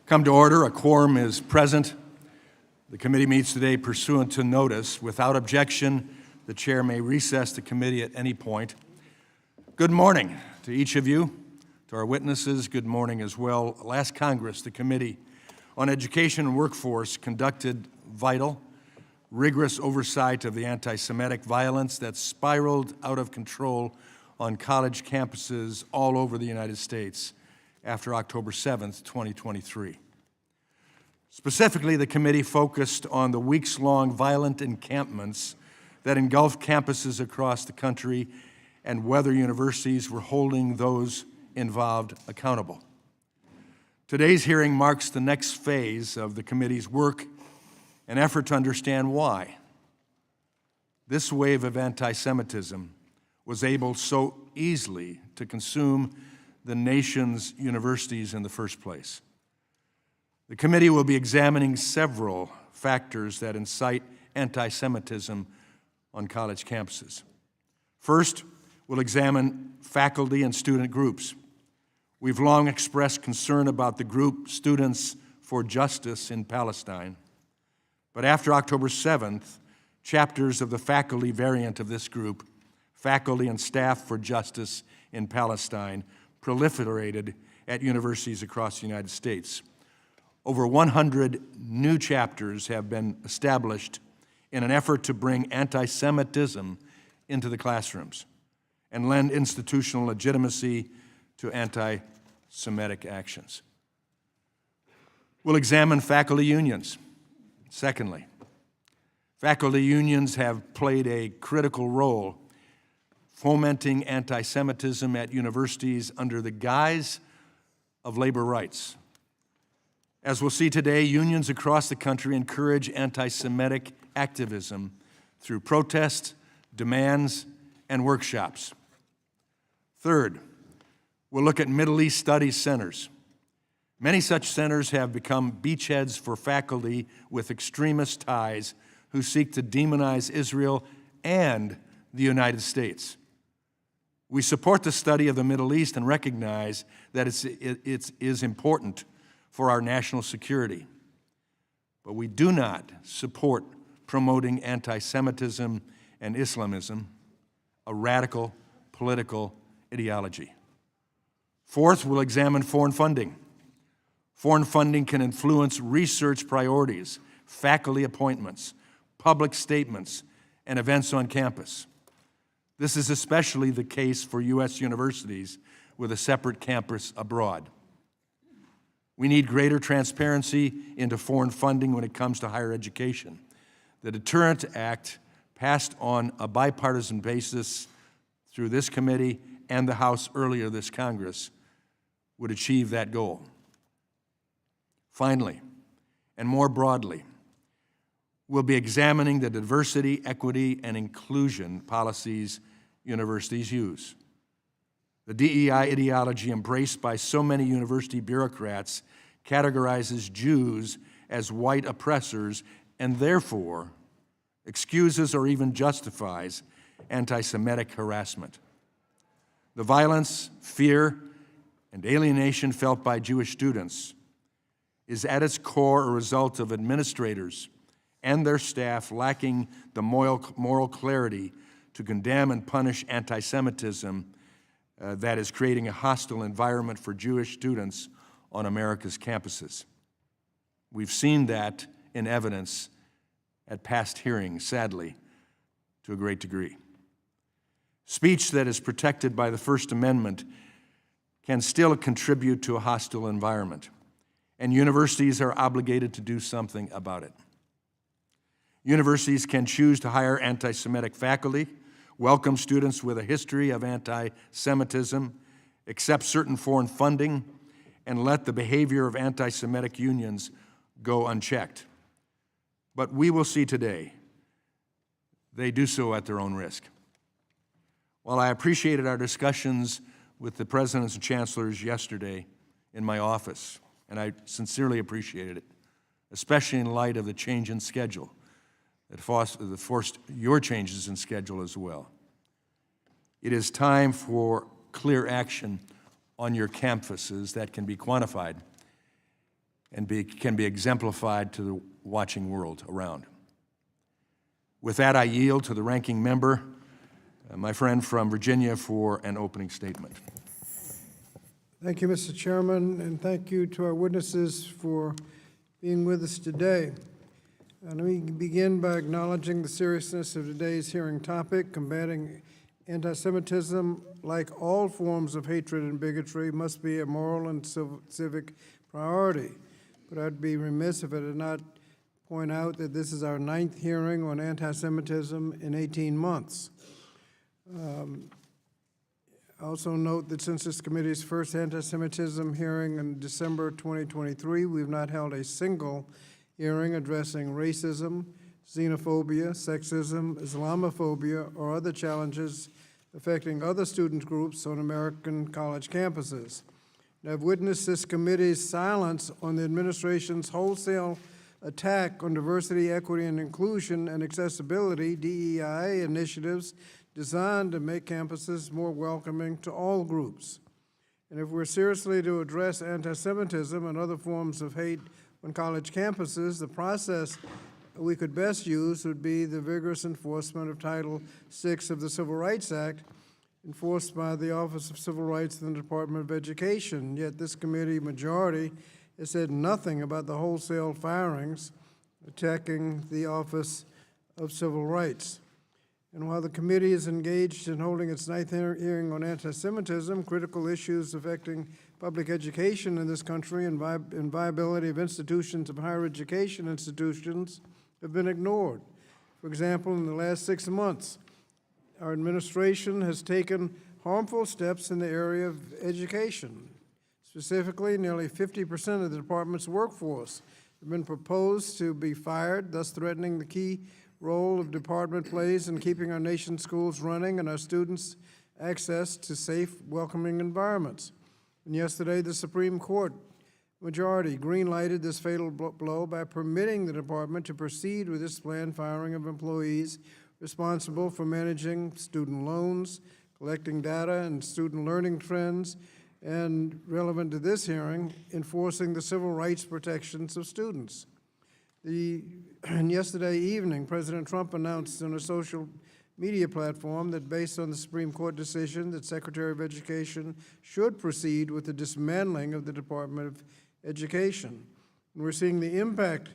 Come to order. A quorum is present. The committee meets today pursuant to notice. Without objection, the chair may recess the committee at any point. Good morning to each of you. To our witnesses, good morning as well. Last Congress, the Committee on Education and Workforce conducted vital, rigorous oversight of the anti-Semitic violence that spiraled out of control on college campuses all over the United States after October 7th, 2023. Specifically, the committee focused on the weeks-long violent encampments that engulfed campuses across the country and whether universities were holding those involved accountable. Today's hearing marks the next phase of the committee's work, an effort to understand why this wave of anti-Semitism was able so easily to consume the nation's universities in the first place. The committee will be examining several factors that incite anti-Semitism on college campuses. First, we'll examine faculty and student groups. We've long expressed concern about the group Students for Justice in Palestine, but after October 7th, chapters of the faculty variant of this group, Faculty and Staff for Justice in Palestine, proliferated at universities across the United States. Over 100 new chapters have been established in an effort to bring anti-Semitism into the classrooms and lend institutional legitimacy to anti-Semitic actions. We'll examine faculty unions. Secondly, faculty unions have played a critical role fomenting anti-Semitism at universities under the guise of labor rights. As we'll see today, unions across the country encourage anti-Semitic activism through protests, demands, and workshops. Third, we'll look at Middle East Studies centers. Many such centers have become beachheads for faculty with extremist ties who seek to demonize Israel and the United States. We support the study of the Middle East and recognize that it is important for our national security. But we do not support promoting anti-Semitism and Islamism, a radical political ideology. Fourth, we'll examine foreign funding. Foreign funding can influence research priorities, faculty appointments, public statements, and events on campus. This is especially the case for U.S. universities with a separate campus abroad. We need greater transparency into foreign funding when it comes to higher education. The Deterrent Act, passed on a bipartisan basis through this committee and the House earlier this Congress, would achieve that goal. Finally, and more broadly, we'll be examining the diversity, equity, and inclusion policies universities use. The DEI ideology embraced by so many university bureaucrats categorizes Jews as white oppressors and therefore excuses or even justifies anti-Semitic harassment. The violence, fear, and alienation felt by Jewish students is at its core a result of administrators and their staff lacking the moral clarity to condemn and punish anti-Semitism that is creating a hostile environment for Jewish students on America's campuses. We've seen that in evidence at past hearings, sadly, to a great degree. Speech that is protected by the First Amendment can still contribute to a hostile environment, and universities are obligated to do something about it. Universities can choose to hire anti-Semitic faculty, welcome students with a history of anti-Semitism, accept certain foreign funding, and let the behavior of anti-Semitic unions go unchecked. But we will see today they do so at their own risk. While I appreciated our discussions with the presidents and chancellors yesterday in my office, and I sincerely appreciated it, especially in light of the change in schedule that forced your changes in schedule as well. It is time for clear action on your campuses that can be quantified. and can be exemplified to the watching world around. With that, I yield to the ranking member, my friend from Virginia, for an opening statement. Thank you, Mr. Chairman, and thank you to our witnesses for being with us today. Let me begin by acknowledging the seriousness of today's hearing topic. Combating anti-Semitism, like all forms of hatred and bigotry, must be a moral and civic priority. But I'd be remiss if I did not point out that this is our 9th hearing on anti-Semitism in 18 months. I also note that since this committee's first anti-Semitism hearing in December 2023, we've not held a single hearing addressing racism, xenophobia, sexism, Islamophobia, or other challenges affecting other student groups on American college campuses. And I've witnessed this committee's silence on the administration's wholesale attack on diversity, equity, and inclusion and accessibility, DEI initiatives designed to make campuses more welcoming to all groups. And if we're seriously to address anti-Semitism and other forms of hate on college campuses, the process we could best use would be the vigorous enforcement of Title VI of the Civil Rights Act, enforced by the Office of Civil Rights in the Department of Education. Yet this committee majority has said nothing about the wholesale firings attacking the Office of Civil Rights. And while the committee is engaged in holding its 9th hearing on anti-Semitism, critical issues affecting public education in this country and viability of institutions of higher education institutions have been ignored. For example, in the last 6 months, our administration has taken harmful steps in the area of education. Specifically, nearly 50% of the department's workforce have been proposed to be fired, thus threatening the key role the department plays in keeping our nation's schools running and our students access to safe, welcoming environments. And yesterday, the Supreme Court majority green-lighted this fatal blow by permitting the department to proceed with its planned firing of employees responsible for managing student loans, collecting data and student learning trends, and relevant to this hearing, enforcing the civil rights protections of students. And yesterday evening, President Trump announced on a social media platform that based on the Supreme Court decision that Secretary of Education should proceed with the dismantling of the Department of Education. And we're seeing the impact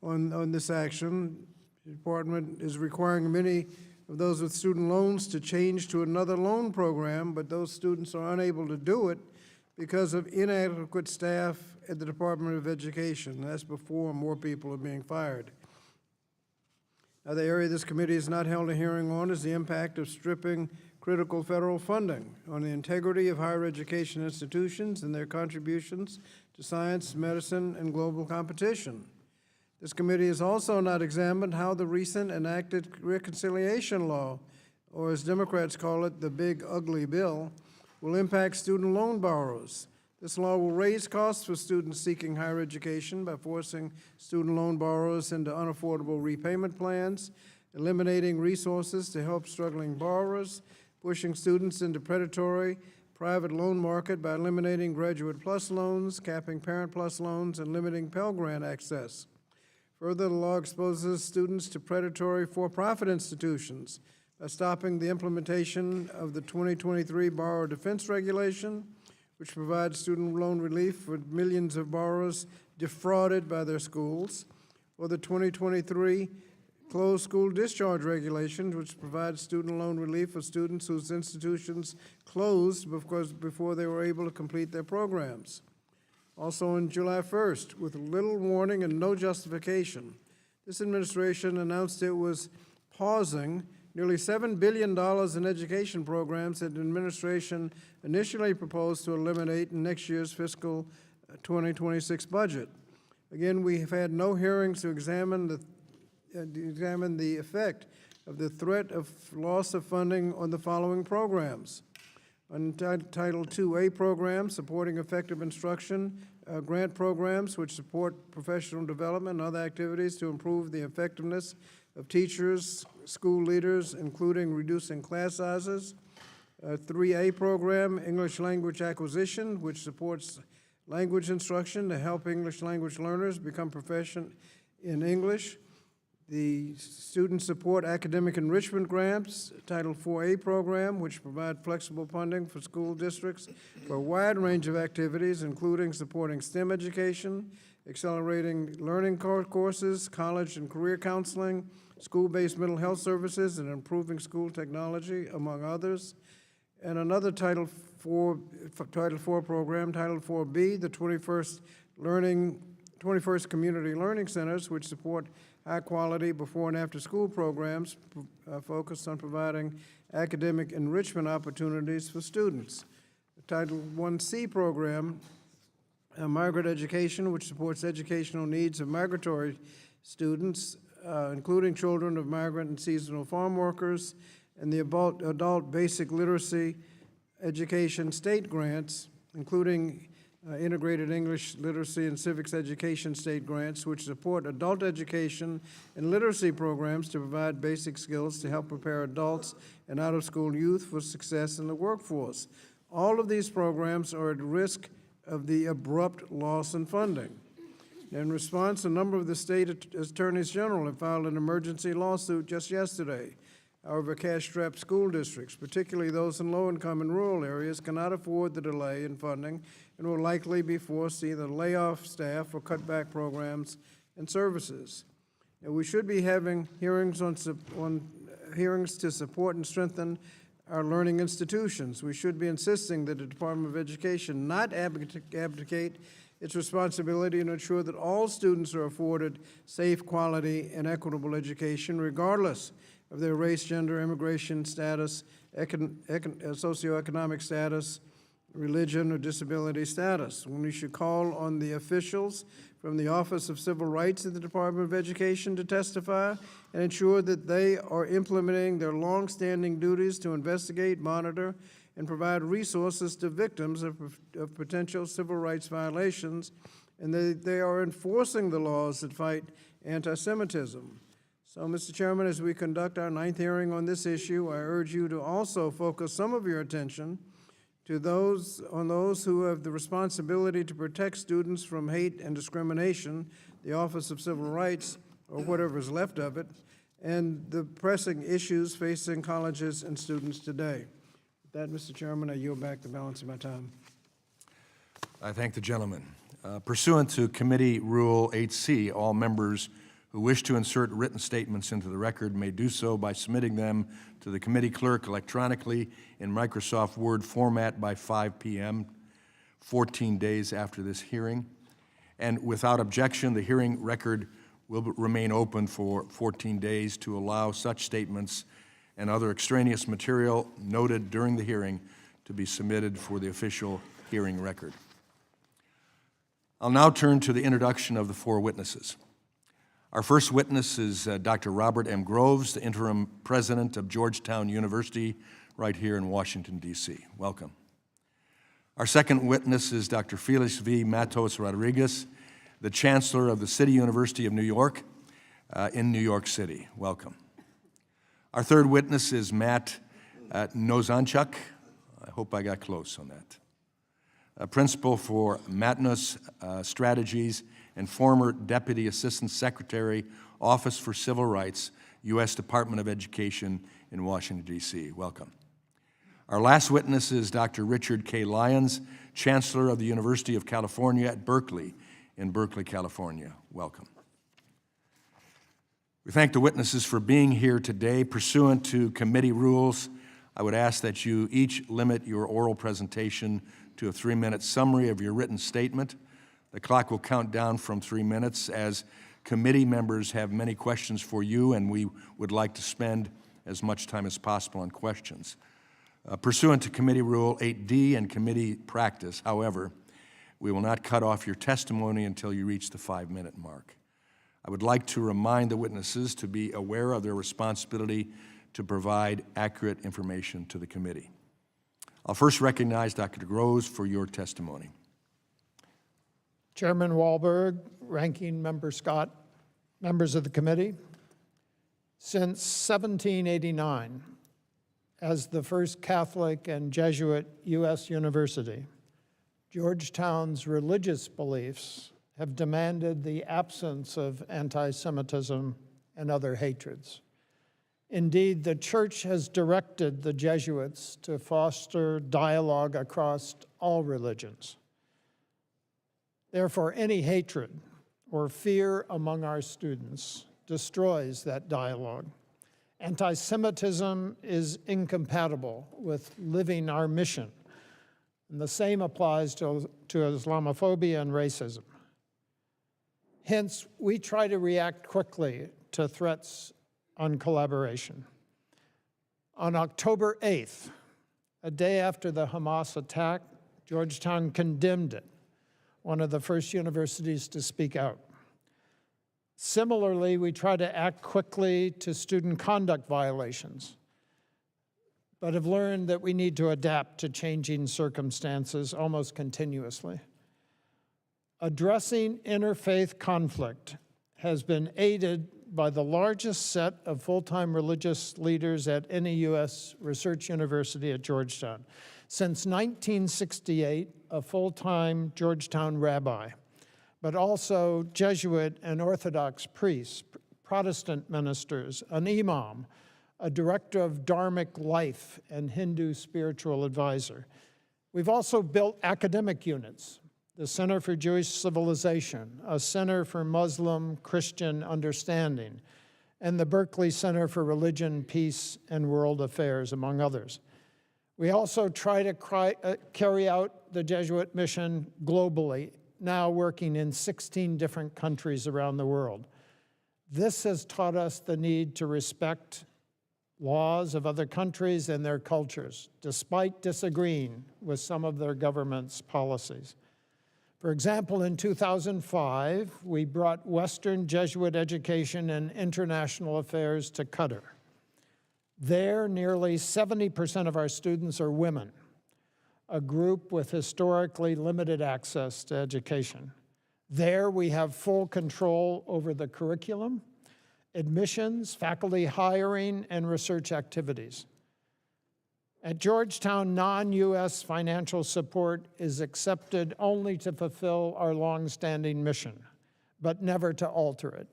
on this action. The department is requiring many of those with student loans to change to another loan program, but those students are unable to do it because of inadequate staff at the Department of Education. That's before more people are being fired. Now, the area this committee has not held a hearing on is the impact of stripping critical federal funding on the integrity of higher education institutions and their contributions to science, medicine, and global competition. This committee has also not examined how the recent enacted reconciliation law, or as Democrats call it, the big ugly bill, will impact student loan borrowers. This law will raise costs for students seeking higher education by forcing student loan borrowers into unaffordable repayment plans, eliminating resources to help struggling borrowers, pushing students into predatory private loan market by eliminating Graduate Plus loans, capping Parent Plus loans, and limiting Pell Grant access. Further, the law exposes students to predatory for-profit institutions by stopping the implementation of the 2023 Borrower Defense Regulation, which provides student loan relief for millions of borrowers defrauded by their schools, or the 2023 Closed School Discharge Regulations, which provides student loan relief for students whose institutions closed before they were able to complete their programs. Also on July 1st, with little warning and no justification, this administration announced it was pausing nearly $7 billion in education programs that the administration initially proposed to eliminate in next year's fiscal 2026 budget. Again, we have had no hearings to examine the effect of the threat of loss of funding on the following programs. On Title IIA programs, supporting effective instruction, grant programs which support professional development and other activities to improve the effectiveness of teachers, school leaders, including reducing class sizes. 3A program, English language acquisition, which supports language instruction to help English language learners become proficient in English, the Student Support Academic Enrichment Grants, Title IV-A program, which provide flexible funding for school districts for a wide range of activities, including supporting STEM education, accelerating learning courses, college and career counseling, school-based mental health services, and improving school technology, among others. And another Title IV program, Title IV-B, the 21st Community Learning Centers, which support high-quality before and after-school programs focused on providing academic enrichment opportunities for students. The Title I-C program, Migrant Education, which supports educational needs of migratory students, including children of migrant and seasonal farm workers, and the Adult Basic Literacy Education State Grants, including Integrated English Literacy and Civics Education State Grants, which support adult education and literacy programs to provide basic skills to help prepare adults and out-of-school youth for success in the workforce. All of these programs are at risk of the abrupt loss in funding. In response, a number of the state attorneys general have filed an emergency lawsuit just yesterday. However, cash-strapped school districts, particularly those in low-income and rural areas, cannot afford the delay in funding and will likely be forced to either lay off staff or cut back programs and services. And we should be having hearings hearings to support and strengthen our learning institutions. We should be insisting that the Department of Education not abdicate its responsibility to ensure that all students are afforded safe, quality, and equitable education, regardless of their race, gender, immigration status, socioeconomic status, religion, or disability status. When we should call on the officials from the Office of Civil Rights at the Department of Education to testify and ensure that they are implementing their longstanding duties to investigate, monitor, and provide resources to victims of potential civil rights violations, and they are enforcing the laws that fight anti-Semitism. So, Mr. Chairman, as we conduct our 9th hearing on this issue, I urge you to also focus some of your attention to those who have the responsibility to protect students from hate and discrimination, the Office of Civil Rights, or whatever is left of it, and the pressing issues facing colleges and students today. With that, Mr. Chairman, I yield back the balance of my time. I thank the gentleman. Pursuant to Committee Rule 8C, all members who wish to insert written statements into the record may do so by submitting them to the committee clerk electronically in Microsoft Word format by 5 p.m., 14 days after this hearing. And without objection, the hearing record will remain open for 14 days to allow such statements and other extraneous material noted during the hearing to be submitted for the official hearing record. I'll now turn to the introduction of the 4 witnesses. Our first witness is Dr. Robert M. Groves, the interim president of Georgetown University, right here in Washington, D.C. Welcome. Our second witness is Dr. Felix V. Matos Rodriguez, the chancellor of the City University of New York in New York City. Welcome. Our third witness is Matt Nosanchuk. I hope I got close on that. A principal for Matnos Strategies and former Deputy Assistant Secretary, Office for Civil Rights, U.S. Department of Education in Washington, D.C. Welcome. Our last witness is Dr. Richard K. Lyons, Chancellor of the University of California at Berkeley in Berkeley, California. Welcome. We thank the witnesses for being here today. Pursuant to committee rules, I would ask that you each limit your oral presentation to a 3-minute summary of your written statement. The clock will count down from 3 minutes as committee members have many questions for you, and we would like to spend as much time as possible on questions. Pursuant to Committee Rule 8D and committee practice, however, we will not cut off your testimony until you reach the 5-minute mark. I would like to remind the witnesses to be aware of their responsibility to provide accurate information to the committee. I'll first recognize Dr. Groves for your testimony. Chairman Wahlberg, Ranking Member Scott, members of the committee, since 1789, as the first Catholic and Jesuit U.S. university, Georgetown's religious beliefs have demanded the absence of anti-Semitism and other hatreds. Indeed, the church has directed the Jesuits to foster dialogue across all religions. Therefore, any hatred or fear among our students destroys that dialogue. Anti-Semitism is incompatible with living our mission, and the same applies to Islamophobia and racism. Hence, we try to react quickly to threats on collaboration. On October 8th, a day after the Hamas attack, Georgetown condemned it, one of the first universities to speak out. Similarly, we try to act quickly to student conduct violations, but have learned that we need to adapt to changing circumstances almost continuously. Addressing interfaith conflict has been aided by the largest set of full-time religious leaders at any U.S. research university at Georgetown. Since 1968, a full-time Georgetown rabbi, but also Jesuit and Orthodox priests, Protestant ministers, an imam, a director of Dharmic life, and Hindu spiritual advisor. We've also built academic units, the Center for Jewish Civilization, a Center for Muslim Christian Understanding, and the Berkeley Center for Religion, Peace, and World Affairs, among others. We also try to carry out the Jesuit mission globally, now working in 16 different countries around the world. This has taught us the need to respect laws of other countries and their cultures, despite disagreeing with some of their government's policies. For example, in 2005, we brought Western Jesuit education and international affairs to Qatar. There, nearly 70% of our students are women, a group with historically limited access to education. There, we have full control over the curriculum, admissions, faculty hiring, and research activities. At Georgetown, non-U.S. financial support is accepted only to fulfill our long-standing mission, but never to alter it.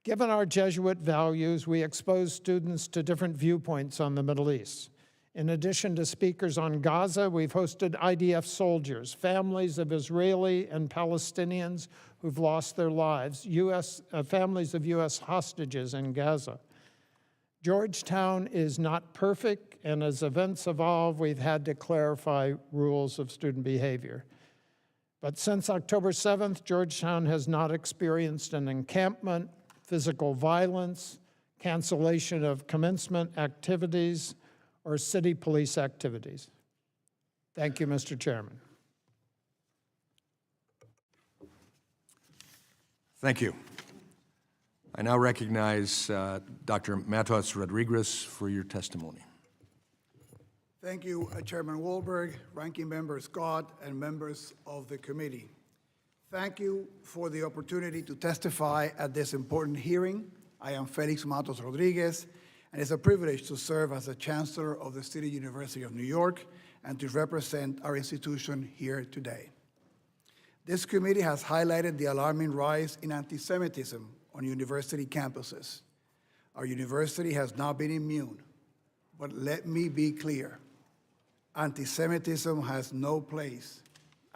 Given our Jesuit values, we expose students to different viewpoints on the Middle East. In addition to speakers on Gaza, we've hosted IDF soldiers, families of Israeli and Palestinians who've lost their lives, families of U.S. hostages in Gaza. Georgetown is not perfect, and as events evolve, we've had to clarify rules of student behavior. But since October 7th, Georgetown has not experienced an encampment, physical violence, cancellation of commencement activities, or city police activities. Thank you, Mr. Chairman. Thank you. I now recognize Dr. Matos Rodriguez for your testimony. Thank you, Chairman Wahlberg, Ranking Member Scott, and members of the committee. Thank you for the opportunity to testify at this important hearing. I am Felix Matos Rodriguez, and it's a privilege to serve as the Chancellor of the City University of New York and to represent our institution here today. This committee has highlighted the alarming rise in anti-Semitism on university campuses. Our university has not been immune, but let me be clear. Anti-Semitism has no place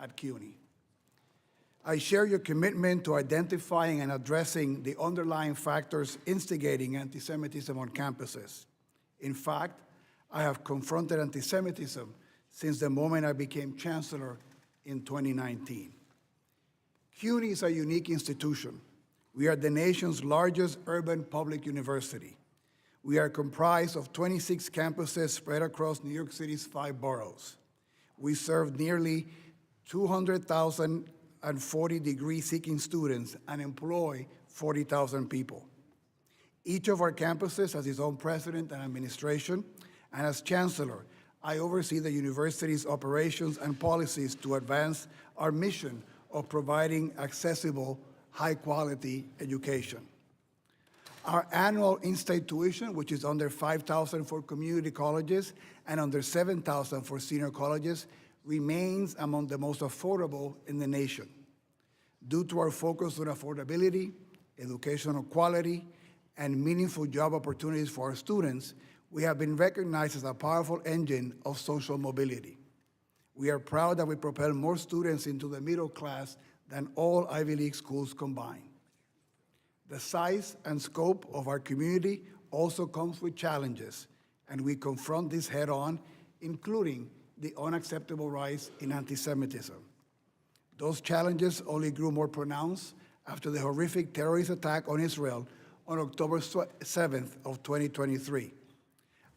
at CUNY. I share your commitment to identifying and addressing the underlying factors instigating anti-Semitism on campuses. In fact, I have confronted anti-Semitism since the moment I became chancellor in 2019. CUNY is a unique institution. We are the nation's largest urban public university. We are comprised of 26 campuses spread across New York City's 5 boroughs. We serve nearly 200,040 degree-seeking students and employ 40,000 people. Each of our campuses has its own president and administration, and as chancellor, I oversee the university's operations and policies to advance our mission of providing accessible, high-quality education. Our annual in-state tuition, which is under $5,000 for community colleges and under $7,000 for senior colleges, remains among the most affordable in the nation. Due to our focus on affordability, educational quality, and meaningful job opportunities for our students, we have been recognized as a powerful engine of social mobility. We are proud that we propel more students into the middle class than all Ivy League schools combined. The size and scope of our community also comes with challenges, and we confront this head-on, including the unacceptable rise in anti-Semitism. Those challenges only grew more pronounced after the horrific terrorist attack on Israel on October 7th of 2023.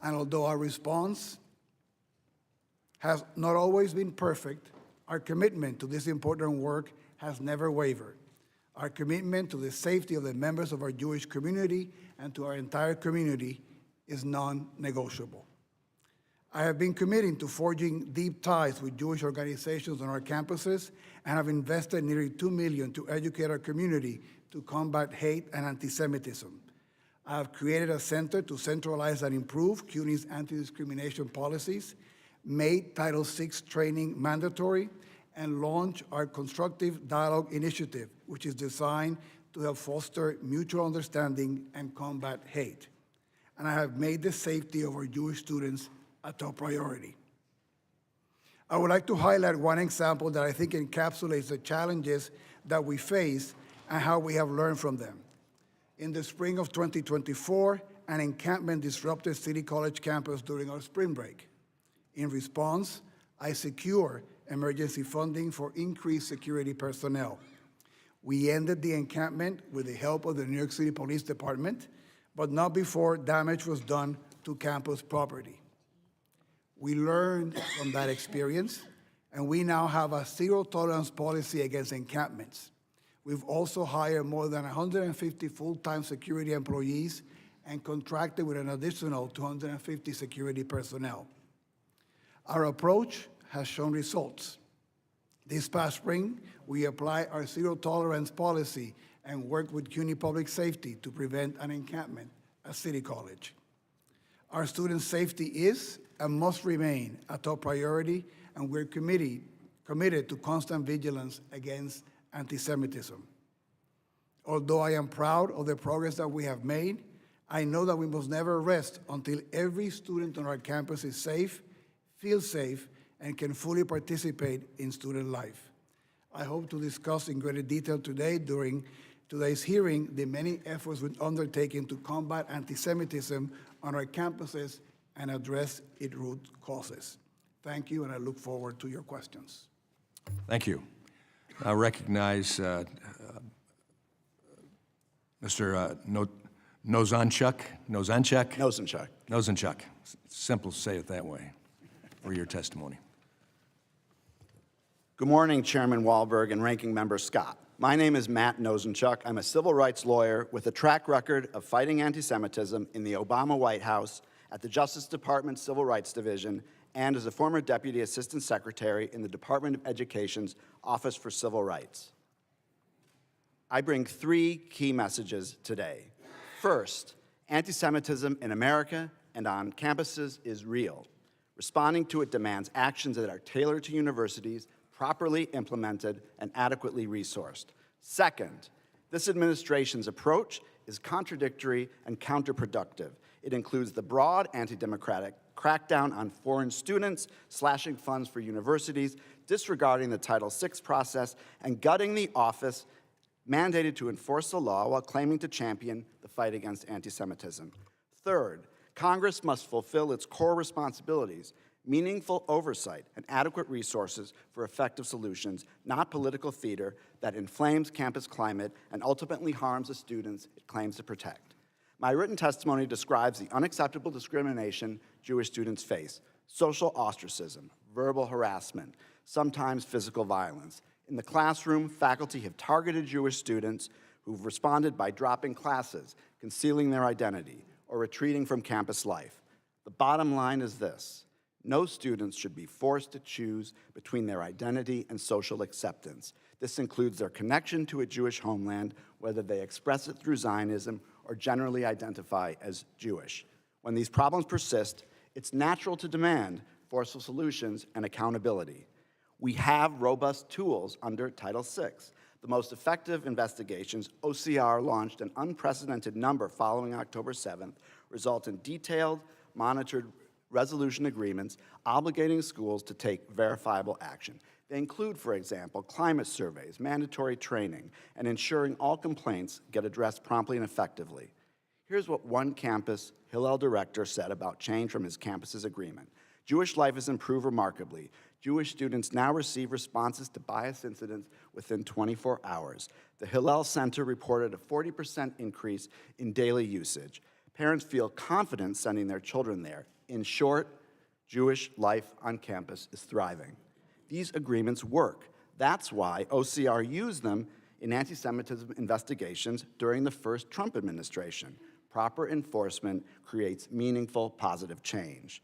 And although our response has not always been perfect, our commitment to this important work has never wavered. Our commitment to the safety of the members of our Jewish community and to our entire community is non-negotiable. I have been committing to forging deep ties with Jewish organizations on our campuses and have invested nearly $2 million to educate our community to combat hate and anti-Semitism. I have created a center to centralize and improve CUNY's anti-discrimination policies, made Title VI training mandatory, and launched our Constructive Dialogue Initiative, which is designed to help foster mutual understanding and combat hate. And I have made the safety of our Jewish students a top priority. I would like to highlight one example that I think encapsulates the challenges that we face and how we have learned from them. In the spring of 2024, an encampment disrupted City College campus during our spring break. In response, I secured emergency funding for increased security personnel. We ended the encampment with the help of the New York City Police Department, but not before damage was done to campus property. We learned from that experience, and we now have a zero-tolerance policy against encampments. We've also hired more than 150 full-time security employees and contracted with an additional 250 security personnel. Our approach has shown results. This past spring, we applied our zero-tolerance policy and worked with CUNY Public Safety to prevent an encampment at City College. Our student safety is and must remain a top priority, and we're committed to constant vigilance against anti-Semitism. Although I am proud of the progress that we have made, I know that we must never rest until every student on our campus is safe, feels safe, and can fully participate in student life. I hope to discuss in greater detail today during today's hearing the many efforts we've undertaken to combat anti-Semitism on our campuses and address its root causes. Thank you, and I look forward to your questions. Thank you. I recognize Mr. Nosanchuk. Nosanchuk. Simple to say it that way for your testimony. Good morning, Chairman Wahlberg and Ranking Member Scott. My name is Matt Nosanchuk. I'm a civil rights lawyer with a track record of fighting anti-Semitism in the Obama White House, at the Justice Department Civil Rights Division, and as a former Deputy Assistant Secretary in the Department of Education's Office for Civil Rights. I bring three key messages today. First, anti-Semitism in America and on campuses is real. Responding to it demands actions that are tailored to universities, properly implemented, and adequately resourced. Second, this administration's approach is contradictory and counterproductive. It includes the broad anti-democratic crackdown on foreign students, slashing funds for universities, disregarding the Title VI process, and gutting the office mandated to enforce the law while claiming to champion the fight against anti-Semitism. Third, Congress must fulfill its core responsibilities, meaningful oversight and adequate resources for effective solutions, not political theater that inflames campus climate and ultimately harms the students it claims to protect. My written testimony describes the unacceptable discrimination Jewish students face: social ostracism, verbal harassment, sometimes physical violence. In the classroom, faculty have targeted Jewish students who've responded by dropping classes, concealing their identity, or retreating from campus life. The bottom line is this: no students should be forced to choose between their identity and social acceptance. This includes their connection to a Jewish homeland, whether they express it through Zionism or generally identify as Jewish. When these problems persist, it's natural to demand forceful solutions and accountability. We have robust tools under Title VI. The most effective investigations, OCR launched an unprecedented number following October 7th, result in detailed, monitored resolution agreements obligating schools to take verifiable action. They include, for example, climate surveys, mandatory training, and ensuring all complaints get addressed promptly and effectively. Here's what one campus Hillel director said about change from his campus's agreement. Jewish life has improved remarkably. Jewish students now receive responses to bias incidents within 24 hours. The Hillel Center reported a 40% increase in daily usage. Parents feel confident sending their children there. In short, Jewish life on campus is thriving. These agreements work. That's why OCR used them in anti-Semitism investigations during the first Trump administration. Proper enforcement creates meaningful, positive change.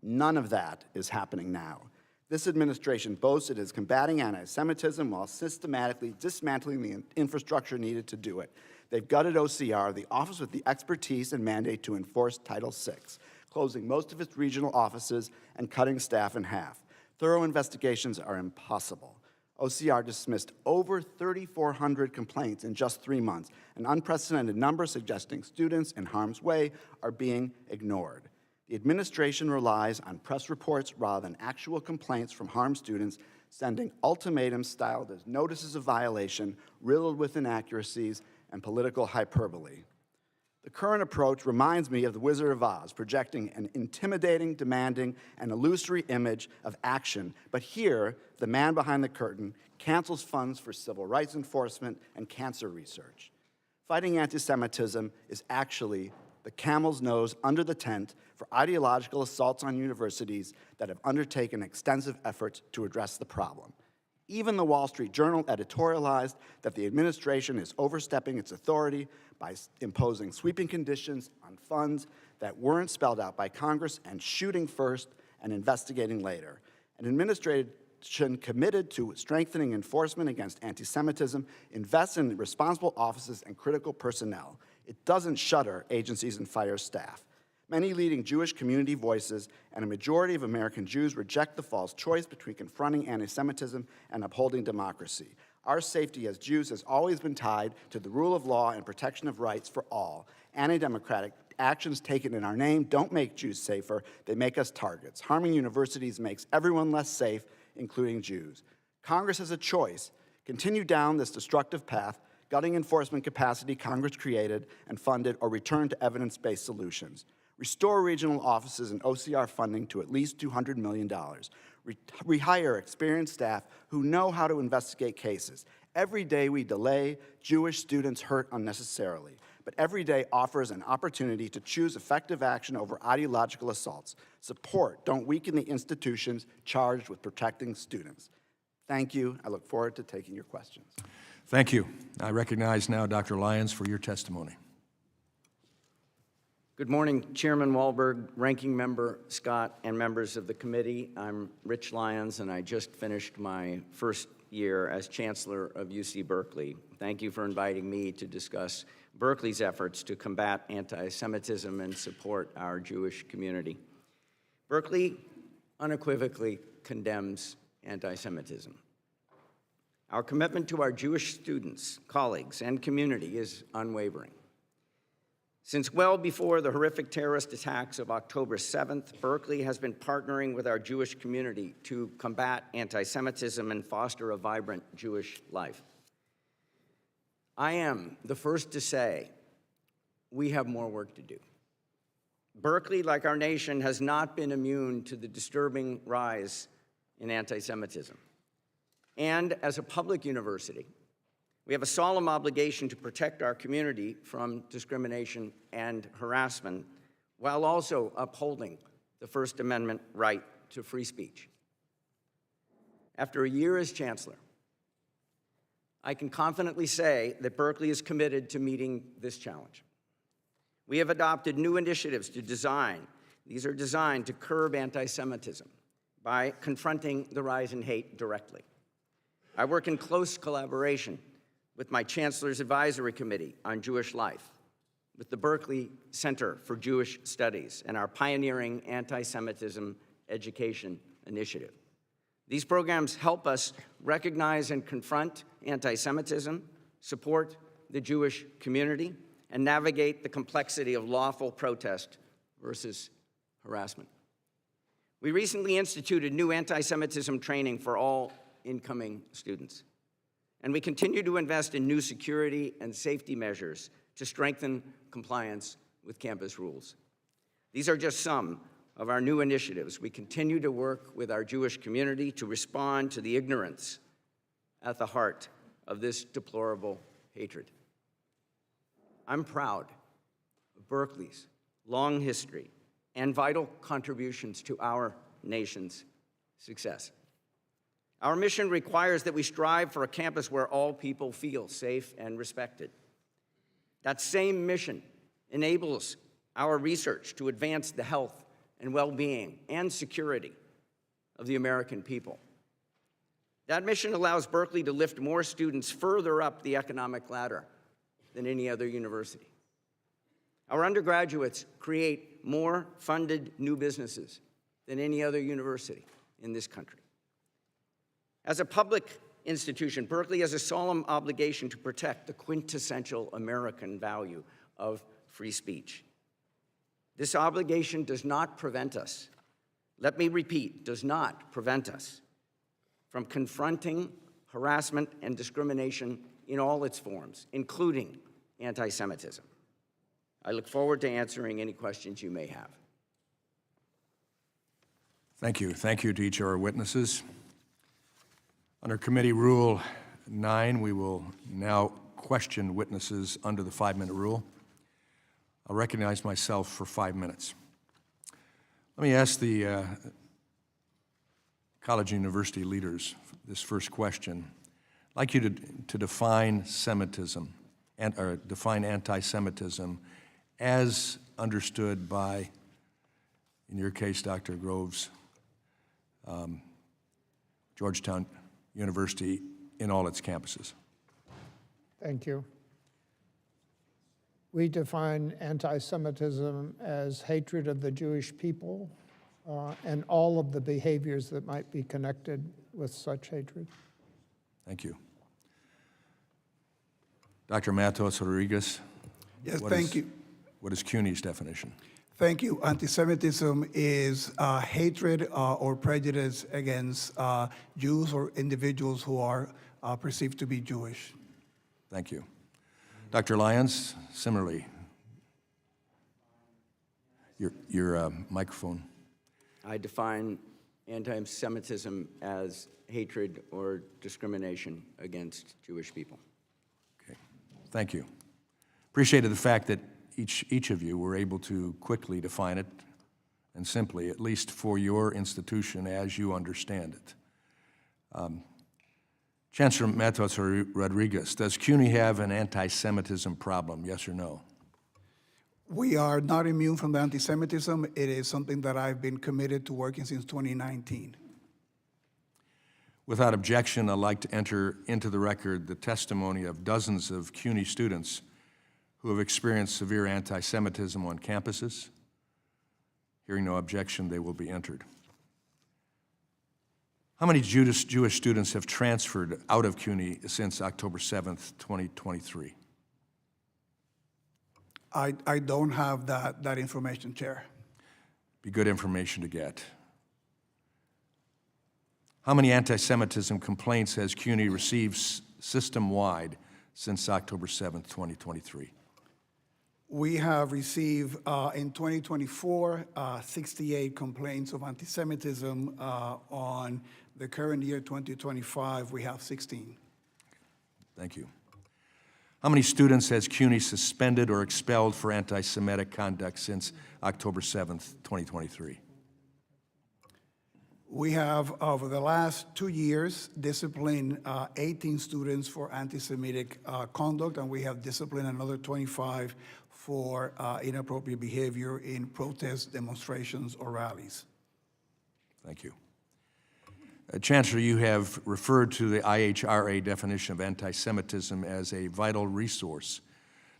None of that is happening now. This administration boasts it is combating anti-Semitism while systematically dismantling the infrastructure needed to do it. They've gutted OCR, the office with the expertise and mandate to enforce Title VI, closing most of its regional offices and cutting staff in half. Thorough investigations are impossible. OCR dismissed over 3,400 complaints in just 3 months, an unprecedented number suggesting students in harm's way are being ignored. The administration relies on press reports rather than actual complaints from harmed students, sending ultimatums styled as notices of violation, riddled with inaccuracies and political hyperbole. The current approach reminds me of the Wizard of Oz, projecting an intimidating, demanding, and illusory image of action. But here, the man behind the curtain cancels funds for civil rights enforcement and cancer research. Fighting anti-Semitism is actually the camel's nose under the tent for ideological assaults on universities that have undertaken extensive efforts to address the problem. Even the Wall Street Journal editorialized that the administration is overstepping its authority by imposing sweeping conditions on funds that weren't spelled out by Congress and shooting first and investigating later. An administration committed to strengthening enforcement against anti-Semitism invests in responsible offices and critical personnel. It doesn't shutter agencies and fire staff. Many leading Jewish community voices and a majority of American Jews reject the false choice between confronting anti-Semitism and upholding democracy. Our safety as Jews has always been tied to the rule of law and protection of rights for all. Anti-democratic actions taken in our name don't make Jews safer, they make us targets. Harming universities makes everyone less safe, including Jews. Congress has a choice: continue down this destructive path, gutting enforcement capacity Congress created and funded, or return to evidence-based solutions. Restore regional offices and OCR funding to at least $200 million. Rehire experienced staff who know how to investigate cases. Every day we delay, Jewish students hurt unnecessarily. But every day offers an opportunity to choose effective action over ideological assaults. Support, don't weaken the institutions charged with protecting students. Thank you. I look forward to taking your questions. Thank you. I recognize now Dr. Lyons for your testimony. Good morning, Chairman Wahlberg, Ranking Member Scott, and members of the committee. I'm Rich Lyons, and I just finished my first year as Chancellor of UC Berkeley. Thank you for inviting me to discuss Berkeley's efforts to combat anti-Semitism and support our Jewish community. Berkeley unequivocally condemns anti-Semitism. Our commitment to our Jewish students, colleagues, and community is unwavering. Since well before the horrific terrorist attacks of October 7th, Berkeley has been partnering with our Jewish community to combat anti-Semitism and foster a vibrant Jewish life. I am the first to say we have more work to do. Berkeley, like our nation, has not been immune to the disturbing rise in anti-Semitism. And as a public university, we have a solemn obligation to protect our community from discrimination and harassment while also upholding the First Amendment right to free speech. After a year as Chancellor, I can confidently say that Berkeley is committed to meeting this challenge. We have adopted new initiatives these are designed to curb anti-Semitism by confronting the rise in hate directly. I work in close collaboration with my Chancellor's Advisory Committee on Jewish Life, with the Berkeley Center for Jewish Studies, and our pioneering anti-Semitism education initiative. These programs help us recognize and confront anti-Semitism, support the Jewish community, and navigate the complexity of lawful protest versus harassment. We recently instituted new anti-Semitism training for all incoming students. And we continue to invest in new security and safety measures to strengthen compliance with campus rules. These are just some of our new initiatives. We continue to work with our Jewish community to respond to the ignorance at the heart of this deplorable hatred. I'm proud of Berkeley's long history and vital contributions to our nation's success. Our mission requires that we strive for a campus where all people feel safe and respected. That same mission enables our research to advance the health and well-being and security of the American people. That mission allows Berkeley to lift more students further up the economic ladder than any other university. Our undergraduates create more funded new businesses than any other university in this country. As a public institution, Berkeley has a solemn obligation to protect the quintessential American value of free speech. This obligation does not prevent us, let me repeat, does not prevent us from confronting harassment and discrimination in all its forms, including anti-Semitism. I look forward to answering any questions you may have. Thank you. Thank you to each of our witnesses. Under Committee Rule 9, we will now question witnesses under the 5-minute rule. I'll recognize myself for 5 minutes. Let me ask the college and university leaders this first question. I'd like you to define Semitism, or define anti-Semitism as understood by, in your case, Dr. Groves, Georgetown University in all its campuses. Thank you. We define anti-Semitism as hatred of the Jewish people and all of the behaviors that might be connected with such hatred. Thank you. Dr. Matos Rodriguez. Yes, thank you. What is CUNY's definition? Thank you. Antisemitism is hatred or prejudice against Jews or individuals who are perceived to be Jewish. Thank you. Dr. Lyons, similarly. Your microphone. I define anti-Semitism as hatred or discrimination against Jewish people. Okay. Thank you. Appreciated the fact that each of you were able to quickly define it and simply, at least for your institution as you understand it. Chancellor Matos Rodriguez, does CUNY have an anti-Semitism problem, yes or no? We are not immune from the anti-Semitism. It is something that I've been committed to working since 2019. Without objection, I'd like to enter into the record the testimony of dozens of CUNY students who have experienced severe anti-Semitism on campuses. Hearing no objection, they will be entered. How many Jewish students have transferred out of CUNY since October 7th, 2023? I don't have that information, Chair. Be good information to get. How many anti-Semitism complaints has CUNY received system-wide since October 7th, 2023? We have received in 2024 68 complaints of anti-Semitism. On the current year, 2025, we have 16. Thank you. How many students has CUNY suspended or expelled for anti-Semitic conduct since October 7th, 2023? We have, over the last 2 years, disciplined 18 students for anti-Semitic conduct, and we have disciplined another 25 for inappropriate behavior in protests, demonstrations, or rallies. Thank you. Chancellor, you have referred to the IHRA definition of anti-Semitism as a vital resource.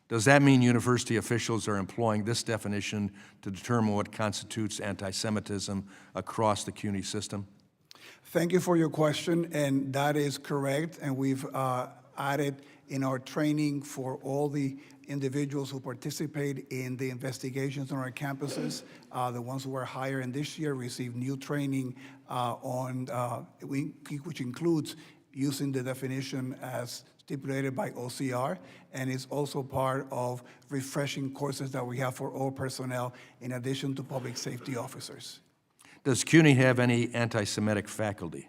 Does that mean university officials are employing this definition to determine what constitutes anti-Semitism across the CUNY system? Thank you for your question, and that is correct. And we've added in our training for all the individuals who participate in the investigations on our campuses, the ones who were hired in this year received new training which includes using the definition as stipulated by OCR, and is also part of refreshing courses that we have for all personnel in addition to public safety officers. Does CUNY have any anti-Semitic faculty?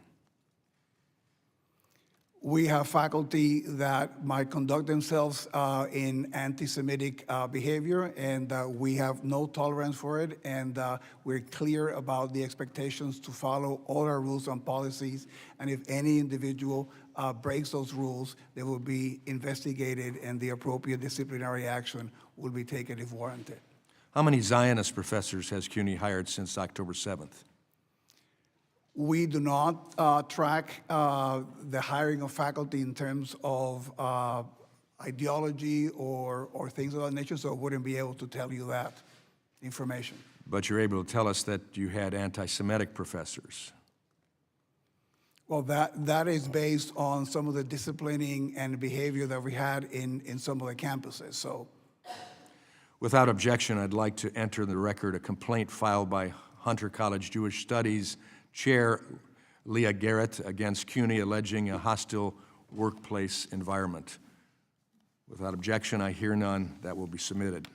We have faculty that might conduct themselves in anti-Semitic behavior, and we have no tolerance for it, and we're clear about the expectations to follow all our rules and policies, and if any individual breaks those rules, they will be investigated and the appropriate disciplinary action will be taken if warranted. How many Zionist professors has CUNY hired since October 7th? We do not track the hiring of faculty in terms of ideology or things of that nature, so I wouldn't be able to tell you that information. But you're able to tell us that you had anti-Semitic professors. Well, that is based on some of the disciplining and behavior that we had in some of the campuses. So, Without objection, I'd like to enter in the record a complaint filed by Hunter College Jewish Studies Chair Leah Garrett against CUNY alleging a hostile workplace environment. Without objection, I hear none. That will be submitted.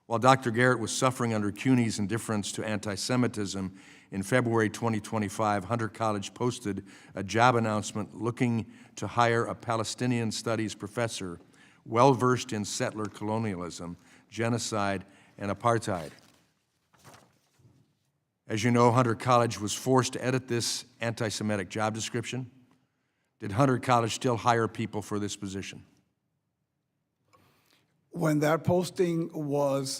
While Dr. Garrett was suffering under CUNY's indifference to anti-Semitism, in February 2025, Hunter College posted a job announcement looking to hire a Palestinian studies professor well-versed in settler colonialism, genocide, and apartheid. As you know, Hunter College was forced to edit this anti-Semitic job description. Did Hunter College still hire people for this position? when that posting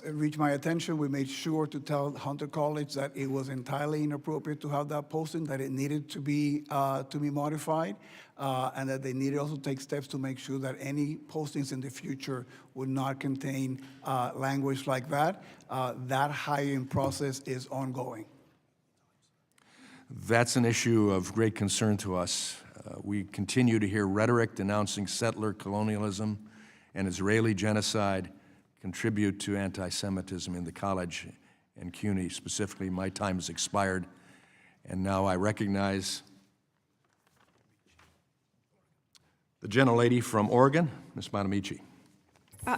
reached my attention, we made sure to tell Hunter College that it was entirely inappropriate to have that posting, that it needed to be modified, and that they needed also to take steps to make sure that any postings in the future would not contain language like that. That hiring process is ongoing. That's an issue of great concern to us. We continue to hear rhetoric denouncing settler colonialism and Israeli genocide contribute to anti-Semitism in the college and CUNY. Specifically, my time has expired, and now I recognize the gentlelady from Oregon, Ms. Bonamici.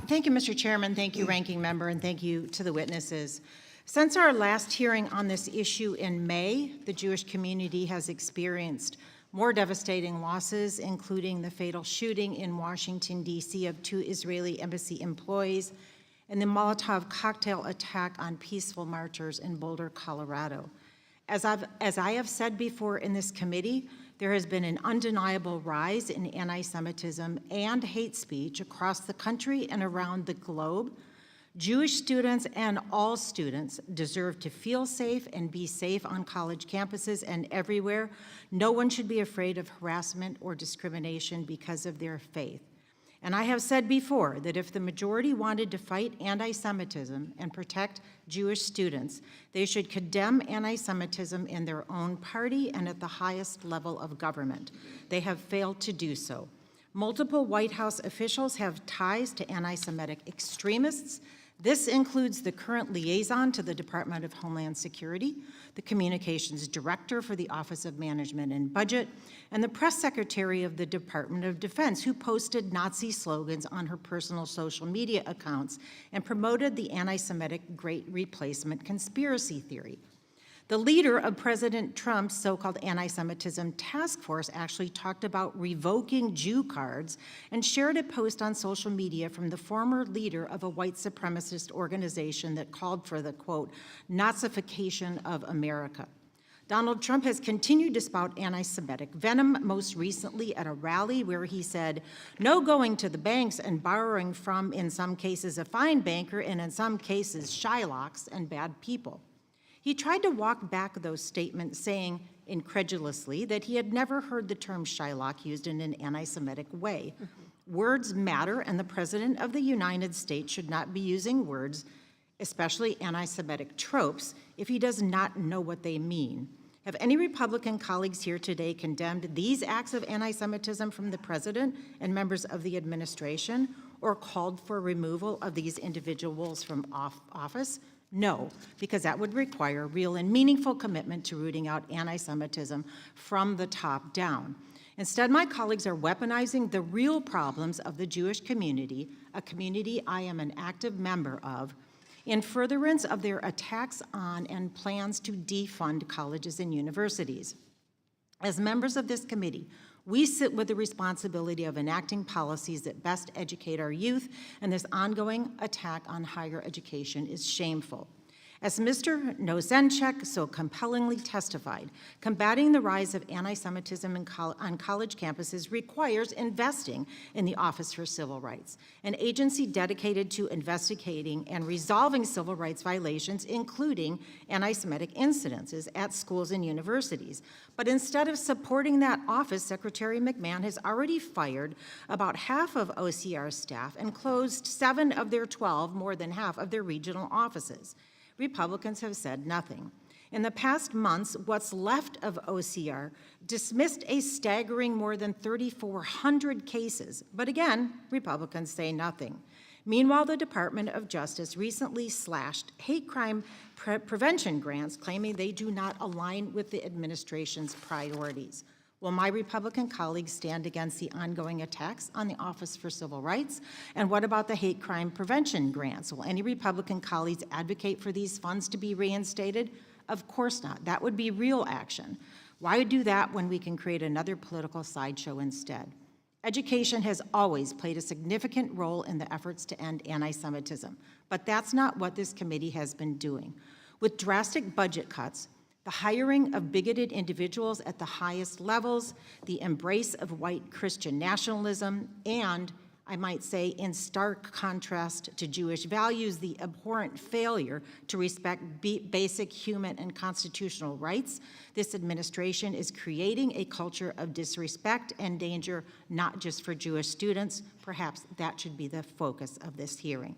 Thank you, Mr. Chairman. Thank you, Ranking Member, and thank you to the witnesses. Since our last hearing on this issue in May, the Jewish community has experienced more devastating losses, including the fatal shooting in Washington, D.C. of 2 Israeli embassy employees and the Molotov cocktail attack on peaceful marchers in Boulder, Colorado. As I have said before in this committee, there has been an undeniable rise in anti-Semitism and hate speech across the country and around the globe. Jewish students and all students deserve to feel safe and be safe on college campuses and everywhere. No one should be afraid of harassment or discrimination because of their faith. And I have said before that if the majority wanted to fight anti-Semitism and protect Jewish students, they should condemn anti-Semitism in their own party and at the highest level of government. They have failed to do so. Multiple White House officials have ties to anti-Semitic extremists. This includes the current liaison to the Department of Homeland Security, the communications director for the Office of Management and Budget, and the press secretary of the Department of Defense, who posted Nazi slogans on her personal social media accounts and promoted the anti-Semitic Great Replacement conspiracy theory. The leader of President Trump's so-called anti-Semitism task force actually talked about revoking Jew cards and shared a post on social media from the former leader of a white supremacist organization that called for the, quote, Nazification of America. Donald Trump has continued to spout anti-Semitic venom, most recently at a rally where he said, no going to the banks and borrowing from, in some cases, a fine banker, and in some cases, Shylocks and bad people. He tried to walk back those statements, saying incredulously that he had never heard the term Shylock used in an anti-Semitic way. Words matter, and the President of the United States should not be using words, especially anti-Semitic tropes, if he does not know what they mean. Have any Republican colleagues here today condemned these acts of anti-Semitism from the president and members of the administration, or called for removal of these individuals from office? No, because that would require real and meaningful commitment to rooting out anti-Semitism from the top down. Instead, my colleagues are weaponizing the real problems of the Jewish community, a community I am an active member of, in furtherance of their attacks on and plans to defund colleges and universities. As members of this committee, we sit with the responsibility of enacting policies that best educate our youth, and this ongoing attack on higher education is shameful. As Mr. Nosanchuk so compellingly testified, combating the rise of anti-Semitism on college campuses requires investing in the Office for Civil Rights, an agency dedicated to investigating and resolving civil rights violations, including anti-Semitic incidences at schools and universities. But instead of supporting that office, Secretary McMahon has already fired about half of OCR's staff and closed 7 of their 12, more than half of their regional offices. Republicans have said nothing. In the past months, what's left of OCR dismissed a staggering more than 3,400 cases, but again, Republicans say nothing. Meanwhile, the Department of Justice recently slashed hate crime prevention grants, claiming they do not align with the administration's priorities. Will my Republican colleagues stand against the ongoing attacks on the Office for Civil Rights? And what about the hate crime prevention grants? Will any Republican colleagues advocate for these funds to be reinstated? Of course not. That would be real action. Why do that when we can create another political sideshow instead? Education has always played a significant role in the efforts to end anti-Semitism, but that's not what this committee has been doing. With drastic budget cuts, the hiring of bigoted individuals at the highest levels, the embrace of white Christian nationalism, and, I might say, in stark contrast to Jewish values, the abhorrent failure to respect basic human and constitutional rights, this administration is creating a culture of disrespect and danger, not just for Jewish students. Perhaps that should be the focus of this hearing.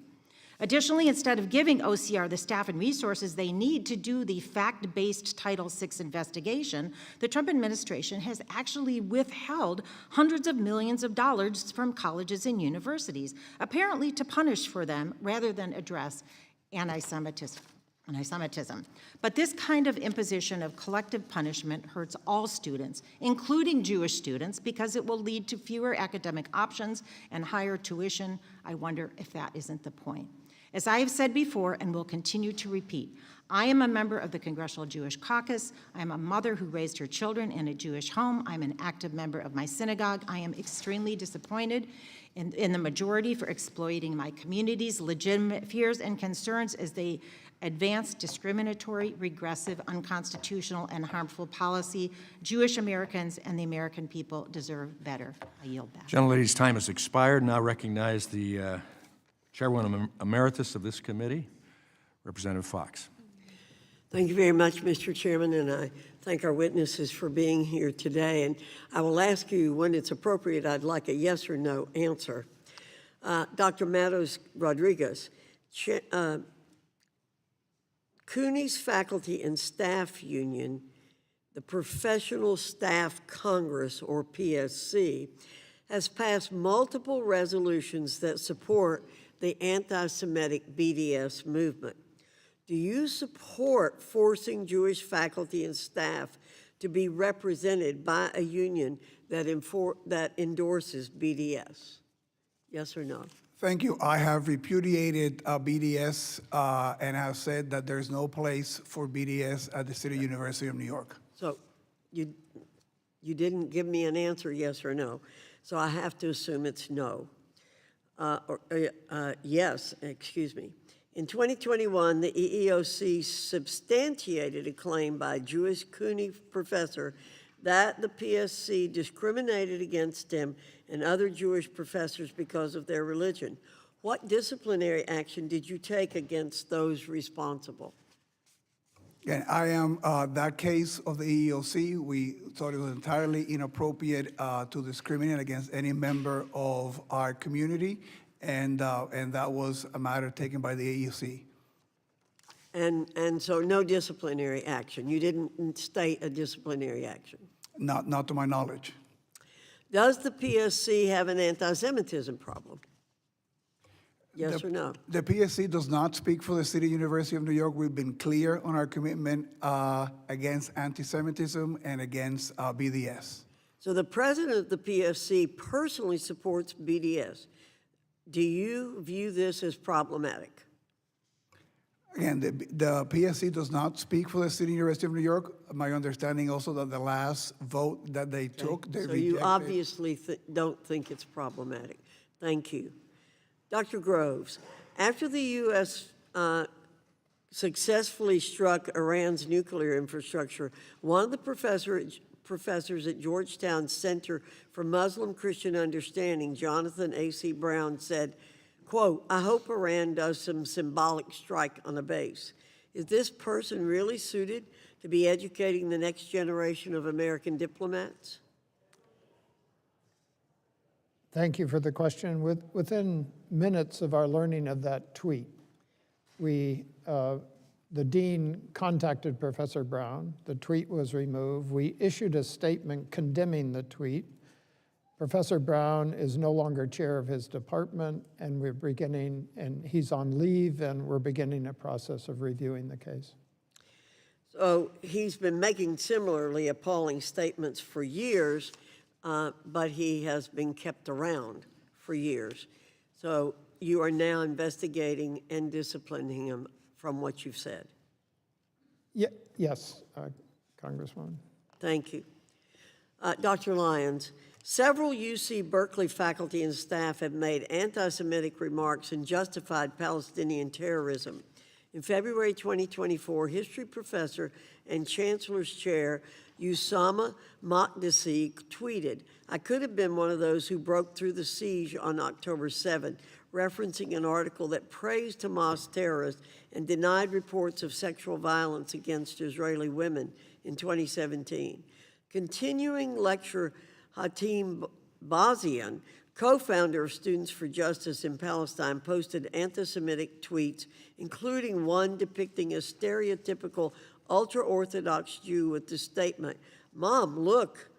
Additionally, instead of giving OCR the staff and resources they need to do the fact-based Title VI investigation, the Trump administration has actually withheld hundreds of millions of dollars from colleges and universities, apparently to punish for them rather than address anti-Semitism. But this kind of imposition of collective punishment hurts all students, including Jewish students, because it will lead to fewer academic options and higher tuition. I wonder if that isn't the point. As I have said before and will continue to repeat, I am a member of the Congressional Jewish Caucus. I am a mother who raised her children in a Jewish home. I'm an active member of my synagogue. I am extremely disappointed in the majority for exploiting my community's legitimate fears and concerns as they advance discriminatory, regressive, unconstitutional, and harmful policy. Jewish Americans and the American people deserve better. I yield back. Gentlelady's time has expired. Now recognize the Chairwoman Emeritus of this committee, Representative Fox. Thank you very much, Mr. Chairman, and I thank our witnesses for being here today. And I will ask you, when it's appropriate, I'd like a yes or no answer. Dr. Matos Rodriguez, CUNY's Faculty and Staff Union, the Professional Staff Congress, or PSC, has passed multiple resolutions that support the anti-Semitic BDS movement. Do you support forcing Jewish faculty and staff to be represented by a union that endorses BDS? Yes or no? Thank you. I have repudiated BDS and have said that there's no place for BDS at the City University of New York. So you didn't give me an answer, yes or no. So I have to assume it's no. Yes, excuse me. In 2021, the EEOC substantiated a claim by a Jewish CUNY professor that the PSC discriminated against him and other Jewish professors because of their religion. What disciplinary action did you take against those responsible? And I am that case of the EEOC. We thought it was entirely inappropriate to discriminate against any member of our community, and that was a matter taken by the EEOC. And so no disciplinary action. You didn't state a disciplinary action. Not to my knowledge. Does the PSC have an anti-Semitism problem? Yes or no? The PSC does not speak for the City University of New York. We've been clear on our commitment against anti-Semitism and against BDS. So the president of the PSC personally supports BDS. Do you view this as problematic? Again, the PSC does not speak for the City University of New York. My understanding also that the last vote that they took, they So rejected. you obviously don't think it's problematic. Thank you. Dr. Groves, after the U.S. Successfully struck Iran's nuclear infrastructure, one of the professors at Georgetown Center for Muslim Christian Understanding, Jonathan A.C. Brown, said, quote, "I hope Iran does some symbolic strike on a base." Is this person really suited to be educating the next generation of American diplomats? Thank you for the question. Within minutes of our learning of that tweet, the dean contacted Professor Brown. The tweet was removed. We issued a statement condemning the tweet. Professor Brown is no longer chair of his department, and he's on leave, and we're beginning a process of reviewing the case. So he's been making similarly appalling statements for years, but he has been kept around for years. So you are now investigating and disciplining him from what you've said. Yes, Congresswoman. Thank you. Dr. Lyons, several UC Berkeley faculty and staff have anti anti-Semitic remarks and justified Palestinian terrorism. In February 2024, history professor and chancellor's chair Usama Makdisi tweeted, "I could have been one of those who broke through the siege on October 7, referencing an article that praised Hamas terrorists and denied reports of sexual violence against Israeli women in 2017. Continuing lecturer Hatim Bazian, co-founder of Students for Justice in Palestine, posted anti-Semitic tweets, including one depicting a stereotypical ultra-Orthodox Jew with the statement, "Mom, look,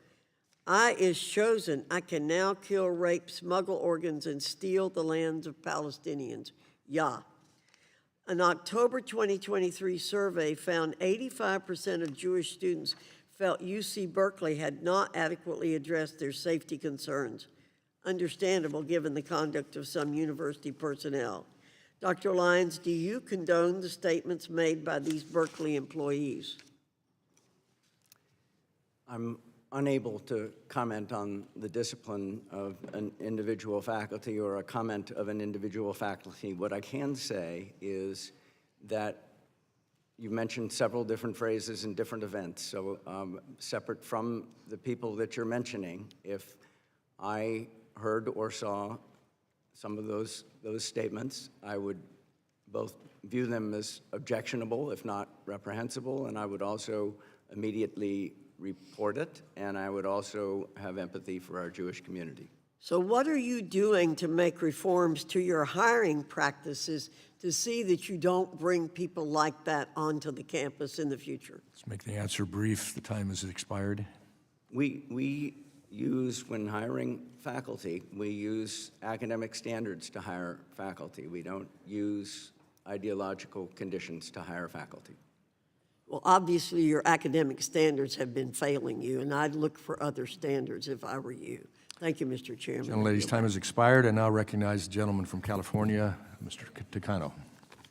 I is chosen. I can now kill, rape, smuggle organs, and steal the lands of Palestinians. Yah." An October 2023 survey found 85% of Jewish students felt UC Berkeley had not adequately addressed their safety concerns. Understandable given the conduct of some university personnel. Dr. Lyons, do you condone the statements made by these Berkeley employees? I'm unable to comment on the discipline of an individual faculty or a comment of an individual faculty. What I can say is that you mentioned several different phrases in different events. So separate from the people that you're mentioning, if I heard or saw some of those statements, I would both view them as objectionable, if not reprehensible, and I would also immediately report it, and I would also have empathy for our Jewish community. So what are you doing to make reforms to your hiring practices to see that you don't bring people like that onto the campus in the future? Let's make the answer brief. The time has expired. We use, when hiring faculty, we use academic standards to hire faculty. We don't use ideological conditions to hire faculty. Well, obviously, your academic standards have been failing you, and I'd look for other standards if I were you. Thank you, Mr. Chairman. Gentlelady's time has expired. I now recognize the gentleman from California, Mr. Takano.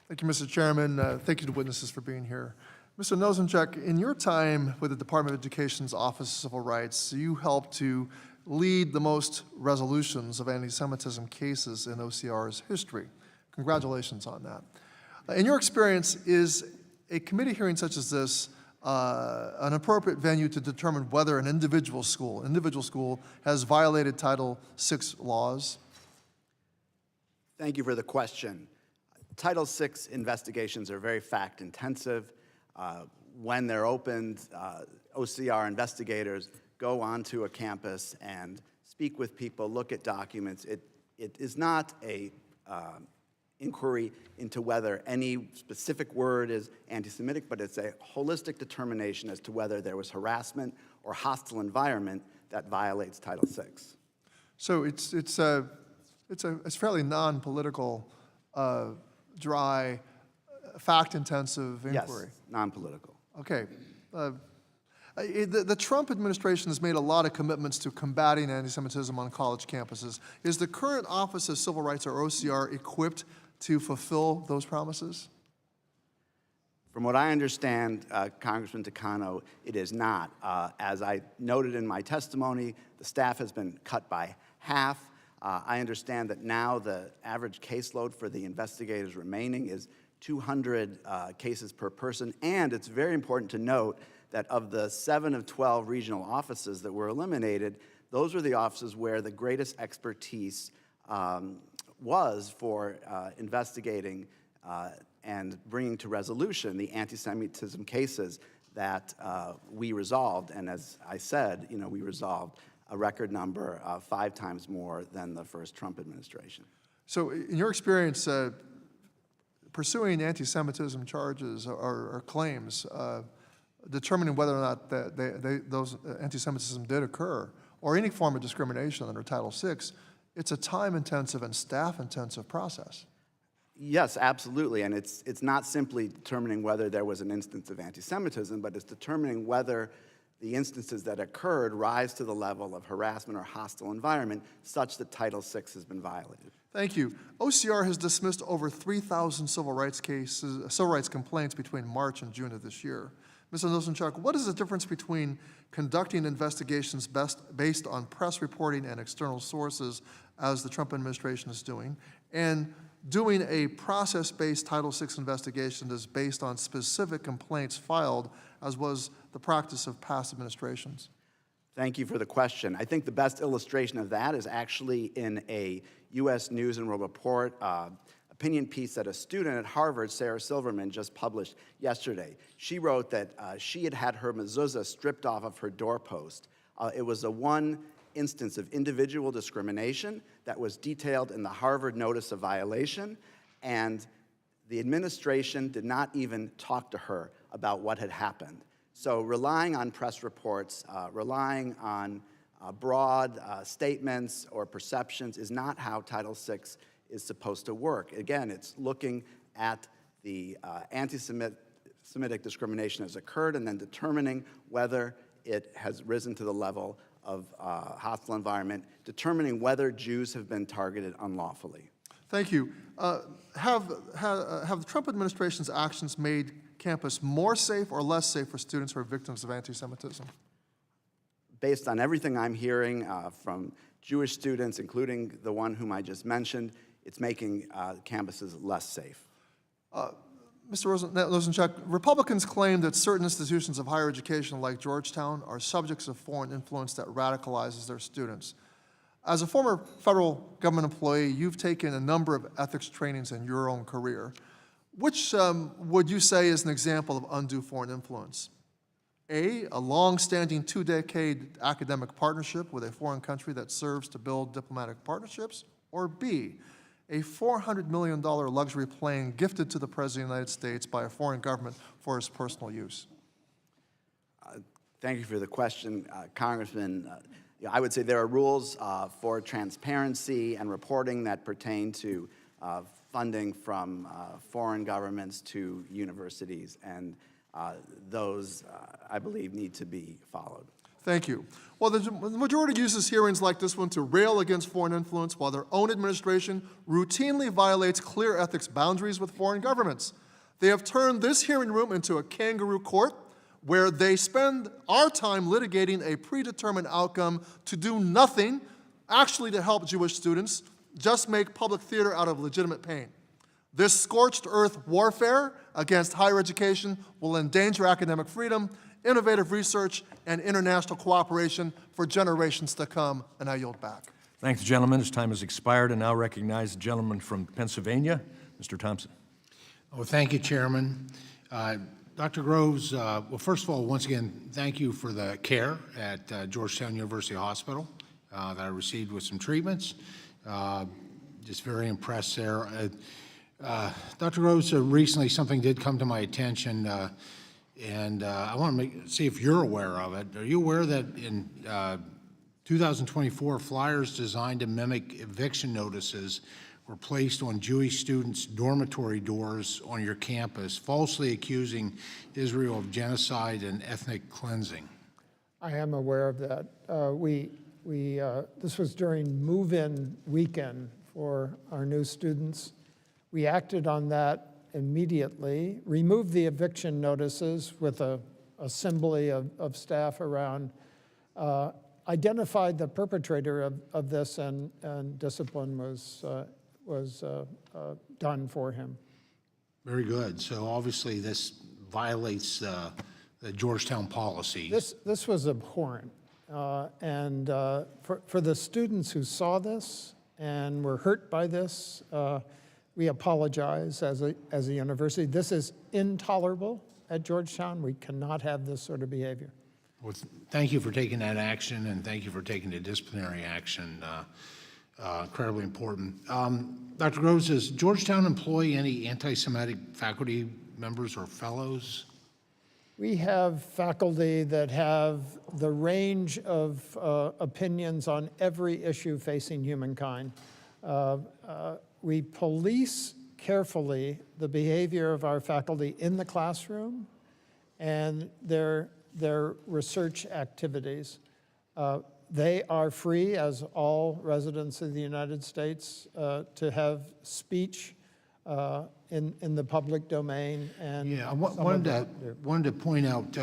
Thank you, Mr. Chairman. Thank you to witnesses for being here. Mr. Nosanchuk, in your time with the Department of Education's Office of Civil Rights, you helped to lead the most resolutions of anti-Semitism cases in OCR's history. Congratulations on that. In your experience, is a committee hearing such as this an appropriate venue to determine whether an individual school has violated Title VI laws? Thank you for the question. Title VI investigations are very fact-intensive. When they're opened, OCR investigators go onto a campus and speak with people, look at documents. It is not a inquiry into whether any specific word is anti-Semitic, but it's a holistic determination as to whether there was harassment or hostile environment that violates Title VI. So it's fairly non-political, dry, fact-intensive inquiry. Yes, non-political. Okay. The Trump administration has made a lot of commitments to combating anti-Semitism on college campuses. Is the current Office of Civil Rights, or OCR, equipped to fulfill those promises? From what I understand, Congressman Takano, it is not. As I noted in my testimony, the staff has been cut by half. I understand that now the average caseload for the investigators remaining is 200 cases per person, and it's very important to note that of the 7 of 12 regional offices that were eliminated, those were the offices where the greatest expertise was for investigating and bringing to resolution the anti-Semitism cases that we resolved. And as I said, we resolved a record number, 5 times more than the first Trump administration. So in your experience, pursuing anti-Semitism charges or claims, determining whether or not those anti-Semitism did occur, or any form of discrimination under Title VI, it's a time-intensive and staff-intensive process. Yes, absolutely, and it's not simply determining whether there was an instance of anti-Semitism, but it's determining whether the instances that occurred rise to the level of harassment or hostile environment such that Title VI has been violated. Thank you. OCR has dismissed over 3,000 civil rights complaints between March and June of this year. Mr. Nosanchuk, what is the difference between conducting investigations based on press reporting and external sources, as the Trump administration is doing, and doing a process-based Title VI investigation that is based on specific complaints filed, as was the practice of past administrations? Thank you for the question. I think the best illustration of that is actually in a U.S. News and World Report opinion piece that a student at Harvard, Sarah Silverman, just published yesterday. She wrote that she had had her mezuzah stripped off of her doorpost. It was a one instance of individual discrimination that was detailed in the Harvard Notice of Violation, and the administration did not even talk to her about what had happened. So relying on press reports, relying on broad statements or perceptions is not how Title VI is supposed to work. Again, it's looking at the anti-Semitic discrimination has occurred and then determining whether it has risen to the level of hostile environment, determining whether Jews have been targeted unlawfully. Thank you. Have the Trump administration's actions made campus more safe or less safe for students who are victims of anti-Semitism? Based on everything I'm hearing from Jewish students, including the one whom I just mentioned, it's making campuses less safe. Mr. Nosanchuk, Republicans claim that certain institutions of higher education like Georgetown are subjects of foreign influence that radicalizes their students. As a former federal government employee, you've taken a number of ethics trainings in your own career. Which would you say is an example of undue foreign influence? A long-standing 2-decade academic partnership with a foreign country that serves to build diplomatic partnerships? Or B, a $400 million luxury plane gifted to the President of the United States by a foreign government for his personal use? Thank you for the question, Congressman. I would say there are rules for transparency and reporting that pertain to funding from foreign governments to universities, and those, I believe, need to be followed. Thank you. Well, the majority uses hearings like this one to rail against foreign influence while their own administration routinely violates clear ethics boundaries with foreign governments. They have turned this hearing room into a kangaroo court where they spend our time litigating a predetermined outcome to do nothing, actually to help Jewish students, just make public theater out of legitimate pain. This scorched earth warfare against higher education will endanger academic freedom, innovative research, and international cooperation for generations to come. And I yield back. Thank the gentleman. His time has expired. And now recognize the gentleman from Pennsylvania, Mr. Thompson. Well, thank you, Chairman. Dr. Groves, well, first of all, once again, thank you for the care at Georgetown University Hospital that I received with some treatments. Just very impressed there. Dr. Rose, recently something did come to my attention, and I want to see if you're aware of it. Are you aware that in 2024, flyers designed to mimic eviction notices were placed on Jewish students' dormitory doors on your campus, falsely accusing Israel of genocide and ethnic cleansing? I am aware of that. This was during move-in weekend for our new students. We acted on that immediately, removed the eviction notices with a assembly of staff around, identified the perpetrator of this, and discipline was done for him. Very good. So obviously this violates the Georgetown policies. This was abhorrent. And for the students who saw this and were hurt by this, we apologize as a university. This is intolerable at Georgetown. We cannot have this sort of behavior. Well, thank you for taking that action, and thank you for taking the disciplinary action. Incredibly important. Dr. Groves, does Georgetown employ any anti-Semitic faculty members or fellows? We have faculty that have the range of opinions on every issue facing humankind. We police carefully the behavior of our faculty in the classroom and their research activities. They are free, as all residents of the United States, to have speech in the public domain. And yeah, I wanted to point out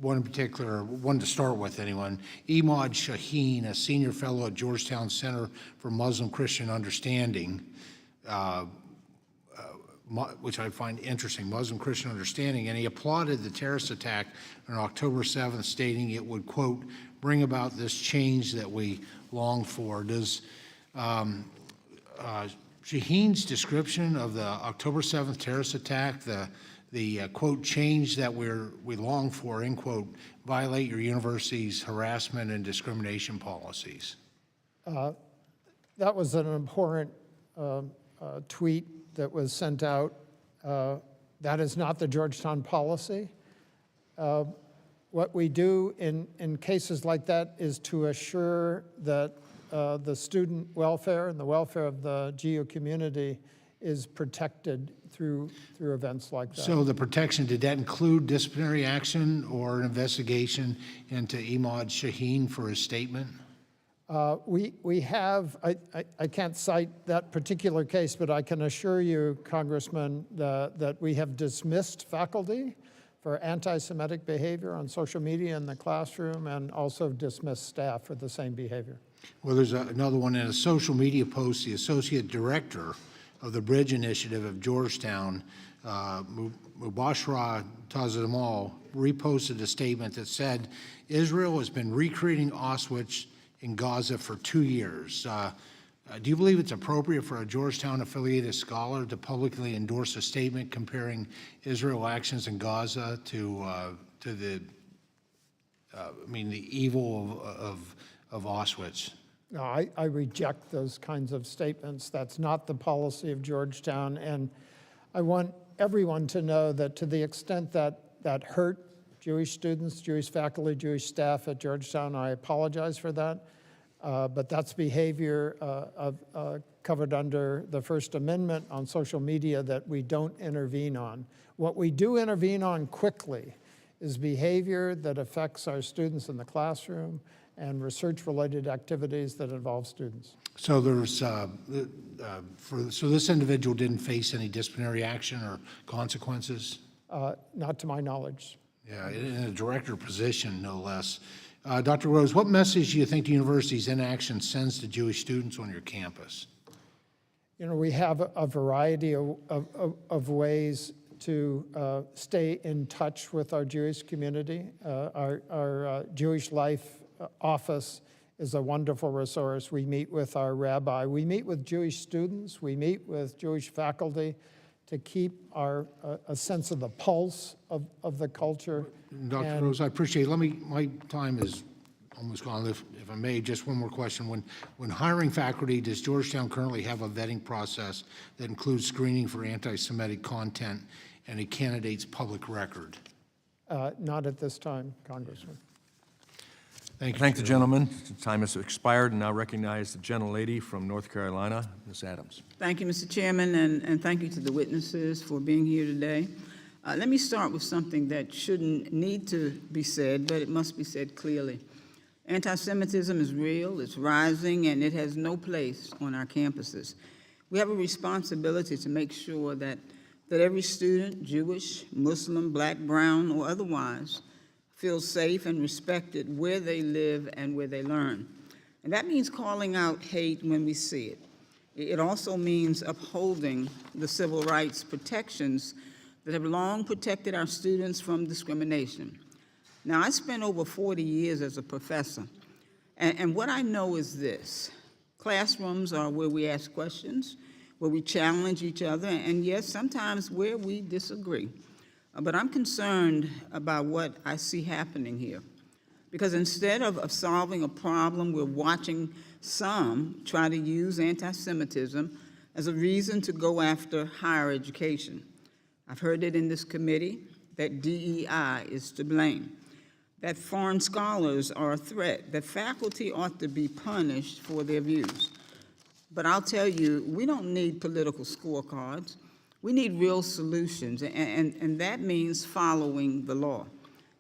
one in particular, one to start with anyone, Imad Shaheen, a senior fellow at Georgetown Center for Muslim Christian Understanding, which I find interesting, Muslim Christian Understanding, and he applauded the terrorist attack on October 7th, stating it would, quote, bring about this change that we long for. Does Shaheen's description of the October 7th terrorist attack, the quote, change that we long for, end quote, violate your university's harassment and discrimination policies? That was an abhorrent tweet that was sent out. That is not the Georgetown policy. What we do in cases like that is to assure that the student welfare and the welfare of the GU community is protected through events like that. So the protection, did that include disciplinary action or an investigation into Imad Shaheen for his statement? We have, I can't cite that particular case, but I can assure you, Congressman, that we have dismissed faculty for anti-Semitic behavior on social media in the classroom, and also dismissed staff for the same behavior. Well, there's another one in a social media post. The associate director of the Bridge Initiative of Georgetown, Mubashra Tazamal, reposted a statement that said, Israel has been recreating Auschwitz in Gaza for 2 years. Do you believe it's appropriate for a Georgetown-affiliated scholar to publicly endorse a statement comparing Israel actions in Gaza to the evil of Auschwitz? No, I reject those kinds of statements. That's not the policy of Georgetown, and I want everyone to know that to the extent that hurt Jewish students, Jewish faculty, Jewish staff at Georgetown, I apologize for that. But that's behavior covered under the First Amendment on social media that we don't intervene on. What we do intervene on quickly is behavior that affects our students in the classroom and research-related activities that involve students. So there's, so this individual didn't face any disciplinary action or consequences? Not to my knowledge. Yeah, in a director position, no less. Dr. Rose, what message do you think the university's inaction sends to Jewish students on your campus? You know, we have a variety of ways to stay in touch with our Jewish community. Our Jewish Life office is a wonderful resource. We meet with our rabbi. We meet with Jewish students. We meet with Jewish faculty to keep a sense of the pulse of the culture. Dr. Rose, I appreciate it. My time is almost gone. If I may, just one more question. When hiring faculty, does Georgetown currently have a vetting process that includes screening for anti-Semitic content and a candidate's public record? Not at this time, Congressman. Thank you. Thank the gentleman. Time has expired, and now recognize the gentlelady from North Carolina, Ms. Adams. Thank you, Mr. Chairman, and thank you to the witnesses for being here today. Let me start with something that shouldn't need to be said, but it must be said clearly. Anti-Semitism is real, it's rising, and it has no place on our campuses. We have a responsibility to make sure that every student, Jewish, Muslim, Black, brown, or otherwise, feels safe and respected where they live and where they learn. And that means calling out hate when we see it. It also means upholding the civil rights protections that have long protected our students from discrimination. Now, I spent over 40 years as a professor, and what I know is this. Classrooms are where we ask questions, where we challenge each other, and yes, sometimes where we disagree. But I'm concerned about what I see happening here. Because instead of solving a problem, we're watching some try to use anti-Semitism as a reason to go after higher education. I've heard it in this committee that DEI is to blame, that foreign scholars are a threat, that faculty ought to be punished for their views. But I'll tell you, we don't need political scorecards. We need real solutions, and that means following the law.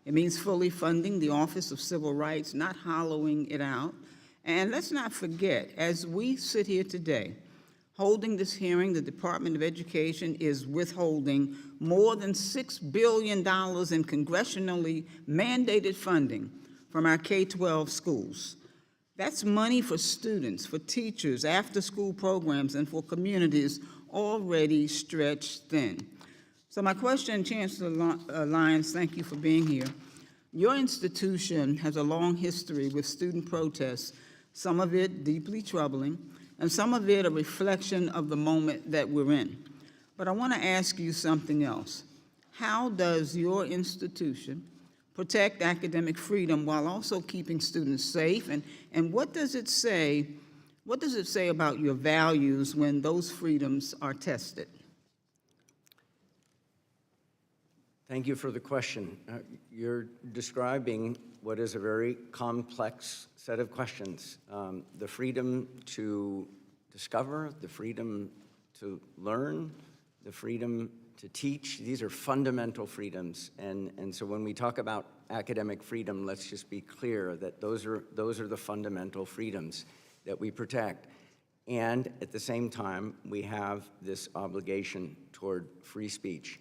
It means fully funding the Office of Civil Rights, not hollowing it out. And let's not forget, as we sit here today, holding this hearing, the Department of Education is withholding more than $6 billion in congressionally mandated funding from our K-12 schools. That's money for students, for teachers, after-school programs, and for communities already stretched thin. So my question, Chancellor Lyons, thank you for being here. Your institution has a long history with student protests, some of it deeply troubling, and some of it a reflection of the moment that we're in. But I want to ask you something else. How does your institution protect academic freedom while also keeping students safe? And what does it say about your values when those freedoms are tested? Thank you for the question. You're describing what is a very complex set of questions. The freedom to discover, the freedom to learn, the freedom to teach, these are fundamental freedoms. And so when we talk about academic freedom, let's just be clear that those are the fundamental freedoms that we protect. And at the same time, we have this obligation toward free speech.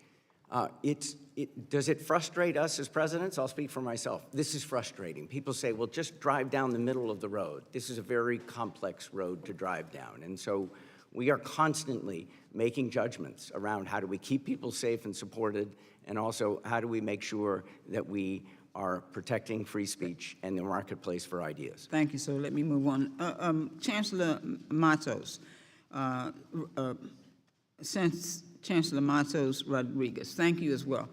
Does it frustrate us as presidents? I'll speak for myself. This is frustrating. People say, well, just drive down the middle of the road. This is a very complex road to drive down. And so we are constantly making judgments around how do we keep people safe and supported, and also how do we make sure that we are protecting free speech and the marketplace for ideas. Thank you, sir. Let me move on. Chancellor Matos, Chancellor Matos Rodriguez, thank you as well.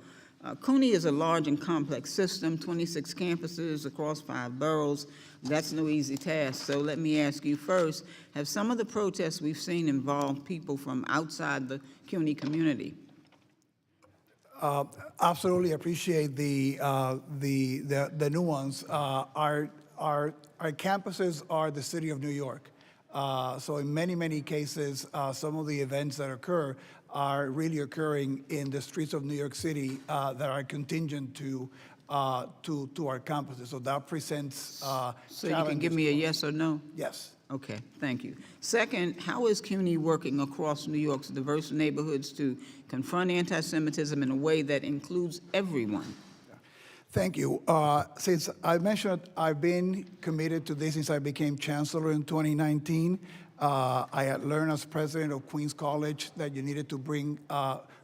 CUNY is a large and complex system, 26 campuses across 5 boroughs. That's no easy task. So let me ask you first, have some of the protests we've seen involved people from outside the CUNY community? Absolutely appreciate the nuance. Our campuses are the city of New York. So in many cases, some of the events that occur are really occurring in the streets of New York City that are contingent to our campuses. So that presents So you can give me a yes or no? Yes. Okay, thank you. Second, how is CUNY working across New York's diverse neighborhoods to confront anti-Semitism in a way that includes everyone? Thank you. Since I mentioned, I've been committed to this since I became chancellor in 2019. I had learned as president of Queens College that you needed to bring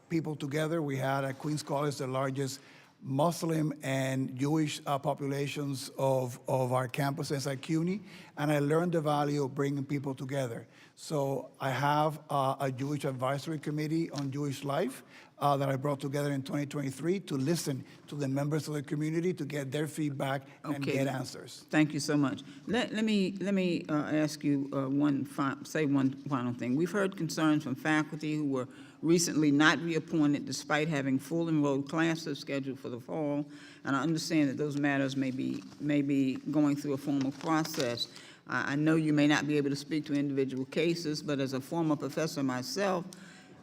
people together. We had at Queens College the largest Muslim and Jewish populations of our campuses at CUNY, and I learned the value of bringing people together. So I have a Jewish advisory committee on Jewish life. that I brought together in 2023 to listen to the members of the community, to get their feedback and Okay. get answers. Thank you so much. Let me ask you one final thing. We've heard concerns from faculty who were recently not reappointed despite having full enrolled classes scheduled for the fall, and I understand that those matters may be going through a formal process. I know you may not be able to speak to individual cases, but as a former professor myself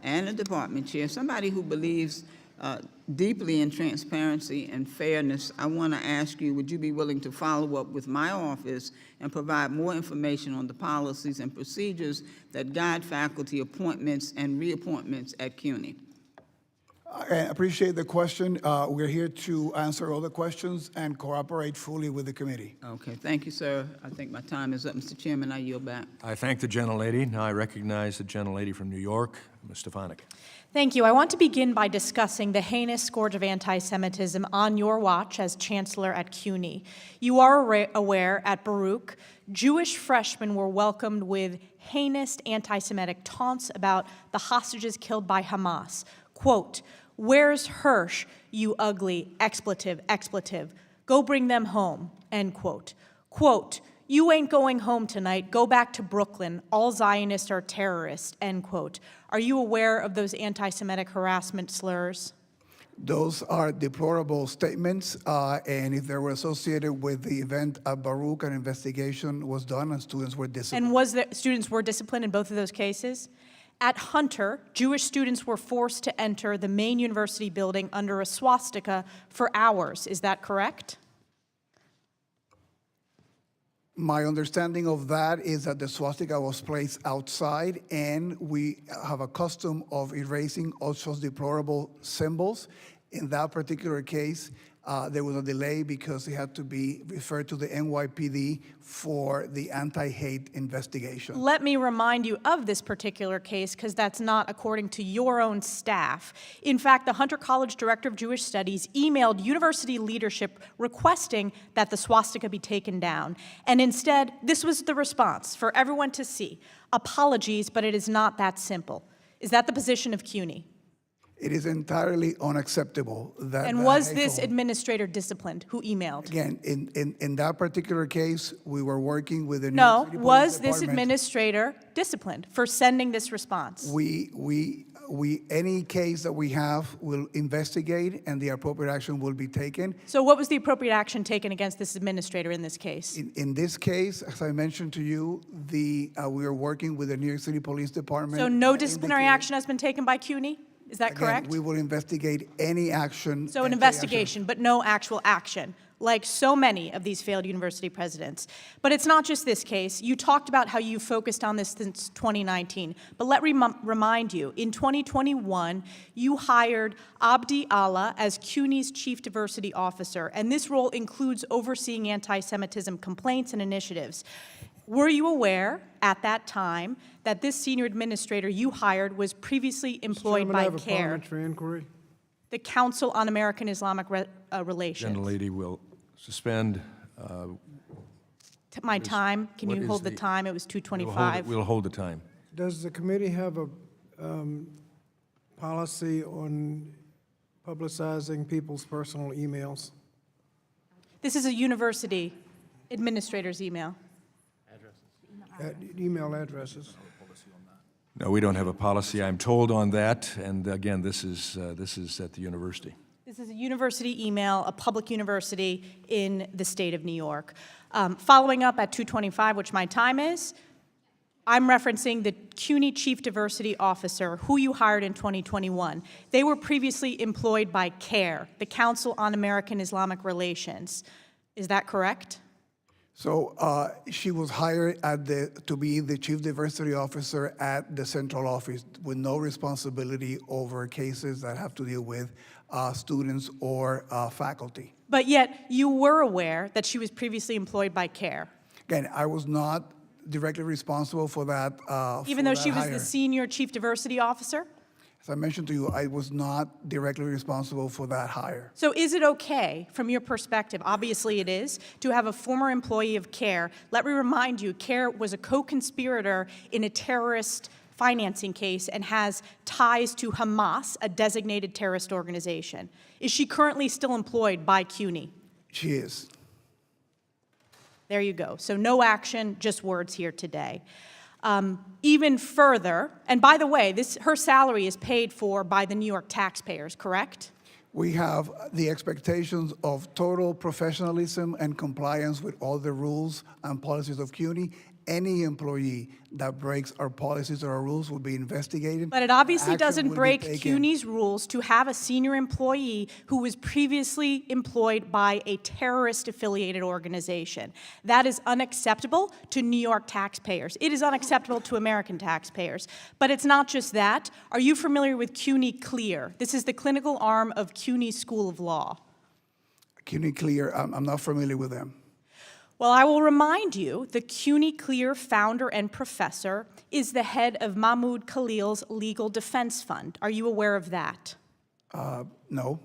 and a department chair, somebody who believes deeply in transparency and fairness, I want to ask you, would you be willing to follow up with my office and provide more information on the policies and procedures that guide faculty appointments and reappointments at CUNY? I appreciate the question. We're here to answer all the questions and cooperate fully with the committee. Okay, thank you, sir. I think my time is up. Mr. Chairman, I yield back. I thank the gentlelady. Now I recognize the gentlelady from New York, Ms. Stefanik. Thank you. I want to begin by discussing the heinous scourge of anti-Semitism on your watch as chancellor at CUNY. You are aware at Baruch, Jewish freshmen were welcomed with heinous anti-Semitic taunts about the hostages killed by Hamas. Quote, "Where's Hirsch, you ugly expletive, expletive? Go bring them home," end quote. Quote, "You ain't going home tonight. Go back to Brooklyn. All Zionists are terrorists," end quote. Are you aware of those anti-Semitic harassment slurs? Those are deplorable statements, and if they were associated with the event at Baruch, an investigation was done and students were disciplined. And students were disciplined in both of those cases? At Hunter, Jewish students were forced to enter the main university building under a swastika for hours. Is that correct? My understanding of that is that the swastika was placed outside, and we have a custom of erasing all such deplorable symbols. In that particular case, there was a delay because it had to be referred to the NYPD for the anti-hate investigation. Let me remind you of this particular case because that's not according to your own staff. In fact, the Hunter College Director of Jewish Studies emailed university leadership requesting that the swastika be taken down. And instead, this was the response for everyone to see. Apologies, but it is not that simple. Is that the position of CUNY? It is entirely unacceptable that. And that was this hateful- administrator disciplined who emailed? Again, in that particular case, we were working with the New No, York City Police was this Department. administrator disciplined for sending this response? Any case that we have will investigate, and the appropriate action will be taken. So what was the appropriate action taken against this administrator in this case? In this case, as I mentioned to you, we are working with the New York City Police Department. So no that disciplinary indicated- action has been taken by CUNY? Is that Again, correct? we will investigate any action. So an anti-action. investigation, but no actual action, like so many of these failed university presidents. But it's not just this case. You talked about how you focused on this since 2019. But let me remind you, in 2021, you hired Abdi Allah as CUNY's Chief Diversity Officer, and this role includes overseeing anti-Semitism complaints and initiatives. Were you aware at that time that this senior administrator you hired was previously employed Chairman, I by have a CARE, parliamentary inquiry. the Council on American Islamic Relations? Gentlelady will suspend. My time, can what you is hold the the- time? It was We'll hold it- 2:25. We'll hold the time. Does the committee have a policy on publicizing people's personal emails? This is a university administrator's email. Email addresses? No, we don't have a policy, I'm told, on that, and again, this is at the university. This is a university email, a public university in the state of New York. Following up at 2:25, which my time is, I'm referencing the CUNY Chief Diversity Officer, who you hired in 2021. They were previously employed by CARE, the Council on American Islamic Relations. Is that correct? So she was hired to be the Chief Diversity Officer at the central office with no responsibility over cases that have to deal with students or faculty. But yet, you were aware that she was previously employed by CARE, Again, I was not directly responsible for that. even though she was the Senior Chief Diversity Officer? As I mentioned to you, I was not directly responsible for that hire. So is it okay, from your perspective, obviously it is, to have a former employee of CARE? Let me remind you, CARE was a co-conspirator in a terrorist financing case and has ties to Hamas, a designated terrorist organization. Is she currently still employed by CUNY? She is. There you go. So no action, just words here today. Even further, and by the way, her salary is paid for by the New York taxpayers, correct? We have the expectations of total professionalism and compliance with all the rules and policies of CUNY. Any employee that breaks our policies or our rules will be investigated. But it obviously Action doesn't will be break taken. CUNY's rules to have a senior employee who was previously employed by a terrorist-affiliated organization. That is unacceptable to New York taxpayers. It is unacceptable to American taxpayers. But it's not just that. Are you familiar with CUNY Clear? This is the clinical arm of CUNY School of Law. CUNY Clear, I'm not familiar with them. Well, I will remind you, the CUNY Clear founder and professor is the head of Mahmoud Khalil's Legal Defense Fund. Are you aware of that? No.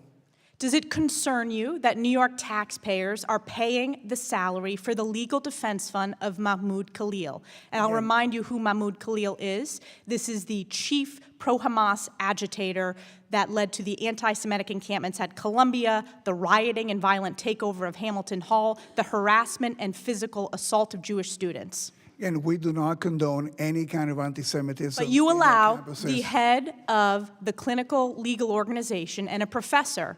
Does it concern you that New York taxpayers are paying the salary for the legal defense fund of Mahmoud Khalil? And I'll remind you who Mahmoud Khalil is. This is the chief pro-Hamas agitator that led to the anti-Semitic encampments at Columbia, the rioting and violent takeover of Hamilton Hall, the harassment and physical assault of Jewish students. And we do not condone any kind of anti-Semitism. But you in our allow campuses. the head of the clinical legal organization and a professor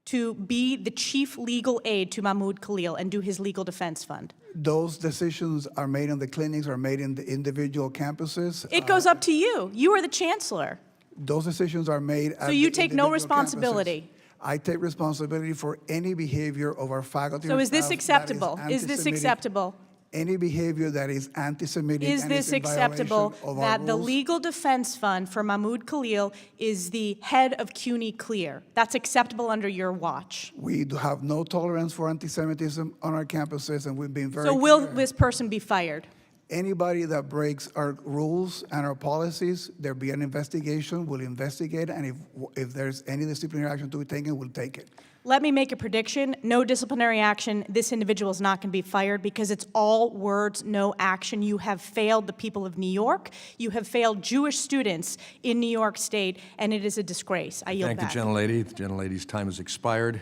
to be the chief legal aide to Mahmoud Khalil and do his legal defense fund. Those decisions are made in the clinics, are made in the individual campuses. It goes up to you. You are the chancellor. Those decisions are made at So you the take no individual responsibility. campuses. I take responsibility for any behavior of our faculty. So and is this staff that acceptable? Is this anti-Semitic. acceptable? Any behavior that is anti-Semitic Is and this is in violation acceptable of our that the rules. legal defense fund for Mahmoud Khalil is the head of CUNY Clear? That's acceptable under your watch. We do have no tolerance for anti-Semitism on our campuses, and we've been very So will clear. this person be fired? Anybody that breaks our rules and our policies, there'll be an investigation. We'll investigate, and if there's any disciplinary action to be taken, we'll take it. Let me make a prediction. No disciplinary action. This individual is not going to be fired because it's all words, no action. You have failed the people of New York. You have failed Jewish students in New York State, and it is a disgrace. I yield Thank back. the gentlelady. The gentlelady's time has expired.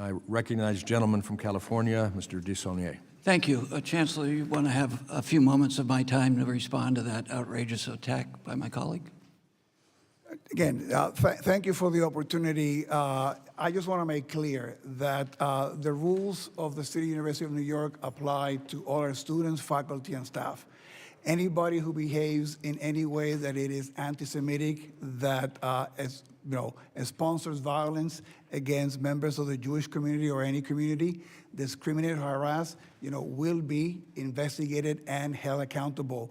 I recognize gentleman from California, Mr. Desaulniers. Thank you. Chancellor, you want to have a few moments of my time to respond to that outrageous attack by my colleague? Again, thank you for the opportunity. I just want to make clear that the rules of the City University of New York apply to all our students, faculty, and staff. Anybody who behaves in any way that it is anti-Semitic, that sponsors violence against members of the Jewish community or any community, discriminate or harass, will be investigated and held accountable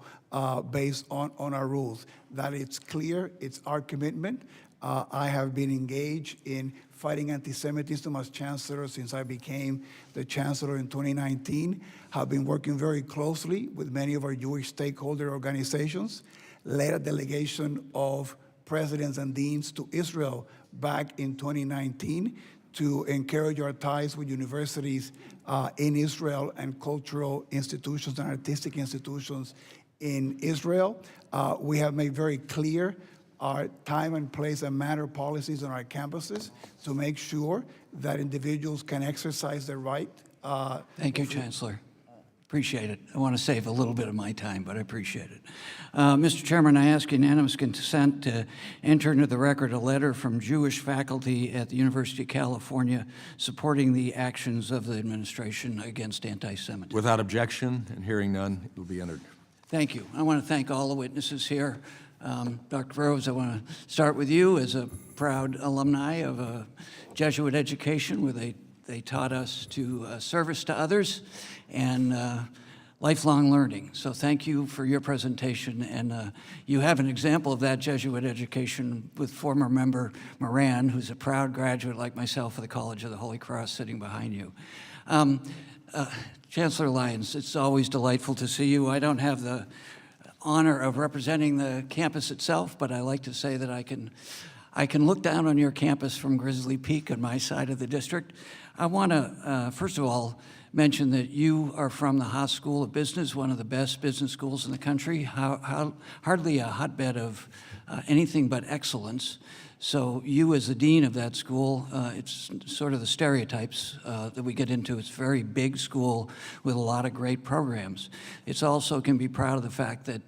based on our rules. That it's clear, it's our commitment. I have been engaged in fighting anti-Semitism as chancellor since I became the chancellor in 2019. Have been working very closely with many of our Jewish stakeholder organizations, led a delegation of presidents and deans to Israel back in 2019 to encourage our ties with universities in Israel and cultural institutions and artistic institutions in Israel. We have made very clear our time and place and manner policies on our campuses to make sure that individuals can exercise their right. Thank you, Chancellor. Appreciate it. I want to save a little bit of my time, but I appreciate it. Mr. Chairman, I ask unanimous consent to enter into the record a letter from Jewish faculty at the University of California supporting the actions of the administration against anti-Semitism. Without objection and hearing none, it will be entered. Thank you. I want to thank all the witnesses here. Dr. Rose, I want to start with you as a proud alumni of a Jesuit education where they taught us to service to others and lifelong learning. So thank you for your presentation. And you have an example of that Jesuit education with former member Moran, who's a proud graduate like myself of the College of the Holy Cross sitting behind you. Chancellor Lyons, it's always delightful to see you. I don't have the honor of representing the campus itself, but I like to say that I can look down on your campus from Grizzly Peak on my side of the district. I want to, first of all, mention that you are from the Haas School of Business, one of the best business schools in the country, hardly a hotbed of anything but excellence. So you as the dean of that school, it's sort of the stereotypes that we get into. It's a very big school with a lot of great programs. It's also can be proud of the fact that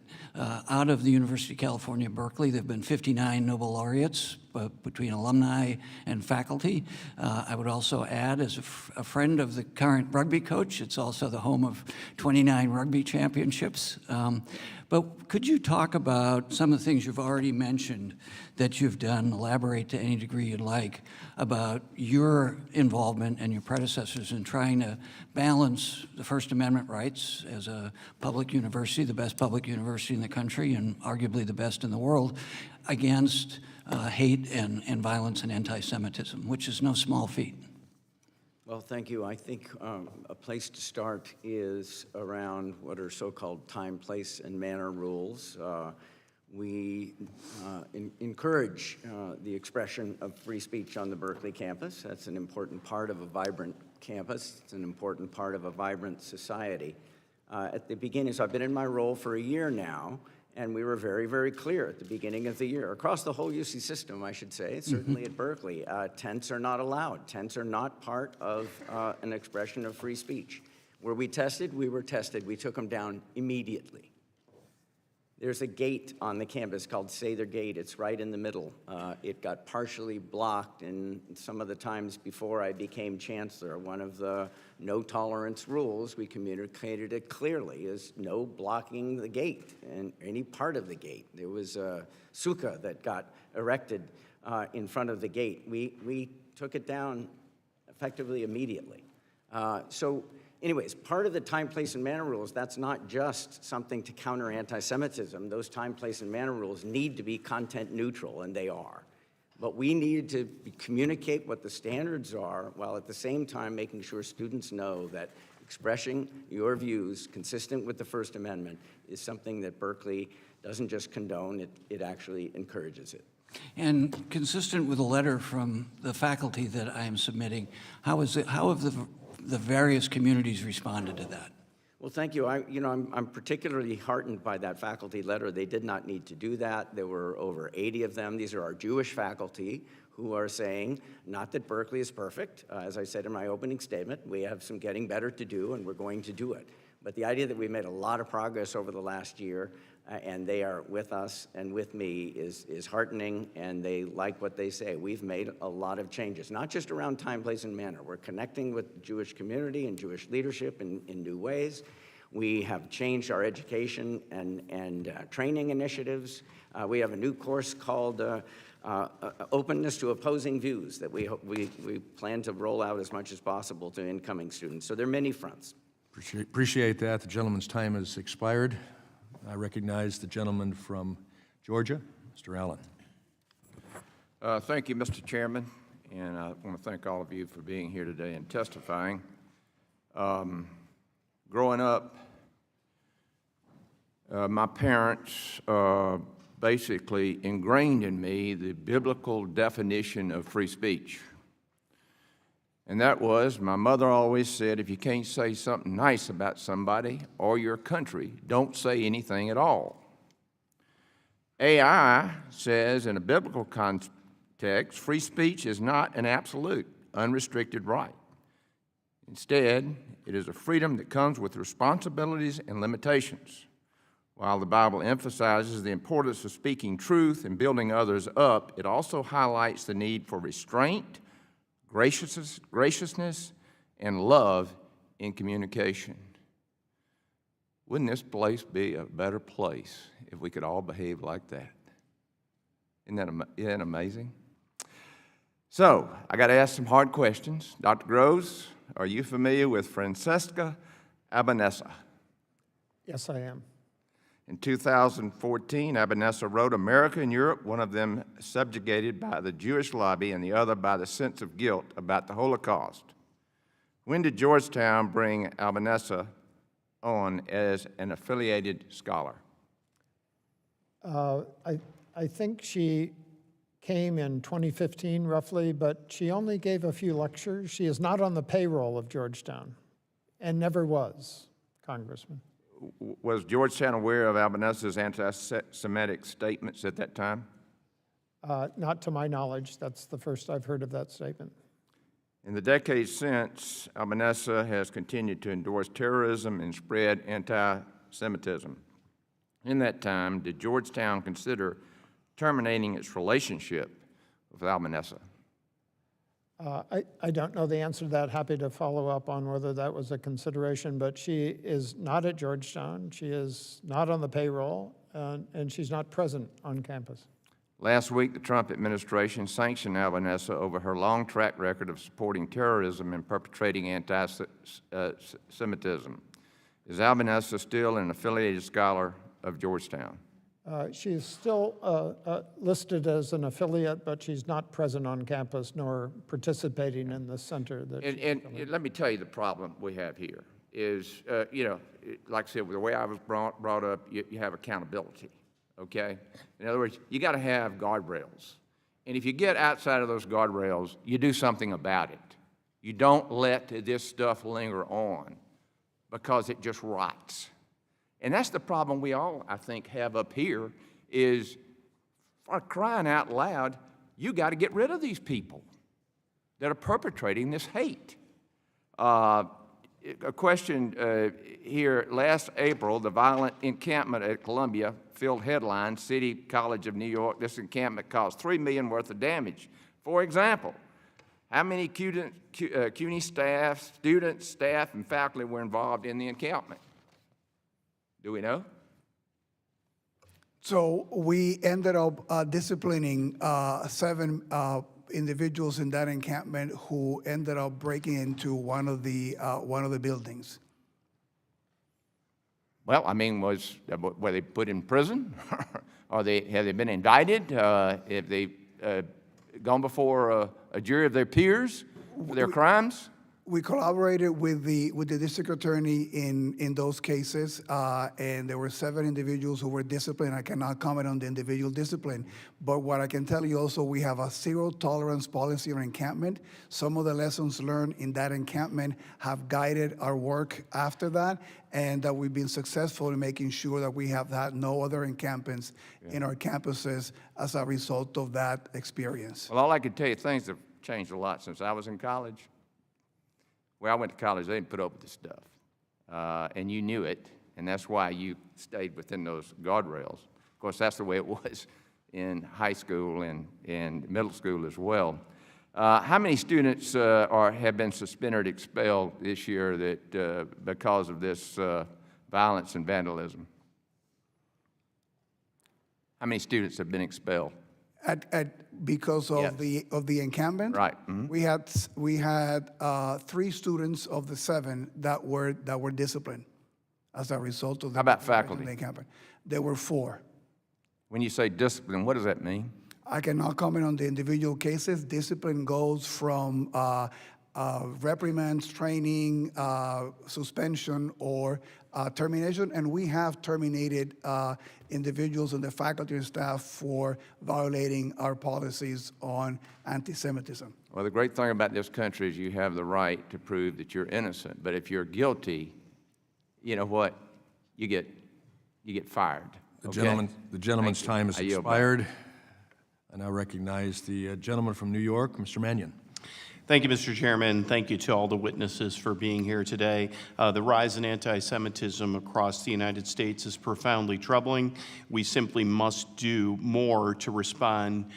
out of the University of California, Berkeley, there have been 59 Nobel laureates between alumni and faculty. I would also add, as a friend of the current rugby coach, it's also the home of 29 rugby championships. But could you talk about some of the things you've already mentioned that you've done, elaborate to any degree you'd like, about your involvement and your predecessors in trying to balance the First Amendment rights as a public university, the best public university in the country and arguably the best in the world, against hate and violence and anti-Semitism, which is no small feat? Well, thank you. I think a place to start is around what are so-called time, place, and manner rules. We encourage the expression of free speech on the Berkeley campus. That's an important part of a vibrant campus. It's an important part of a vibrant society. At the beginning, so I've been in my role for a year now, and we were very, very clear at the beginning of the year, across the whole UC system, I should say, certainly at Berkeley, tents are not allowed. Tents are not part of an expression of free speech. Were we tested? We were tested. We took them down immediately. There's a gate on the campus called Sather Gate. It's right in the middle. It got partially blocked, and some of the times before I became chancellor, one of the no tolerance rules, we communicated it clearly, is no blocking the gate and any part of the gate. There was a sukkah that got erected in front of the gate. We took it down effectively immediately. Anyways, part of the time, place, and manner rules, that's not just something to counter anti-Semitism. Those time, place, and manner rules need to be content neutral, and they are. But we needed to communicate what the standards are, while at the same time making sure students know that expressing your views consistent with the First Amendment is something that Berkeley doesn't just condone, it actually encourages it. And consistent with a letter from the faculty that I am submitting, how have the various communities responded to that? Well, thank you. I'm particularly heartened by that faculty letter. They did not need to do that. There were over 80 of them. These are our Jewish faculty who are saying, not that Berkeley is perfect. As I said in my opening statement, we have some getting better to do, and we're going to do it. But the idea that we made a lot of progress over the last year, and they are with us and with me, is heartening, and they like what they say. We've made a lot of changes, not just around time, place, and manner. We're connecting with the Jewish community and Jewish leadership in new ways. We have changed our education and training initiatives. We have a new course called Openness to Opposing Views that we plan to roll out as much as possible to incoming students. So there are many fronts. Appreciate that. The gentleman's time has expired. I recognize the gentleman from Georgia, Mr. Allen. Thank you, Mr. Chairman, and I want to thank all of you for being here today and testifying. Growing up, my parents basically ingrained in me the biblical definition of free speech. And that was, my mother always said, if you can't say something nice about somebody or your country, don't say anything at all. AI says, in a biblical context, free speech is not an absolute, unrestricted right. Instead, it is a freedom that comes with responsibilities and limitations. While the Bible emphasizes the importance of speaking truth and building others up, it also highlights the need for restraint, graciousness, and love in communication. Wouldn't this place be a better place if we could all behave like that? Isn't that amazing? So, I got to ask some hard questions. Dr. Groves, are you familiar with Francesca Albanese? Yes, I am. In 2014, Albanese wrote America and Europe, one of them subjugated by the Jewish lobby and the other by the sense of guilt about the Holocaust. When did Georgetown bring Albanese on as an affiliated scholar? I think she came in 2015, roughly, but she only gave a few lectures. She is not on the payroll of Georgetown. and never was, Congressman. Was Georgetown aware of Albanesa's anti-Semitic statements at that time? Not to my knowledge. That's the first I've heard of that statement. In the decades since, Albanesa has continued to endorse terrorism and spread anti-Semitism. In that time, did Georgetown consider terminating its relationship with Albanesa? I don't know the answer to that. Happy to follow up on whether that was a consideration, but she is not at Georgetown. She is not on the payroll, and she's not present on campus. Last week, the Trump administration sanctioned Albanesa over her long track record of supporting terrorism and perpetrating anti-Semitism. Is Albanesa still an affiliated scholar of Georgetown? She is still listed as an affiliate, but she's not present on campus nor participating in the center. And let me tell you the problem we have here is, like I said, the way I was brought up, you have accountability, okay? In other words, you got to have guardrails. And if you get outside of those guardrails, you do something about it. You don't let this stuff linger on because it just rots. And that's the problem we all, I think, have up here is, for crying out loud, you got to get rid of these people that are perpetrating this hate. A question here, last April, the violent encampment at Columbia filled headlines, City College of New York. This encampment caused $3 million worth of damage. For example, how many CUNY staff, students, staff, and faculty were involved in the encampment? Do we know? So we ended up disciplining 7 individuals in that encampment who ended up breaking into one of the buildings. Well, I mean, were they put in prison? Have they been indicted? Have they gone before a jury of their peers for their crimes? We collaborated with the district attorney in those cases, and there were 7 individuals who were disciplined. I cannot comment on the individual discipline, but what I can tell you also, we have a zero tolerance policy on encampment. Some of the lessons learned in that encampment have guided our work after that, and that we've been successful in making sure that we have had no other encampments in our campuses as a result of that experience. Well, all I can tell you, things have changed a lot since I was in college. Where I went to college, they didn't put up with this stuff, and you knew it, and that's why you stayed within those guardrails. Of course, that's the way it was in high school and middle school as well. How many students have been suspended or expelled this year that because of this violence and vandalism? How many students have been expelled? Because of the encampment, right? Mm-hmm. We had 3 students of the 7 that were disciplined as a result of the. How about faculty? The encampment. There were 4. When you say discipline, what does that mean? I cannot comment on the individual cases. Discipline goes from reprimands, training, suspension, or termination, and we have terminated individuals in the faculty and staff for violating our policies on anti-Semitism. Well, the great thing about this country is you have the right to prove that you're innocent, but if you're guilty, you know what? You get fired. The okay? gentleman's time has expired. I now recognize the gentleman from New York, Mr. Mannion. Thank you, Mr. Chairman. Thank you to all the witnesses for being here today. The rise in anti-Semitism across the United States is profoundly troubling. We simply must do more to respond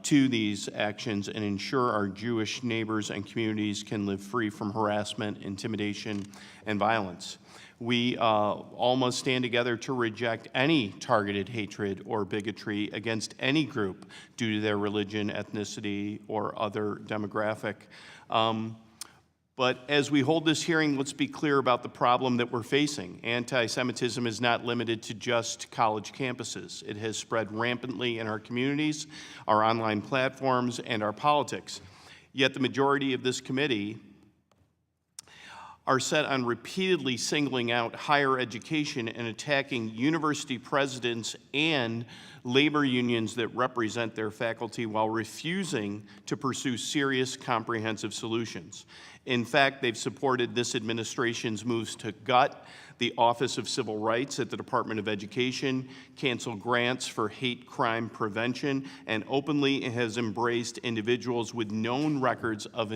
to these actions and ensure our Jewish neighbors and communities can live free from harassment, intimidation, and violence. We all must stand together to reject any targeted hatred or bigotry against any group due to their religion, ethnicity, or other demographic. But as we hold this hearing, let's be clear about the problem that we're facing. Anti-Semitism is not limited to just college campuses. It has spread rampantly in our communities, our online platforms, and our politics. Yet the majority of this committee are set on repeatedly singling out higher education and attacking university presidents and labor unions that represent their faculty while refusing to pursue serious, comprehensive solutions. In fact, they've supported this administration's moves to gut the Office of Civil Rights at the Department of Education, cancel grants for hate crime prevention, and openly has embraced individuals with known records of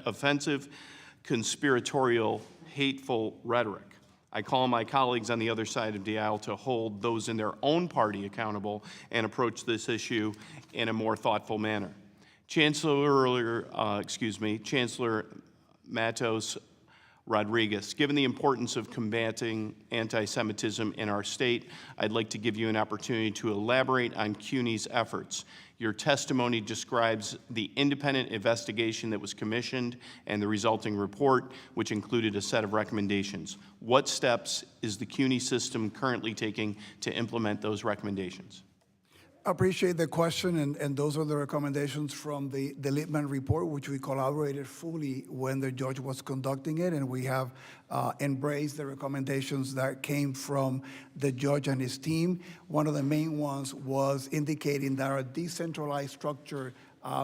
offensive, conspiratorial, hateful rhetoric. I call on my colleagues on the other side of the aisle to hold those in their own party accountable and approach this issue in a more thoughtful manner. Chancellor Matos Rodriguez, given the importance of combating anti-Semitism in our state, I'd like to give you an opportunity to elaborate on CUNY's efforts. Your testimony describes the independent investigation that was commissioned and the resulting report, which included a set of recommendations. What steps is the CUNY system currently taking to implement those recommendations? I appreciate the question, and those are the recommendations from the Lippman report, which we collaborated fully when the judge was conducting it, and we have embraced the recommendations that came from the judge and his team. One of the main ones was indicating that our decentralized structure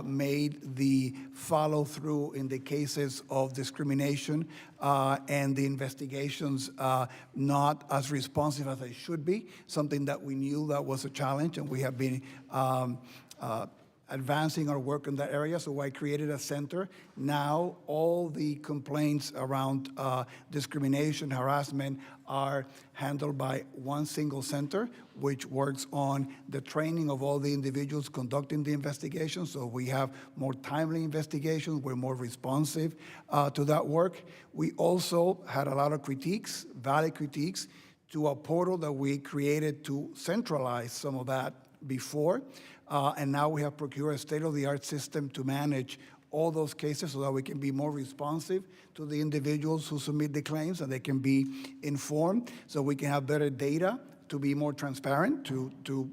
made the follow-through in the cases of discrimination and the investigations not as responsive as they should be, something that we knew that was a challenge, and we have been advancing our work in that area, so I created a center. Now, all the complaints around discrimination, harassment are handled by one single center, which works on the training of all the individuals conducting the investigation, so we have more timely investigations, we're more responsive to that work. We also had a lot of critiques, valid critiques, to a portal that we created to centralize some of that before. And now we have procured a state-of-the-art system to manage all those cases so that we can be more responsive to the individuals who submit the claims and they can be informed, so we can have better data to be more transparent to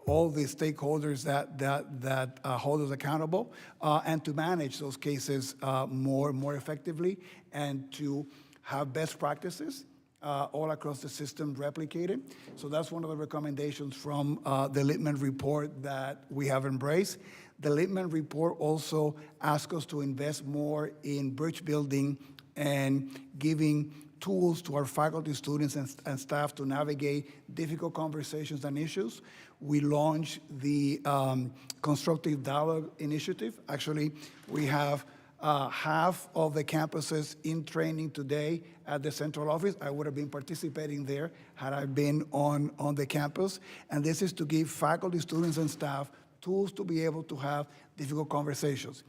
all the stakeholders that hold us accountable, and to manage those cases more effectively, and to have best practices all across the system replicated. So that's one of the recommendations from the Lippman report that we have embraced. The Lippman report also asks us to invest more in bridge building and giving tools to our faculty, students, and staff to navigate difficult conversations and issues. We launched the Constructive Dialogue Initiative. Actually, we have half of the campuses in training today at the central office. I would have been participating there had I been on the campus. And this is to give faculty, students, and staff tools to be able to have difficult conversations.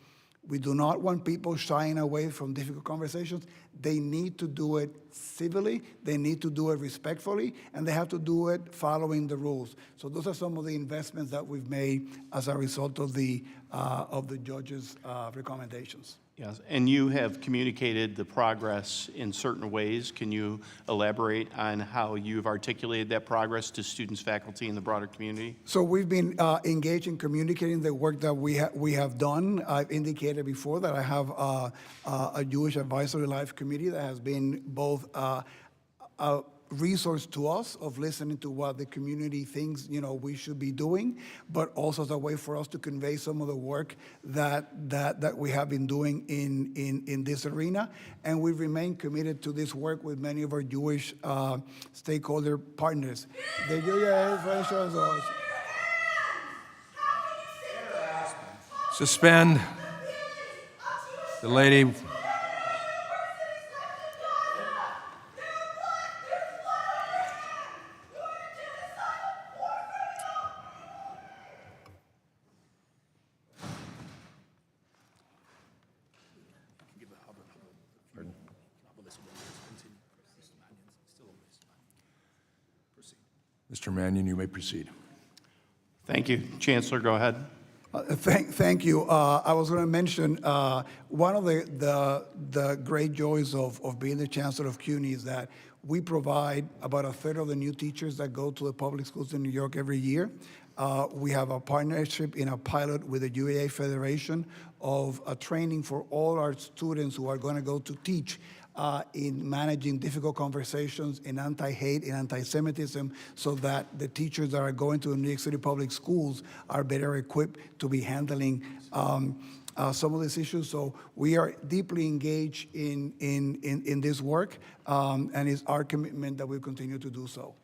We do not want people shying away from difficult conversations. They need to do it civilly, they need to do it respectfully, and they have to do it following the rules. So those are some of the investments that we've made as a result of the judge's recommendations. Yes, and you have communicated the progress in certain ways. Can you elaborate on how you've articulated that progress to students, faculty, and the broader community? So we've been engaged in communicating the work that we have done. I've indicated before that I have a Jewish Advisory Life Committee that has been both a resource to us of listening to what the community thinks we should be doing, but also as a way for us to convey some of the work that we have been doing in this arena. And we remain committed to this work with many of our Jewish stakeholder partners. Suspend the lady. Mr. Mannion, you may proceed. Thank you. Chancellor, go ahead. Thank you. I was going to mention one of the great joys of being the chancellor of CUNY is that we provide about a third of the new teachers that go to the public schools in New York every year. We have a partnership in a pilot with the UAA Federation of a training for all our students who are going to go to teach in managing difficult conversations in anti-hate and anti-Semitism, so that the teachers that are going to the New York City public schools are better equipped to be handling some of these issues. So we are deeply engaged in this work, and it's our commitment that we continue to do so.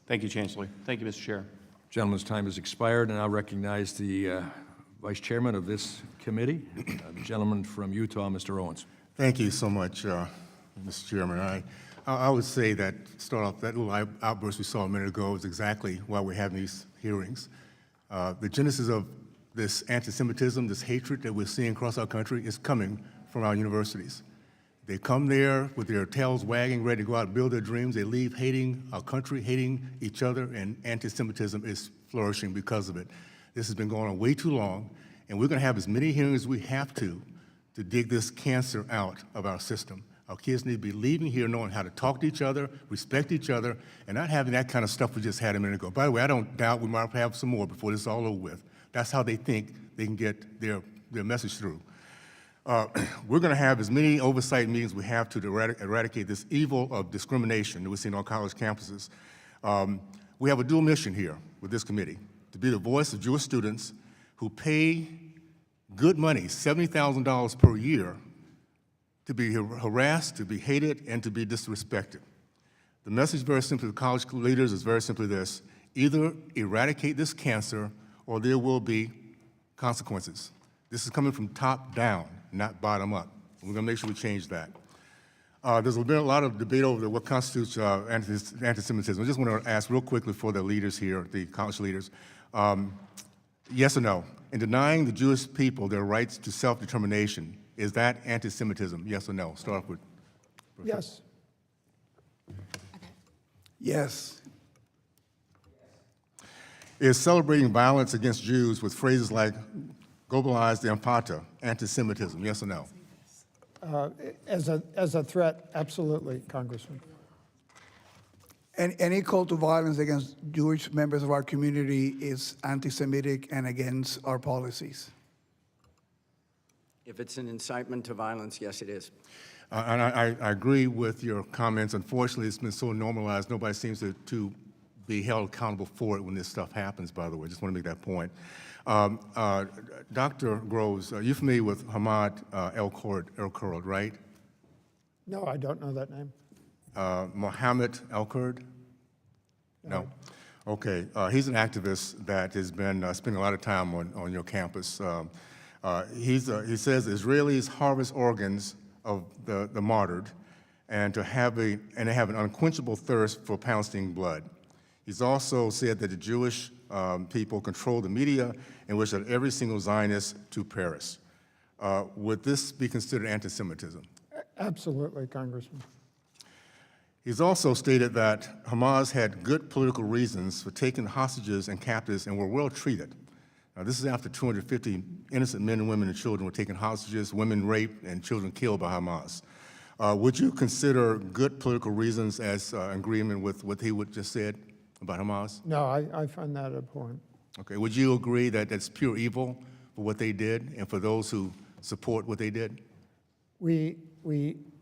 Thank you, Chancellor. Thank you, Mr. Chair. Gentleman's time has expired, and I recognize the Vice Chairman of this committee, the gentleman from Utah, Mr. Owens. Thank you so much, Mr. Chairman. I would say that, start off, that little outburst we saw a minute ago is exactly why we're having these hearings. The genesis of this anti-Semitism, this hatred that we're seeing across our country is coming from our universities. They come there with their tails wagging, ready to go out and build their dreams. They leave hating our country, hating each other, and anti-Semitism is flourishing because of it. This has been going on way too long, and we're going to have as many hearings as we have to dig this cancer out of our system. Our kids need to be leaving here knowing how to talk to each other, respect each other, and not having that kind of stuff we just had a minute ago. By the way, I don't doubt we might have some more before this is all over with. That's how they think they can get their message through. We're going to have as many oversight meetings we have to eradicate this evil of discrimination that we see on college campuses. We have a dual mission here with this committee, to be the voice of Jewish students who pay good money, $70,000 per year, to be harassed, to be hated, and to be disrespected. The message very simply to college leaders is very simply this: either eradicate this cancer or there will be consequences. This is coming from top down, not bottom up. We're going to make sure we change that. There's been a lot of debate over what constitutes anti-Semitism. I just want to ask real quickly for the leaders here, the college leaders, yes or no? In denying the Jewish people their rights to self-determination, is that anti-Semitism, yes or no? Start off with. Yes. Yes. Is celebrating violence against Jews with phrases like globalized empata anti-Semitism, yes or no? As a threat, absolutely, Congressman. And any call to violence against Jewish members of our community is anti-Semitic and against our policies. If it's an incitement to violence, yes, it is. And I agree with your comments. Unfortunately, it's been so normalized, nobody seems to be held accountable for it when this stuff happens, by the way. Just want to make that point. Dr. Groves, are you familiar with Hamad El-Kurd, right? No, I don't know that name. Mohammed El-Kurd? No. Okay. He's an activist that has been spending a lot of time on your campus. He says Israelis harvest organs of the martyred and to have an unquenchable thirst for Palestinian blood. He's also said that the Jewish people control the media and wish that every single Zionist to perish. Would this be considered anti-Semitism? Absolutely, Congressman. He's also stated that Hamas had good political reasons for taking hostages and captives and were well treated. Now, this is after 250 innocent men and women and children were taken hostages, women raped, and children killed by Hamas. Would you consider good political reasons as agreement with what he just said about Hamas? No, I find that abhorrent. Okay. Would you agree that that's pure evil for what they did and for those who support what they did? We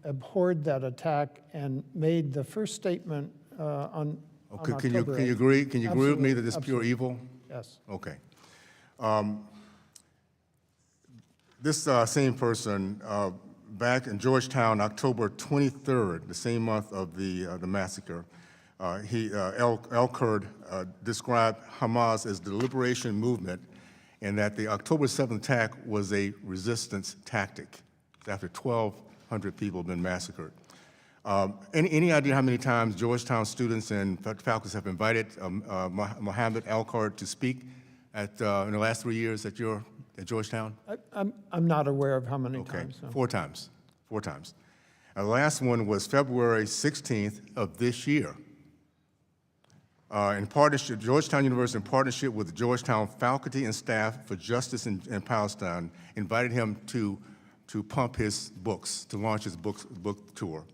abhorred that attack and made the first statement on Okay. October Can you 8th. agree? Can you agree with me that it's Absolutely. pure evil? Yes. Okay. This same person, back in Georgetown, October 23rd, the same month of the massacre, El-Kurd described Hamas as the liberation movement and that the October 7th attack was a resistance tactic after 1,200 people have been massacred. Any idea how many times Georgetown students and faculty have invited Mohammed El-Kurd to speak in the last 3 years at Georgetown? I'm not aware of how many times. No. 4 times. 4 times. The last one was February 16th of this year. In partnership, Georgetown University, in partnership with the Georgetown faculty and staff for justice in Palestine, invited him to pump his books, to launch his book tour.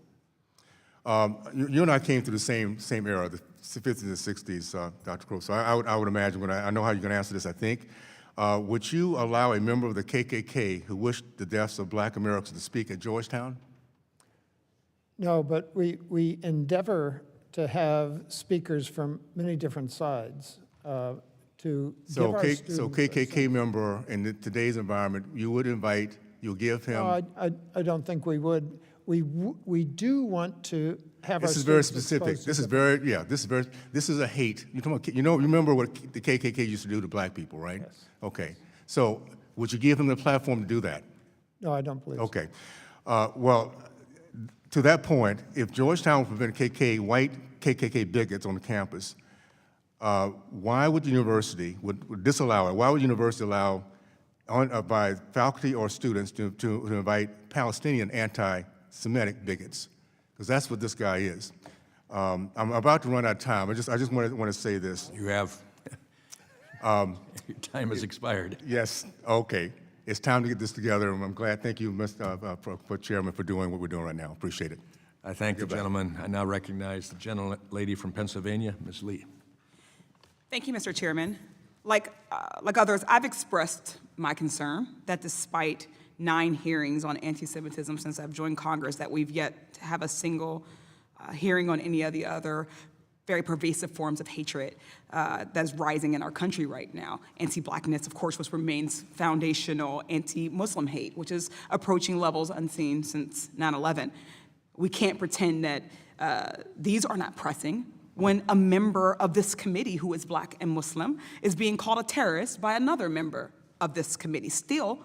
You and I came through the same era, the 50s and 60s, Dr. Crow. So I would imagine, I know how you're going to answer this, I think. Would you allow a member of the KKK who wished the deaths of Black Americans to speak at Georgetown? No, but we endeavor to have speakers from many different sides to give our students. So KKK member in today's environment, you would invite, you'll give him. No, I don't think we would. We do want to have our This is very students specific. exposed to This is different- very, yeah, this is a hate. You're talking about, you remember what the KKK used to do to Black people, right? Yes. Okay. So would you give him the platform to do that? No, I don't believe so. Okay. Well, to that point, if Georgetown would prevent white KKK bigots on the campus, why would the university, would disallow it? Why would the university allow, by faculty or students, to invite Palestinian anti-Semitic bigots? Because that's what this guy is. I'm about to run out of time. I just want to say this. You have, your time has expired. Yes, okay. It's time to get this together, and I'm glad. Thank you, Mr. Chairman, for doing what we're doing right now. Appreciate it. I thank the gentleman. I now recognize the gentlelady from Pennsylvania, Ms. Lee. Thank you, Mr. Chairman. Like others, I've expressed my concern that despite 9 hearings on anti-Semitism since I've joined Congress, that we've yet to have a single hearing on any of the other very pervasive forms of hatred that is rising in our country right now. Anti-Blackness, of course, which remains foundational, anti-Muslim hate, which is approaching levels unseen since 9/11. We can't pretend that these are not pressing when a member of this committee who is Black and Muslim is being called a terrorist by another member of this committee. Still,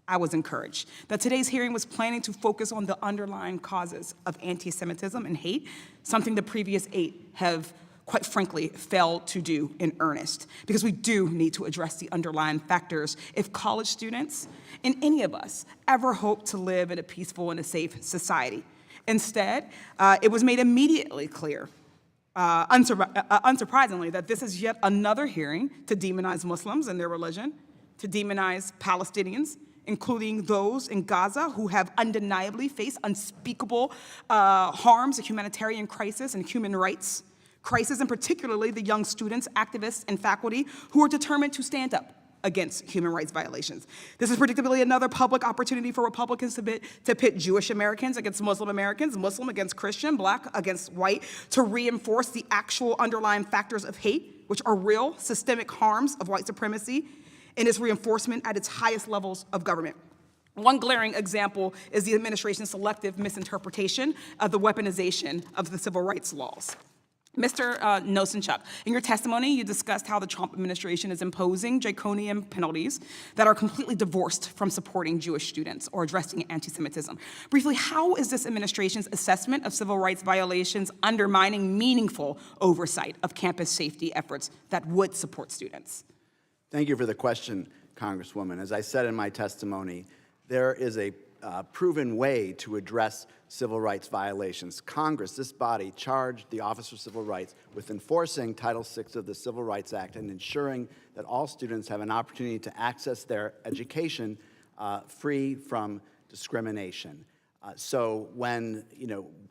I was encouraged that today's hearing was planning to focus on the underlying causes of anti-Semitism and hate, something the previous 8 have, quite frankly, failed to do in earnest, because we do need to address the underlying factors if college students and any of us ever hope to live in a peaceful and a safe society. Instead, it was made immediately clear, unsurprisingly, that this is yet another hearing to demonize Muslims and their religion, to demonize Palestinians, including those in Gaza who have undeniably faced unspeakable harms, a humanitarian crisis, and human rights crisis, and particularly the young students, activists, and faculty who are determined to stand up against human rights violations. This is predictably another public opportunity for Republicans to pit Jewish Americans against Muslim Americans, Muslim against Christian, Black against white, to reinforce the actual underlying factors of hate, which are real systemic harms of white supremacy, and its reinforcement at its highest levels of government. One glaring example is the administration's selective misinterpretation of the weaponization of the civil rights laws. Mr. Nosanchuk, in your testimony, you discussed how the Trump administration is imposing draconian penalties that are completely divorced from supporting Jewish students or addressing anti-Semitism. Briefly, how is this administration's assessment of civil rights violations undermining meaningful oversight of campus safety efforts that would support students? Thank you for the question, Congresswoman. As I said in my testimony, there is a proven way to address civil rights violations. Congress, this body, charged the Office of Civil Rights with enforcing Title VI of the Civil Rights Act and ensuring that all students have an opportunity to access their education free from discrimination. So when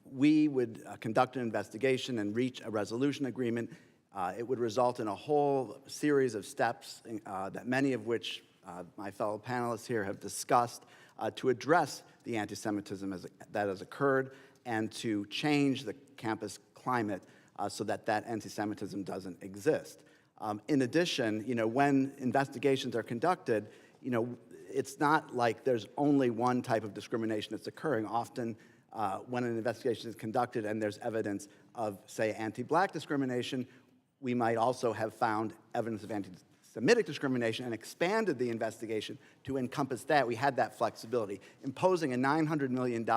we would conduct an investigation and reach a resolution agreement, it would result in a whole series of steps, that many of which my fellow panelists here have discussed, to address the anti-Semitism that has occurred and to change the campus climate so that anti-Semitism doesn't exist. In addition, when investigations are conducted, it's not like there's only one type of discrimination that's occurring. Often, when an investigation is conducted and there's evidence of, say, anti-Black discrimination, we might also have found evidence of anti-Semitic discrimination and expanded the investigation to encompass that. We had that flexibility. Imposing a $900 million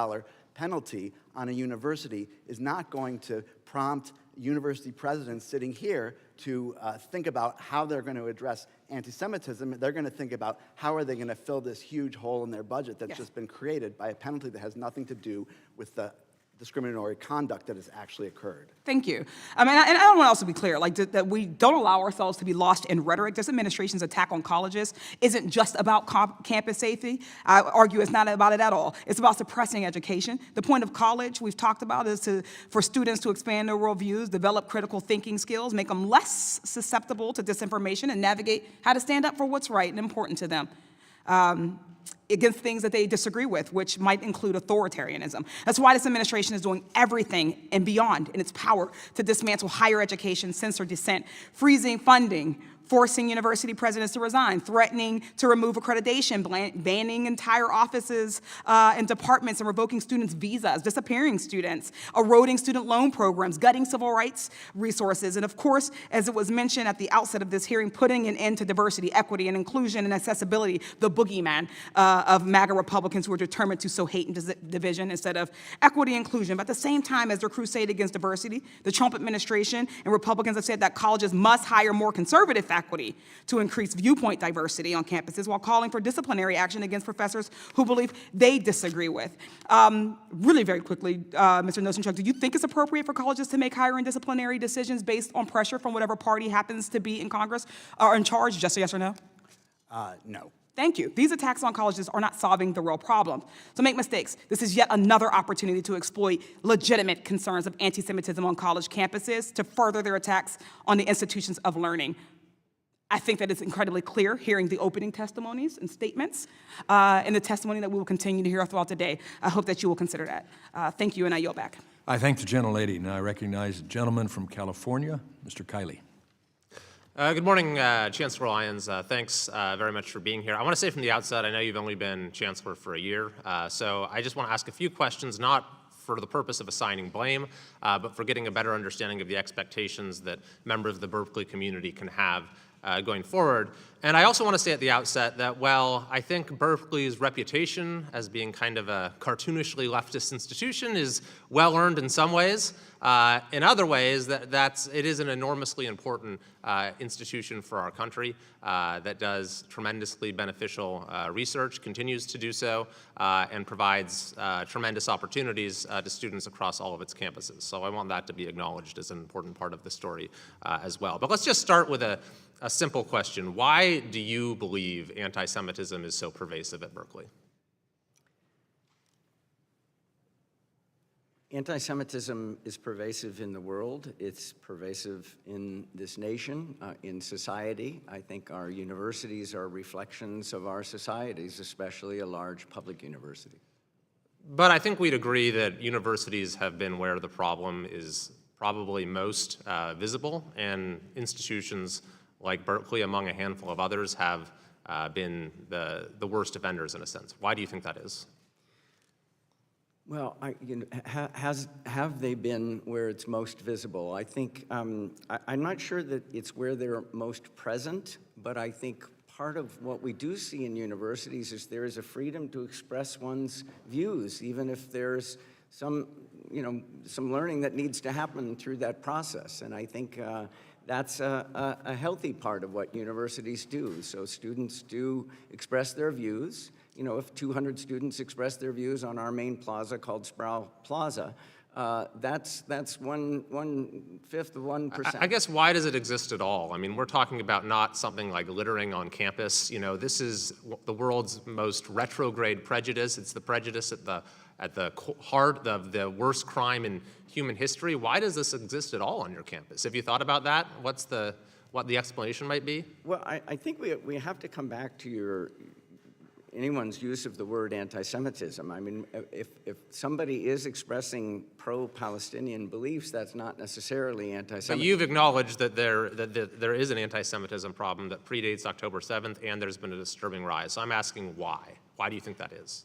penalty on a university is not going to prompt university presidents sitting here to think about how they're going to address anti-Semitism. They're going to think about how are they going to fill this huge hole in their budget that's just been created by a penalty that has nothing to do with the discriminatory conduct that has actually occurred. Thank you. I mean, and I want to also be clear, like that we don't allow ourselves to be lost in rhetoric. This administration's attack on colleges isn't just about campus safety. I argue it's not about it at all. It's about suppressing education. The point of college, we've talked about, is for students to expand their worldviews, develop critical thinking skills, make them less susceptible to disinformation, and navigate how to stand up for what's right and important to them. Against things that they disagree with, which might include authoritarianism. That's why this administration is doing everything and beyond in its power to dismantle higher education, censor dissent, freezing funding, forcing university presidents to resign, threatening to remove accreditation, banning entire offices and departments and revoking students' visas, disappearing students, eroding student loan programs, gutting civil rights resources, and of course, as it was mentioned at the outset of this hearing, putting an end to diversity, equity, and inclusion and accessibility, the boogeyman of MAGA Republicans who are determined to sow hate and division instead of equity and inclusion. But at the same time as their crusade against diversity, the Trump administration and Republicans have said that colleges must hire more conservative faculty to increase viewpoint diversity on campuses while calling for disciplinary action against professors who believe they disagree with. Really very quickly, Mr. Nosanchuk, do you think it's appropriate for colleges to make hiring disciplinary decisions based on pressure from whatever party happens to be in Congress or in charge? Just a yes or no? No. Thank you. These attacks on colleges are not solving the real problem. So make mistakes. This is yet another opportunity to exploit legitimate concerns of anti-Semitism on college campuses to further their attacks on the institutions of learning. I think that it's incredibly clear hearing the opening testimonies and statements and the testimony that we will continue to hear throughout the day. I hope that you will consider that. Thank you, and I yield back. I thank the gentlelady. Now I recognize the gentleman from California, Mr. Kiley. Good morning, Chancellor Lyons. Thanks very much for being here. I want to say from the outset, I know you've only been Chancellor for a year, so I just want to ask a few questions, not for the purpose of assigning blame, but for getting a better understanding of the expectations that members of the Berkeley community can have going forward. And I also want to say at the outset that while I think Berkeley's reputation as being kind of a cartoonishly leftist institution is well earned in some ways, in other ways it is an enormously important institution for our country that does tremendously beneficial research, continues to do so, and provides tremendous opportunities to students across all of its campuses. So I want that to be acknowledged as an important part of the story as well. But let's just start with a simple question. Why do you believe anti-Semitism is so pervasive at Berkeley? Anti-Semitism is pervasive in the world. It's pervasive in this nation, in society. I think our universities are reflections of our societies, especially a large public university. But I think we'd agree that universities have been where the problem is probably most visible, and institutions like Berkeley, among a handful of others, have been the worst offenders in a sense. Why do you think that is? Well, have they been where it's most visible? I think, I'm not sure that it's where they're most present, but I think part of what we do see in universities is there is a freedom to express one's views, even if there's some learning that needs to happen through that process. And I think that's a healthy part of what universities do. So students do express their views. You know, if 200 students express their views on our main plaza called Sproul Plaza, that's 1/5 of 1%. I guess why does it exist at all? I mean, we're talking about not something like littering on campus. You know, this is the world's most retrograde prejudice. It's the prejudice at the heart of the worst crime in human history. Why does this exist at all on your campus? Have you thought about that? What the explanation might be? Well, I think we have to come back to anyone's use of the word anti-Semitism. I mean, if somebody is expressing pro-Palestinian beliefs, that's not necessarily anti-Semitism. But you've acknowledged that there is an anti-Semitism problem that predates October 7th, and there's been a disturbing rise. So I'm asking why. Why do you think that is?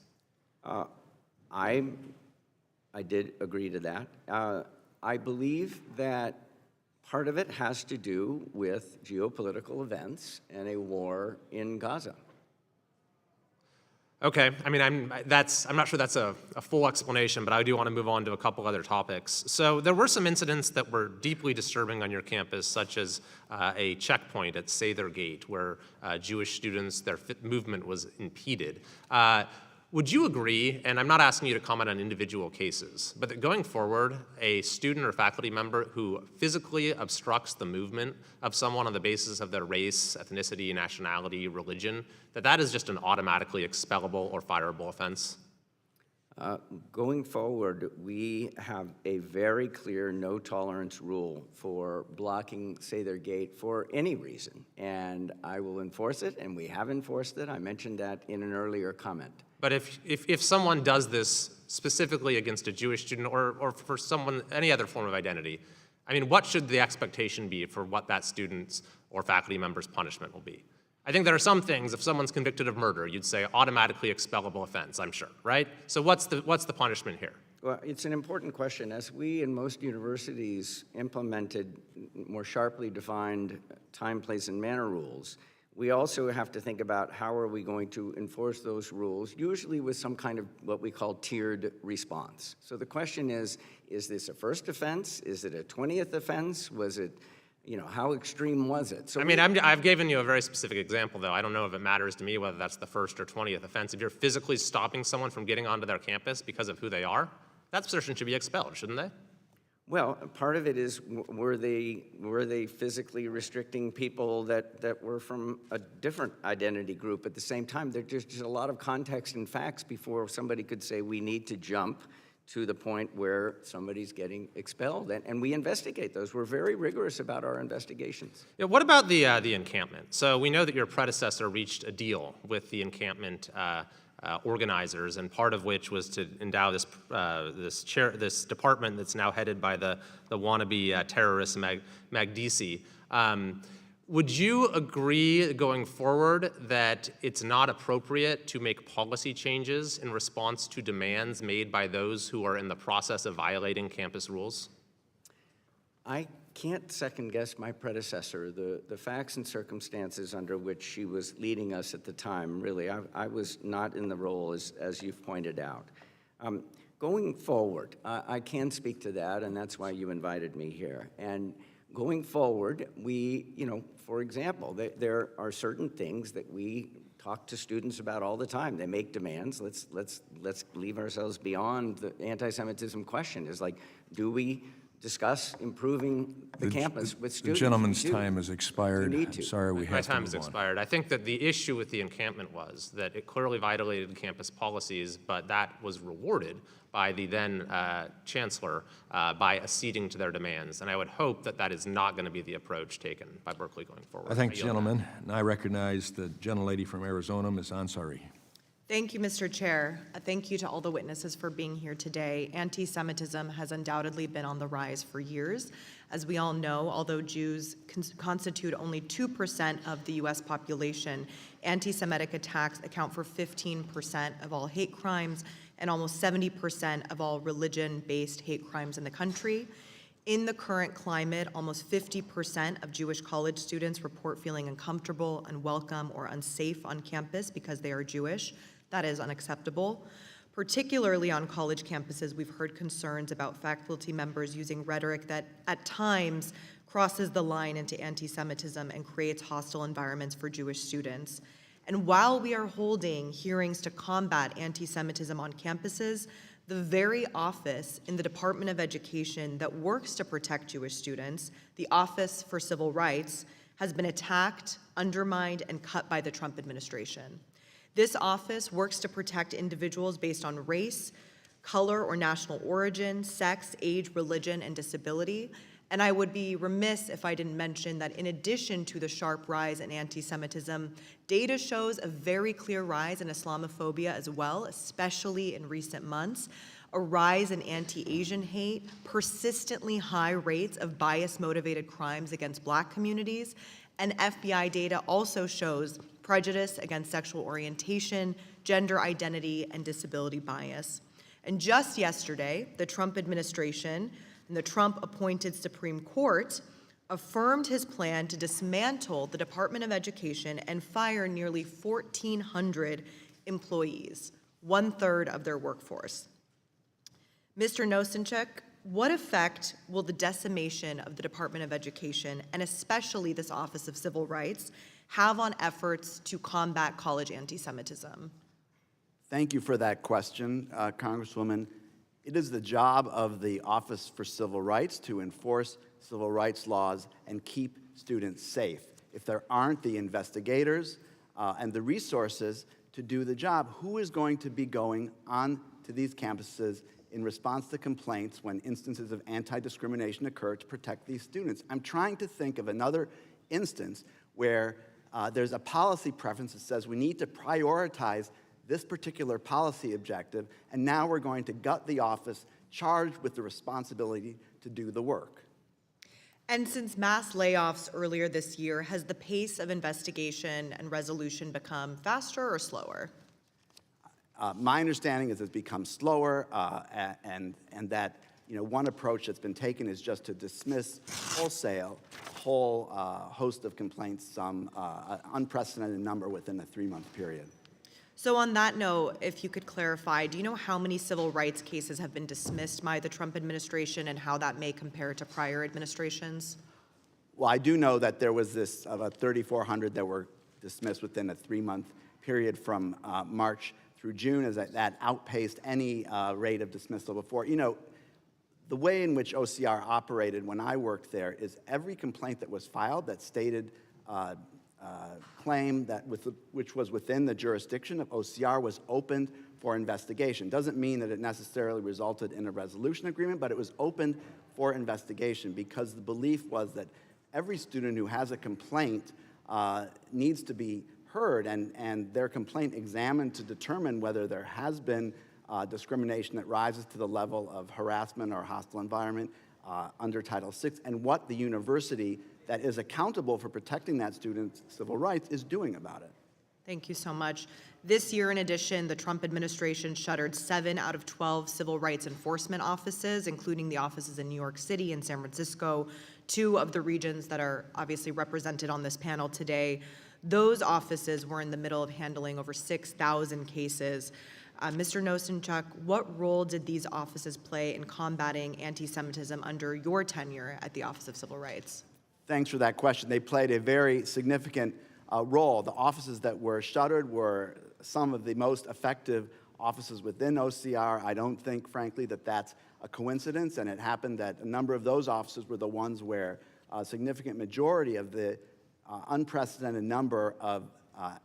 I did agree to that. I believe that part of it has to do with geopolitical events and a war in Gaza. Okay, I mean, I'm not sure that's a full explanation, but I do want to move on to a couple other topics. So there were some incidents that were deeply disturbing on your campus, such as a checkpoint at Sather Gate, where Jewish students, their movement was impeded. Would you agree, and I'm not asking you to comment on individual cases, but that going forward, a student or faculty member who physically obstructs the movement of someone on the basis of their race, ethnicity, nationality, religion, that is just an automatically expellable or fireable offense? Going forward, we have a very clear no-tolerance rule for blocking, say, their gate for any reason, and I will enforce it, and we have enforced it. I mentioned that in an earlier comment. But if someone does this specifically against a Jewish student or for someone, any other form of identity, I mean, what should the expectation be for what that student's or faculty member's punishment will be? I think there are some things, if someone's convicted of murder, you'd say automatically expellable offense, I'm sure, right? So what's the punishment here? Well, it's an important question. As we in most universities implemented more sharply defined time, place, and manner rules, we also have to think about how are we going to enforce those rules, usually with some kind of what we call tiered response. So the question is this a first offense? Is it a 20th offense? Was it, how extreme was it? So I mean, I've given you a very specific example, though. I don't know if it matters to me whether that's the first or 20th offense. If you're physically stopping someone from getting onto their campus because of who they are, that person should be expelled, shouldn't they? Well, part of it is, were they physically restricting people that were from a different identity group at the same time? There's just a lot of context and facts before somebody could say we need to jump to the point where somebody's getting expelled, and we investigate those. We're very rigorous about our investigations. Yeah, what about the encampment? So we know that your predecessor reached a deal with the encampment organizers, and part of which was to endow this department that's now headed by the wannabe terrorist Magdisi. Would you agree going forward that it's not appropriate to make policy changes in response to demands made by those who are in the process of violating campus rules? I can't second guess my predecessor. The facts and circumstances under which she was leading us at the time, really, I was not in the role as you've pointed out. Going forward, I can speak to that, and that's why you invited me here. And going forward, we, for example, there are certain things that we talk to students about all the time. They make demands. Let's leave ourselves beyond the anti-Semitism question. Is like, do we discuss improving the campus with students? The gentleman's time has expired. I'm sorry, we have to move on. My time has expired. I think that the issue with the encampment was that it clearly violated campus policies, but that was rewarded by the then chancellor by acceding to their demands. And I would hope that that is not going to be the approach taken by Berkeley going forward. I thank the gentleman, and I recognize the gentlelady from Arizona, Ms. Ansari. Thank you, Mr. Chair. Thank you to all the witnesses for being here today. Anti-Semitism has undoubtedly been on the rise for years. As we all know, although Jews constitute only 2% of the U.S. population, anti-Semitic attacks account for 15% of all hate crimes and almost 70% of all religion-based hate crimes in the country. In the current climate, almost 50% of Jewish college students report feeling uncomfortable, unwelcome, or unsafe on campus because they are Jewish. That is unacceptable. Particularly on college campuses, we've heard concerns about faculty members using rhetoric that at times crosses the line into anti-Semitism and creates hostile environments for Jewish students. And while we are holding hearings to combat anti-Semitism on campuses, the very office in the Department of Education that works to protect Jewish students, the Office for Civil Rights, has been attacked, undermined, and cut by the Trump administration. This office works to protect individuals based on race, color or national origin, sex, age, religion, and disability. And I would be remiss if I didn't mention that in addition to the sharp rise in anti-Semitism, data shows a very clear rise in Islamophobia as well, especially in recent months, a rise in anti-Asian hate, persistently high rates of bias-motivated crimes against Black communities, and FBI data also shows prejudice against sexual orientation, gender identity, and disability bias. And just yesterday, the Trump administration and the Trump-appointed Supreme Court affirmed his plan to dismantle the Department of Education and fire nearly 1,400 employees, 1/3 of their workforce. Mr. Nosanchuk, what effect will the decimation of the Department of Education, and especially this Office of Civil Rights, have on efforts to combat college anti-Semitism? Thank you for that question, Congresswoman. It is the job of the Office for Civil Rights to enforce civil rights laws and keep students safe. If there aren't the investigators and the resources to do the job, who is going to be going on to these campuses in response to complaints when instances of anti-discrimination occur to protect these students? I'm trying to think of another instance where there's a policy preference that says we need to prioritize this particular policy objective, and now we're going to gut the office charged with the responsibility to do the work. And since mass layoffs earlier this year, has the pace of investigation and resolution become faster or slower? My understanding is it's become slower, and that one approach that's been taken is just to dismiss wholesale a whole host of complaints, some unprecedented number within a 3-month period. So on that note, if you could clarify, do you know how many civil rights cases have been dismissed by the Trump administration and how that may compare to prior administrations? Well, I do know that there was this about 3,400 that were dismissed within a 3-month period from March through June, as that outpaced any rate of dismissal before. The way in which OCR operated when I worked there is every complaint that was filed that stated claim that which was within the jurisdiction of OCR was opened for investigation. Doesn't mean that it necessarily resulted in a resolution agreement, but it was opened for investigation because the belief was that every student who has a complaint needs to be heard and their complaint examined to determine whether there has been discrimination that rises to the level of harassment or hostile environment under Title VI, and what the university that is accountable for protecting that student's civil rights is doing about it. Thank you so much. This year, in addition, the Trump administration shuttered 7 out of 12 civil rights enforcement offices, including the offices in New York City and San Francisco, 2 of the regions that are obviously represented on this panel today. Those offices were in the middle of handling over 6,000 cases. Mr. Nosanchuk, what role did these offices play in combating anti-Semitism under your tenure at the Office of Civil Rights? Thanks for that question. They played a very significant role. The offices that were shuttered were some of the most effective offices within OCR. I don't think, frankly, that that's a coincidence, and it happened that a number of those offices were the ones where a significant majority of the unprecedented number of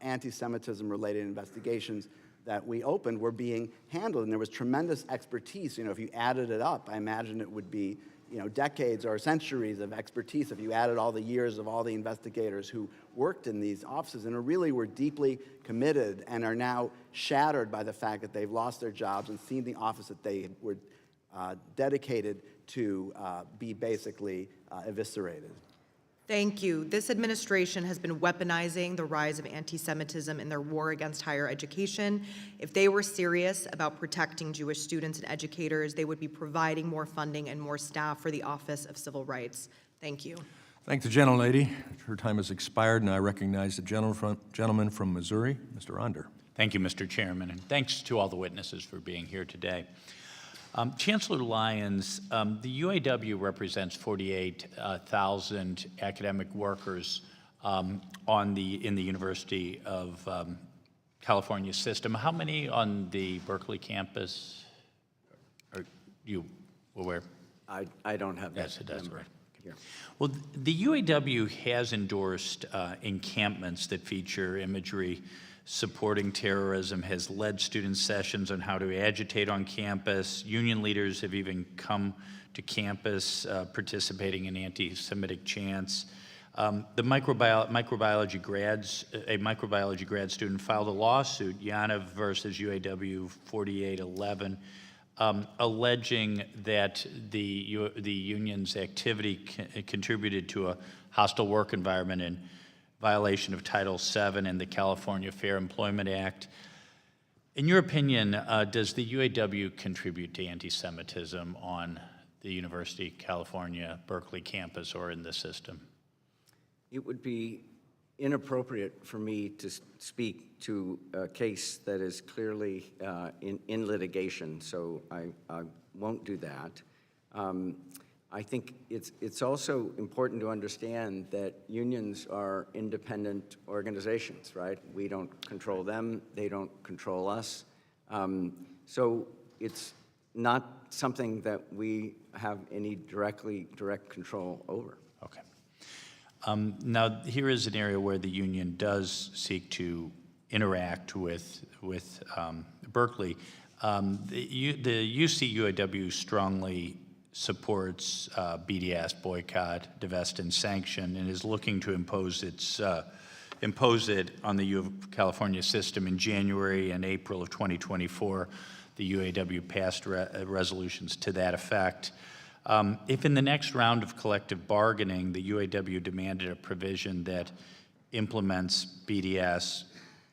anti-Semitism-related investigations that we opened were being handled, and there was tremendous expertise. If you added it up, I imagine it would be decades or centuries of expertise if you added all the years of all the investigators who worked in these offices and really were deeply committed and are now shattered by the fact that they've lost their jobs and seen the office that they were dedicated to be basically eviscerated. Thank you. This administration has been weaponizing the rise of anti-Semitism in their war against higher education. If they were serious about protecting Jewish students and educators, they would be providing more funding and more staff for the Office of Civil Rights. Thank you. Thank the gentlelady. Her time has expired, and I recognize the gentleman from Missouri, Mr. Onder. Thank you, Mr. Chairman, and thanks to all the witnesses for being here today. Chancellor Lyons, the UAW represents 48,000 academic workers in the University of California system. How many on the Berkeley campus are you aware? I don't have that. Yes, it does. Number. Right. Well, the UAW has endorsed encampments that feature imagery supporting terrorism, has led student sessions on how to agitate on campus. Union leaders have even come to campus participating in anti-Semitic chants. A microbiology grad student filed a lawsuit, Yana versus UAW 4811, alleging that the union's activity contributed to a hostile work environment and violation of Title VII and the California Fair Employment Act. In your opinion, does the UAW contribute to anti-Semitism on the University of California, Berkeley campus, or in the system? It would be inappropriate for me to speak to a case that is clearly in litigation, so I won't do that. I think it's also important to understand that unions are independent organizations, right? We don't control them, they don't control us. So it's not something that we have any direct control over. Okay. Now, here is an area where the union does seek to interact with Berkeley. The UC UAW strongly supports BDS, boycott, divest, and sanction, and is looking to impose it on the U of California system. In January and April of 2024, the UAW passed resolutions to that effect. If in the next round of collective bargaining, the UAW demanded a provision that implements BDS,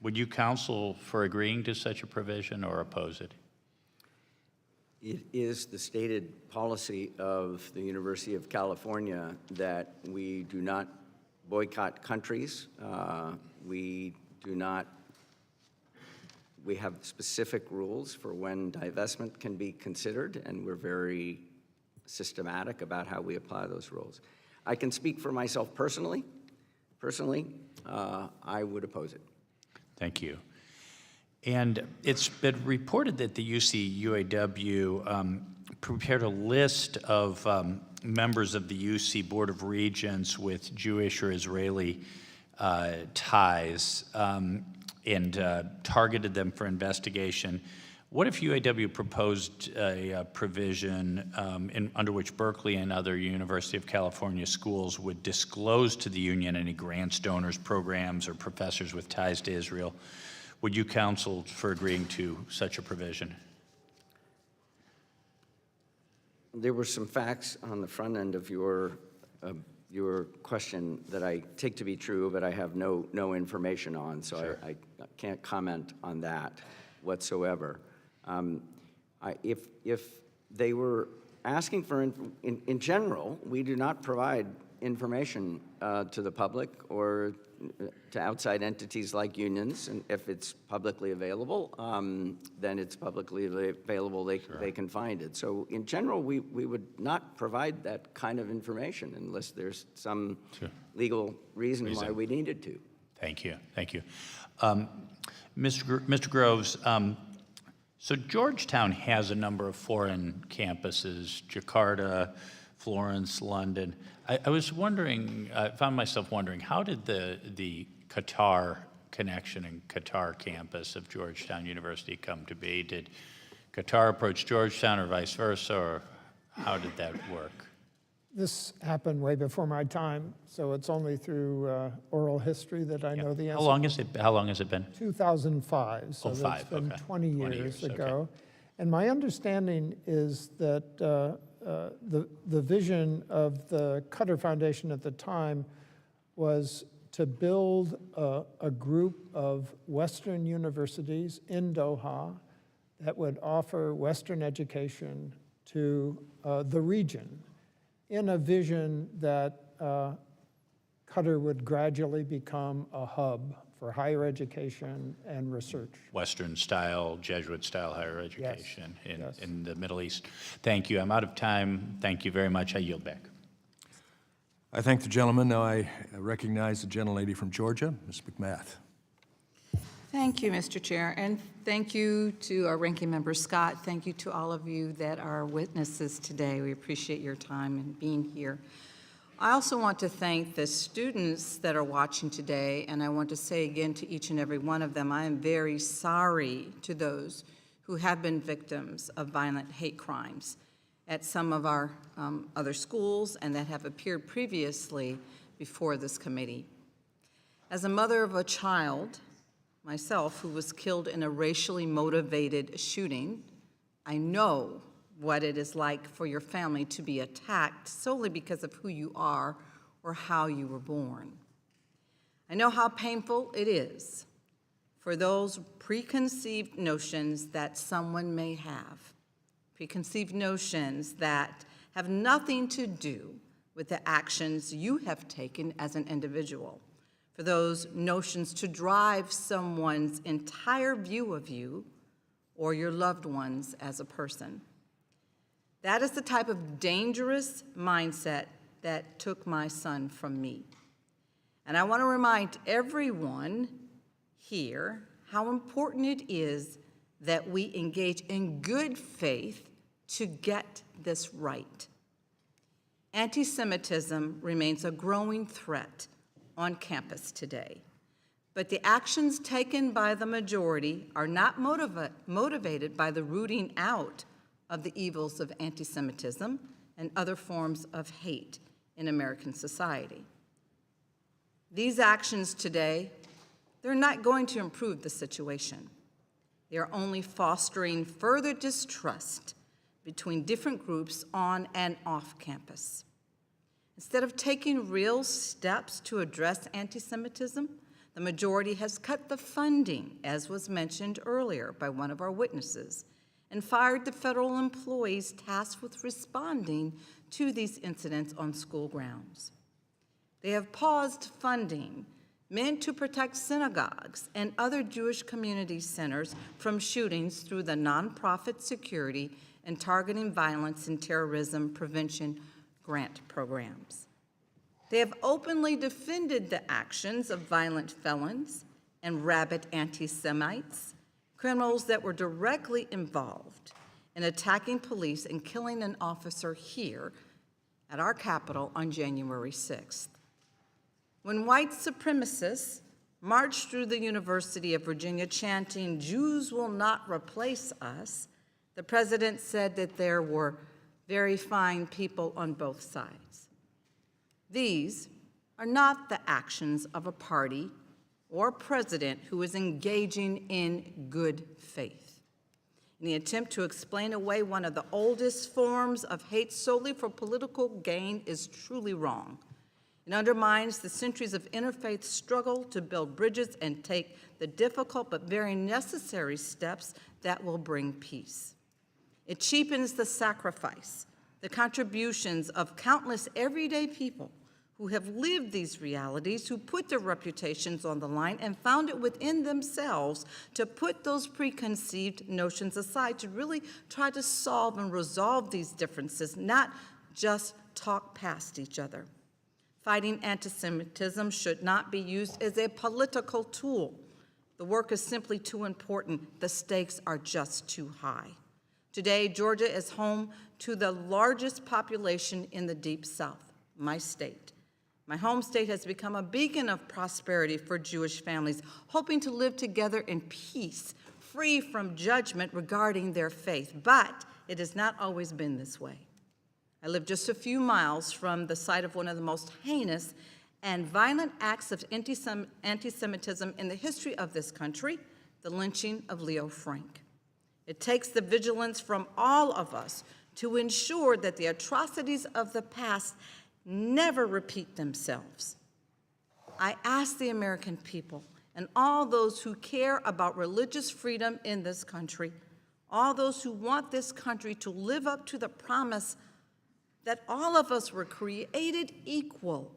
would you counsel for agreeing to such a provision or oppose it? It is the stated policy of the University of California that we do not boycott countries. We have specific rules for when divestment can be considered, and we're very systematic about how we apply those rules. I can speak for myself personally. I would oppose it. Thank you. And it's been reported that the UC UAW prepared a list of members of the UC Board of Regents with Jewish or Israeli ties and targeted them for investigation. What if UAW proposed a provision under which Berkeley and other University of California schools would disclose to the union any grants, donors, programs, or professors with ties to Israel? Would you counsel for agreeing to such a provision? There were some facts on the front end of your question that I take to be true, but I have no information on, so sure. I can't comment on that whatsoever. If they were asking for, in general, we do not provide information to the public or to outside entities like unions, and if it's publicly available, then it's publicly available, they can find it. So in general, we would not provide that kind of information unless there's some legal reason why we needed to. Thank you. Mr. Groves, so Georgetown has a number of foreign campuses, Jakarta, Florence, London. I was wondering, I found myself wondering, how did the Qatar connection and Qatar campus of Georgetown University come to be? Did Qatar approach Georgetown or vice versa, or how did that work? This happened way before my time, so it's only through oral history that I know the answer. How long has it been? 2005, so that's been 20 years ago. Okay. And my understanding is that the vision of the Qatar Foundation at the time was to build a group of Western universities in Doha that would offer Western education to the region, in a vision that Qatar would gradually become a hub for higher education and research. Western-style, Jesuit-style higher education in the Middle East. Thank you. I'm out of time. Thank you very much. I yield back. I thank the gentleman. Now I recognize the gentlelady from Georgia, Ms. McMath. Thank you, Mr. Chair, and thank you to our ranking member, Scott. Thank you to all of you that are witnesses today. We appreciate your time and being here. I also want to thank the students that are watching today, and I want to say again to each and every one of them, I am very sorry to those who have been victims of violent hate crimes at some of our other schools and that have appeared previously before this committee. As a mother of a child myself who was killed in a racially motivated shooting, I know what it is like for your family to be attacked solely because of who you are or how you were born. I know how painful it is for those preconceived notions that someone may have, preconceived notions that have nothing to do with the actions you have taken as an individual, for those notions to drive someone's entire view of you or your loved ones as a person. That is the type of dangerous mindset that took my son from me. And I want to remind everyone here how important it is that we engage in good faith to get this right. Anti-Semitism remains a growing threat on campus today, but the actions taken by the majority are not motivated by the rooting out of the evils of anti-Semitism and other forms of hate in American society. These actions today, they're not going to improve the situation. They are only fostering further distrust between different groups on and off campus. Instead of taking real steps to address anti-Semitism, the majority has cut the funding, as was mentioned earlier by one of our witnesses, and fired the federal employees tasked with responding to these incidents on school grounds. They have paused funding meant to protect synagogues and other Jewish community centers from shootings through the nonprofit security and targeting violence and terrorism prevention grant programs. They have openly defended the actions of violent felons and rabid anti-Semites, criminals that were directly involved in attacking police and killing an officer here at our Capitol on January 6th. When white supremacists marched through the University of Virginia chanting, "Jews will not replace us," the president said that there were very fine people on both sides. These are not the actions of a party or president who is engaging in good faith. In the attempt to explain away one of the oldest forms of hate solely for political gain is truly wrong. It undermines the centuries of interfaith struggle to build bridges and take the difficult but very necessary steps that will bring peace. It cheapens the sacrifice, the contributions of countless everyday people who have lived these realities, who put their reputations on the line and found it within themselves to put those preconceived notions aside, to really try to solve and resolve these differences, not just talk past each other. Fighting anti-Semitism should not be used as a political tool. The work is simply too important. The stakes are just too high. Today, Georgia is home to the largest population in the Deep South, my state. My home state has become a beacon of prosperity for Jewish families, hoping to live together in peace, free from judgment regarding their faith. But it has not always been this way. I live just a few miles from the site of one of the most heinous and violent acts of anti-Semitism in the history of this country, the lynching of Leo Frank. It takes the vigilance from all of us to ensure that the atrocities of the past never repeat themselves. I ask the American people and all those who care about religious freedom in this country, all those who want this country to live up to the promise that all of us were created equal,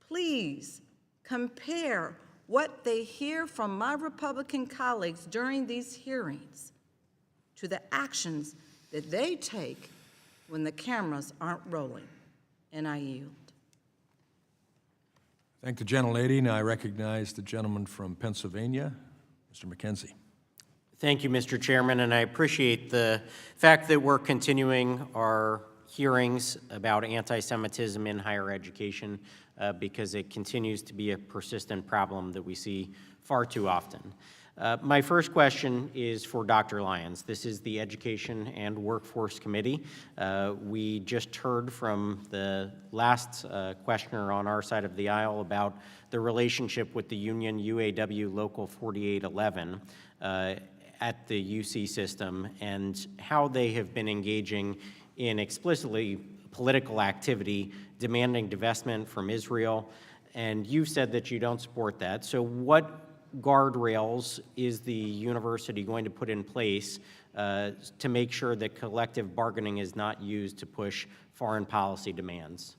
please compare what they hear from my Republican colleagues during these hearings to the actions that they take when the cameras aren't rolling. And I yield. Thank the gentlelady. Now I recognize the gentleman from Pennsylvania, Mr. McKenzie. Thank you, Mr. Chairman, and I appreciate the fact that we're continuing our hearings about anti-Semitism in higher education because it continues to be a persistent problem that we see far too often. My first question is for Dr. Lyons. This is the Education and Workforce Committee. We just heard from the last questioner on our side of the aisle about the relationship with the union UAW Local 4811 at the UC system and how they have been engaging in explicitly political activity, demanding divestment from Israel, and you've said that you don't support that. So what guardrails is the university going to put in place to make sure that collective bargaining is not used to push foreign policy demands?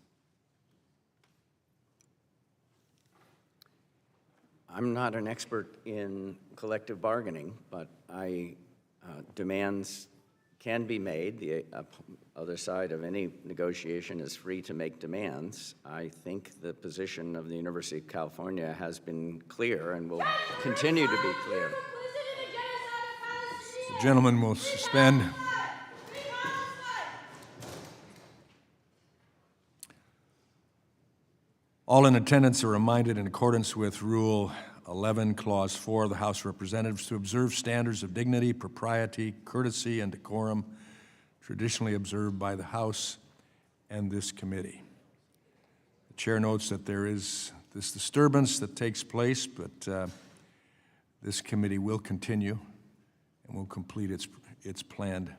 I'm not an expert in collective bargaining, but demands can be made. The other side of any negotiation is free to make demands. I think the position of the University of California has been clear and will continue to be clear. The gentleman will suspend. All in attendance are reminded, in accordance with Rule 11, Clause 4 of the House of Representatives, to observe standards of dignity, propriety, courtesy, and decorum traditionally observed by the House and this committee. The chair notes that there is this disturbance that takes place, but this committee will continue and will complete its planned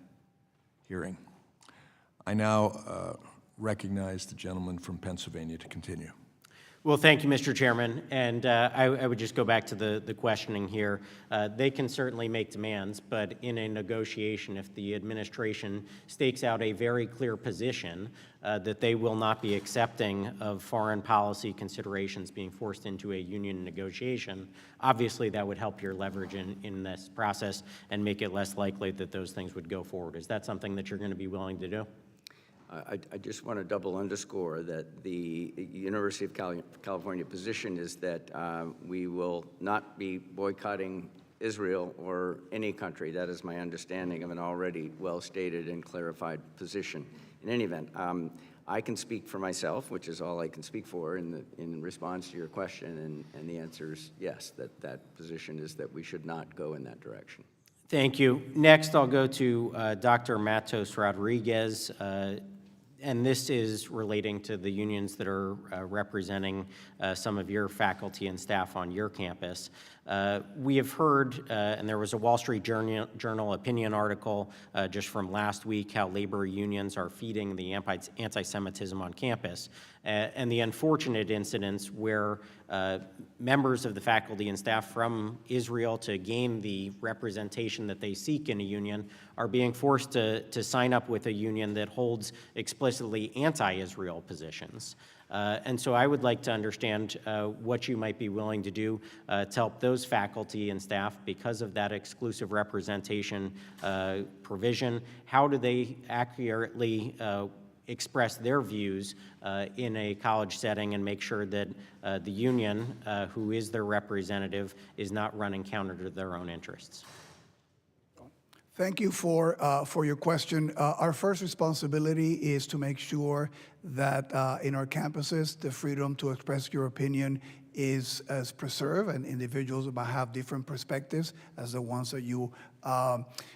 hearing. I now recognize the gentleman from Pennsylvania to continue. Well, thank you, Mr. Chairman. And I would just go back to the questioning here. They can certainly make demands, but in a negotiation, if the administration stakes out a very clear position that they will not be accepting of foreign policy considerations being forced into a union negotiation, obviously that would help your leverage in this process and make it less likely that those things would go forward. Is that something that you're going to be willing to do? I just want to double underscore that the University of California position is that we will not be boycotting Israel or any country. That is my understanding of an already well-stated and clarified position. In any event, I can speak for myself, which is all I can speak for in response to your question, and the answer is yes, that position is that we should not go in that direction. Thank you. Next, I'll go to Dr. Matos Rodriguez. And this is relating to the unions that are representing some of your faculty and staff on your campus. We have heard, and there was a Wall Street Journal opinion article just from last week, how labor unions are feeding the anti-Semitism on campus, and the unfortunate incidents where members of the faculty and staff from Israel, to gain the representation that they seek in a union, are being forced to sign up with a union that holds explicitly anti-Israel positions. And so I would like to understand what you might be willing to do to help those faculty and staff because of that exclusive representation provision. How do they accurately express their views in a college setting and make sure that the union, who is their representative, is not running counter to their own interests? Thank you for your question. Our first responsibility is to make sure that in our campuses, the freedom to express your opinion is preserved, and individuals might have different perspectives as the ones that you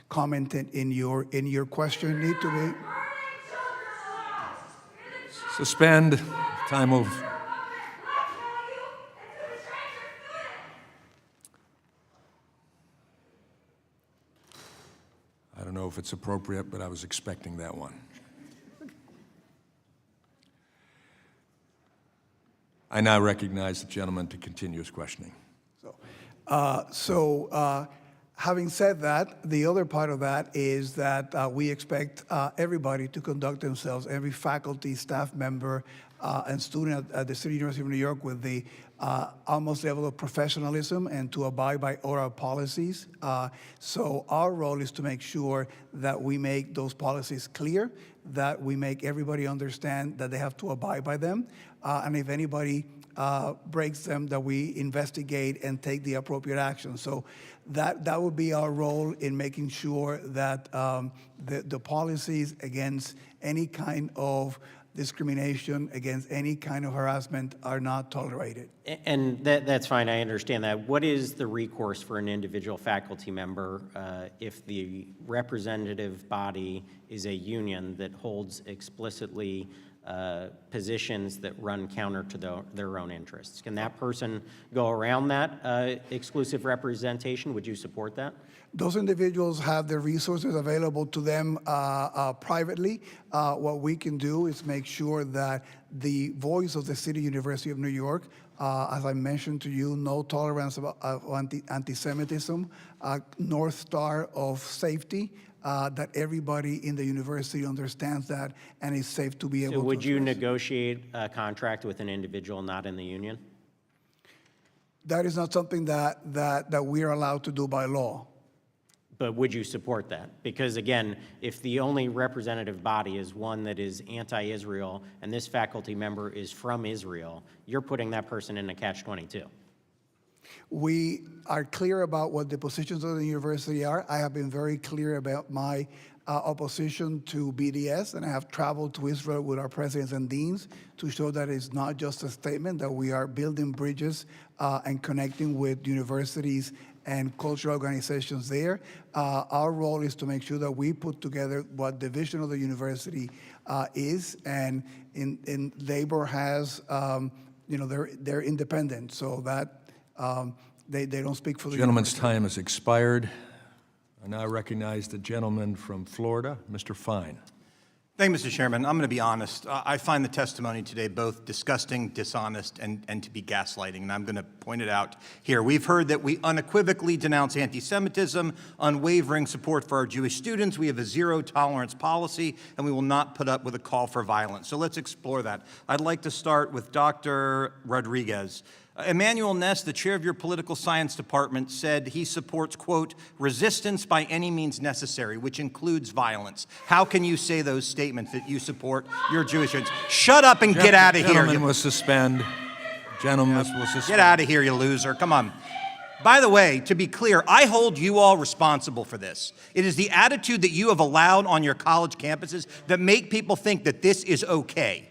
commented in your question need to be. Suspend. Time of. I don't know if it's appropriate, but I was expecting that one. I now recognize the gentleman to continue his questioning. Having said that, the other part of that is that we expect everybody to conduct themselves, every faculty, staff member, and student at the City University of New York, with the utmost level of professionalism and to abide by all our policies. So our role is to make sure that we make those policies clear, that we make everybody understand that they have to abide by them, and if anybody breaks them, that we investigate and take the appropriate action. So that would be our role in making sure that the policies against any kind of discrimination, against any kind of harassment are not tolerated. And that's fine, I understand that. What is the recourse for an individual faculty member if the representative body is a union that holds explicitly positions that run counter to their own interests? Can that person go around that exclusive representation? Would you support that? Those individuals have their resources available to them privately. What we can do is make sure that the voice of the City University of New York, as I mentioned to you, no tolerance of anti-Semitism, North Star of safety, that everybody in the university understands that and is safe to be able to. So would you negotiate a contract with an individual not in the union? That is not something that we are allowed to do by law. But would you support that? Because again, if the only representative body is one that is anti-Israel and this faculty member is from Israel, you're putting that person in a catch-22. We are clear about what the positions of the university are. I have been very clear about my opposition to BDS, and I have traveled to Israel with our presidents and deans to show that it's not just a statement, that we are building bridges and connecting with universities and cultural organizations there. Our role is to make sure that we put together what the vision of the university is, and in labor has, they're independent, so that they don't speak for the Gentleman's university. time has expired. I now recognize the gentleman from Florida, Mr. Fine. Thank you, Mr. Chairman. I'm going to be honest. I find the testimony today both disgusting, dishonest, and to be gaslighting, and I'm going to point it out here. We've heard that we unequivocally denounce anti-Semitism, unwavering support for our Jewish students. We have a zero-tolerance policy, and we will not put up with a call for violence. So let's explore that. I'd like to start with Dr. Rodriguez. Emmanuel Ness, the chair of your political science department, said he supports, quote, resistance by any means necessary, which includes violence. How can you say those statements that you support your Jewish students? Shut up and get out of here. Gentleman will suspend. Gentleman will suspend. Get out of here, you loser. Come on. By the way, to be clear, I hold you all responsible for this. It is the attitude that you have allowed on your college campuses that make people think that this is okay.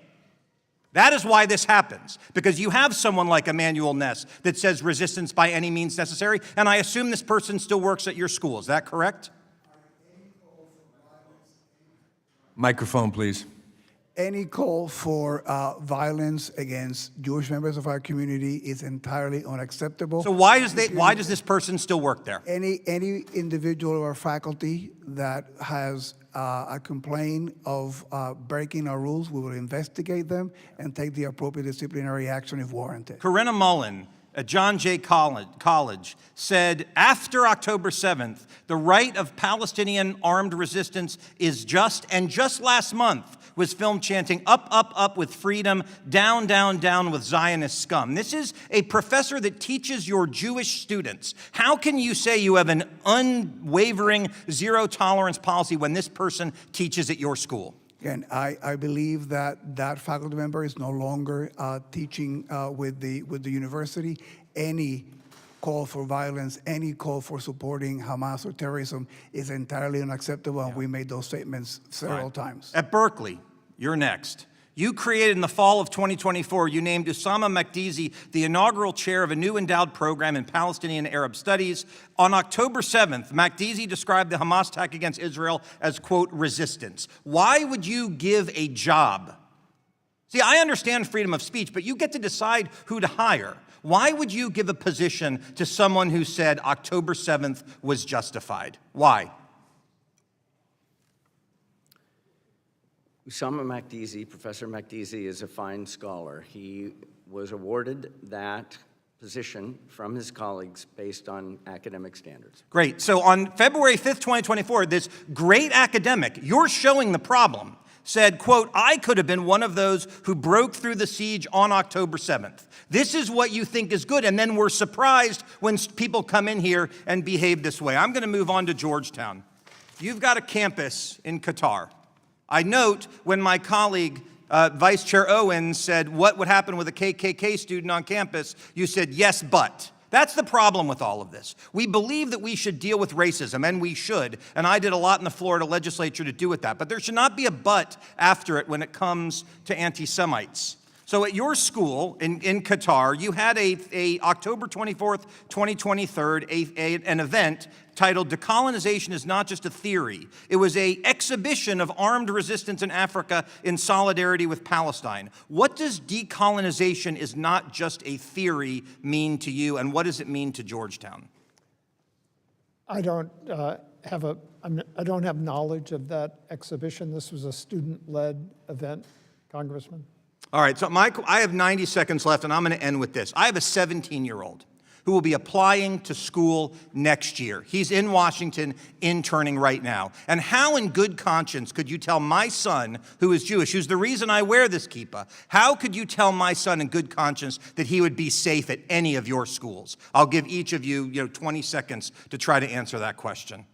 That is why this happens, because you have someone like Emmanuel Ness that says resistance by any means necessary, and I assume this person still works at your school. Is that correct? Microphone, please. Any call for violence against Jewish members of our community is entirely unacceptable. So why does this person still work there? Any individual of our faculty that has a complaint of breaking our rules, we will investigate them and take the appropriate disciplinary action if warranted. Corinna Mullen at John Jay College said, after October 7th, the right of Palestinian armed resistance is just, and just last month was filmed chanting, up, up, up with freedom, down, down, down with Zionist scum. This is a professor that teaches your Jewish students. How can you say you have an unwavering zero-tolerance policy when this person teaches at your school? Again, I believe that that faculty member is no longer teaching with the university. Any call for violence, any call for supporting Hamas or terrorism is entirely unacceptable, and we made those statements several times. At Berkeley, you're next. You created in the fall of 2024, you named Usama Makdizi the inaugural chair of a new endowed program in Palestinian Arab studies. On October 7th, Makdizi described the Hamas attack against Israel as, quote, resistance. Why would you give a job? See, I understand freedom of speech, but you get to decide who to hire. Why would you give a position to someone who said October 7th was justified? Why? Usama Makdizi, Professor Makdizi, is a fine scholar. He was awarded that position from his colleagues based on academic standards. Great. So on February 5th, 2024, this great academic, you're showing the problem, said, quote, I could have been one of those who broke through the siege on October 7th. This is what you think is good, and then we're surprised when people come in here and behave this way. I'm going to move on to Georgetown. You've got a campus in Qatar. I note when my colleague, Vice Chair Owens, said, what would happen with a KKK student on campus? You said, yes, but. That's the problem with all of this. We believe that we should deal with racism, and we should, and I did a lot in the Florida legislature to do with that, but there should not be a but after it when it comes to anti-Semites. So at your school in Qatar, you had a October 24th, 2023, an event titled Decolonization is Not Just a Theory. It was an exhibition of armed resistance in Africa in solidarity with Palestine. What does decolonization is not just a theory mean to you, and what does it mean to Georgetown? I don't have knowledge of that exhibition. This was a student-led event, Congressman. All right, so I have 90 seconds left, and I'm going to end with this. I have a 17-year-old who will be applying to school next year. He's in Washington interning right now. And how in good conscience could you tell my son, who is Jewish, who's the reason I wear this kippah, how could you tell my son in good conscience that he would be safe at any of your schools? I'll give each of you, 20 seconds to try to answer that question.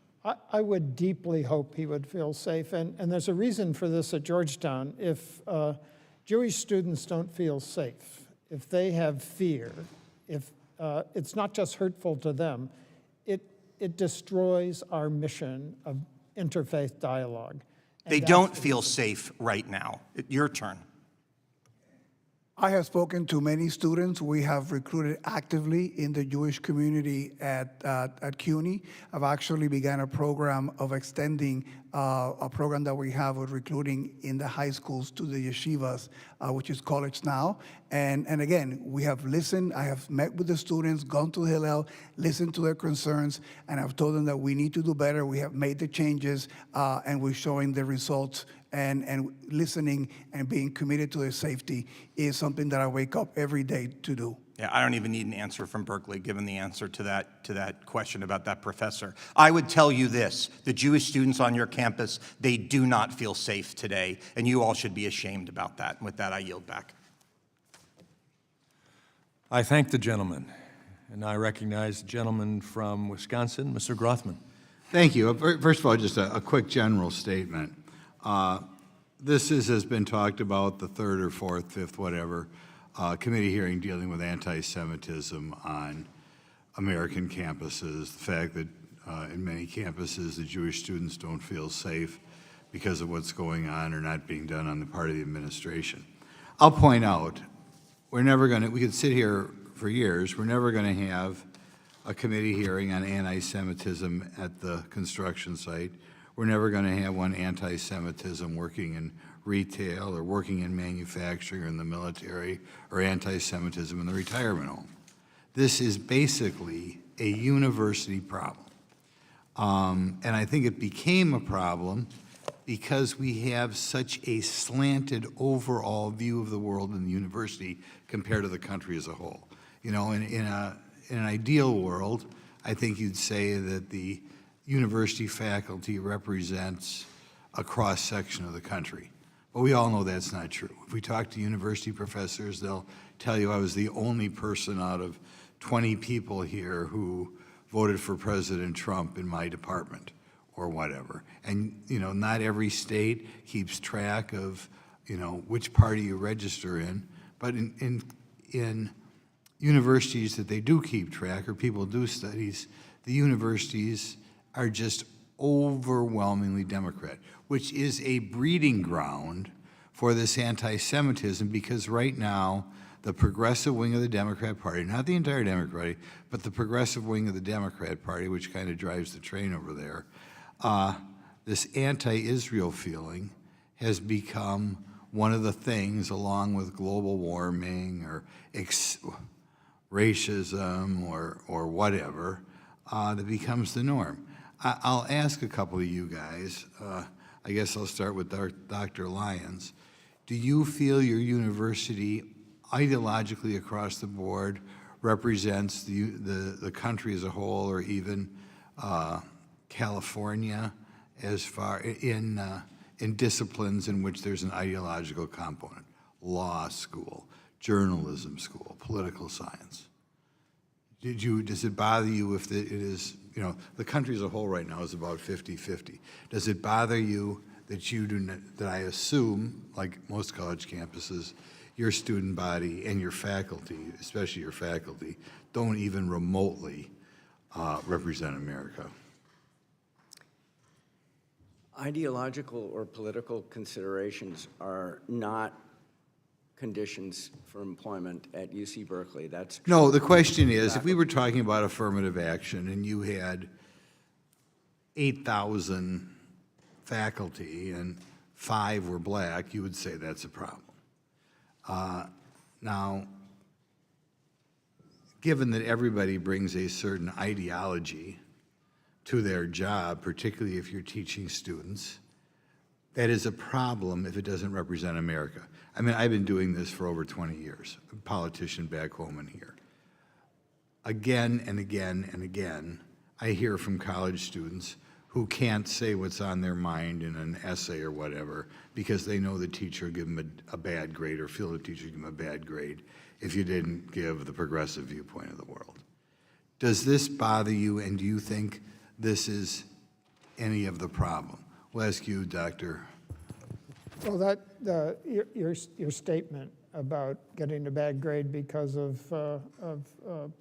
I would deeply hope he would feel safe, and there's a reason for this at Georgetown. If Jewish students don't feel safe, if they have fear, if it's not just hurtful to them, it destroys our mission of interfaith dialogue. And They that's don't the feel reason. safe right now. Your turn. I have spoken to many students. We have recruited actively in the Jewish community at CUNY. I've actually began a program of extending a program that we have of recruiting in the high schools to the yeshivas, which is College Now. And again, we have listened. I have met with the students, gone to Hillel, listened to their concerns, and I've told them that we need to do better. We have made the changes, and we're showing the results. And listening and being committed to their safety is something that I wake up every day to do. Yeah, I don't even need an answer from Berkeley, given the answer to that question about that professor. I would tell you this, the Jewish students on your campus, they do not feel safe today, and you all should be ashamed about that. And with that, I yield back. I thank the gentleman, and I recognize the gentleman from Wisconsin, Mr. Grothman. Thank you. First of all, just a quick general statement. This has been talked about, the third or fourth, fifth, whatever, committee hearing dealing with anti-Semitism on American campuses, the fact that in many campuses the Jewish students don't feel safe because of what's going on or not being done on the part of the administration. I'll point out, we could sit here for years, we're never going to have a committee hearing on anti-Semitism at the construction site. We're never going to have one anti-Semitism working in retail or working in manufacturing or in the military, or anti-Semitism in the retirement home. This is basically a university problem. And I think it became a problem because we have such a slanted overall view of the world in the university compared to the country as a whole. You know, in an ideal world, I think you'd say that the university faculty represents a cross-section of the country. But we all know that's not true. If we talk to university professors, they'll tell you I was the only person out of 20 people here who voted for President Trump in my department or whatever. And, you know, not every state keeps track of, you know, which party you register in. But in universities that they do keep track, or people do studies, the universities are just overwhelmingly Democrat, which is a breeding ground for this anti-Semitism, because right now, the progressive wing of the Democrat Party, not the entire Democrat Party, but the progressive wing of the Democrat Party, which kind of drives the train over there, this anti-Israel feeling has become one of the things, along with global warming or racism or whatever, that becomes the norm. I'll ask a couple of you guys. I guess I'll start with Dr. Lyons. Do you feel your university, ideologically across the board, represents the country as a whole, or even California, as far in disciplines in which there's an ideological component? Law school, journalism school, political science. Does it bother you if it is, you know, the country as a whole right now is about 50-50. Does it bother you that you do not, that I assume, like most college campuses, your student body and your faculty, especially your faculty, don't even remotely represent America? Ideological or political considerations are not conditions for employment at UC Berkeley. That's true. No, the question is, if we were talking about affirmative action and you had 8,000 faculty and 5 were black, you would say that's a problem. Now, given that everybody brings a certain ideology to their job, particularly if you're teaching students, that is a problem if it doesn't represent America. I mean, I've been doing this for over 20 years, a politician back home and here. Again and again and again, I hear from college students who can't say what's on their mind in an essay or whatever because they know the teacher will give them a bad grade, or feel the teacher give them a bad grade if you didn't give the progressive viewpoint of the world. Does this bother you, and do you think this is any of the problem? We'll ask you, Dr. Well, your statement about getting a bad grade because of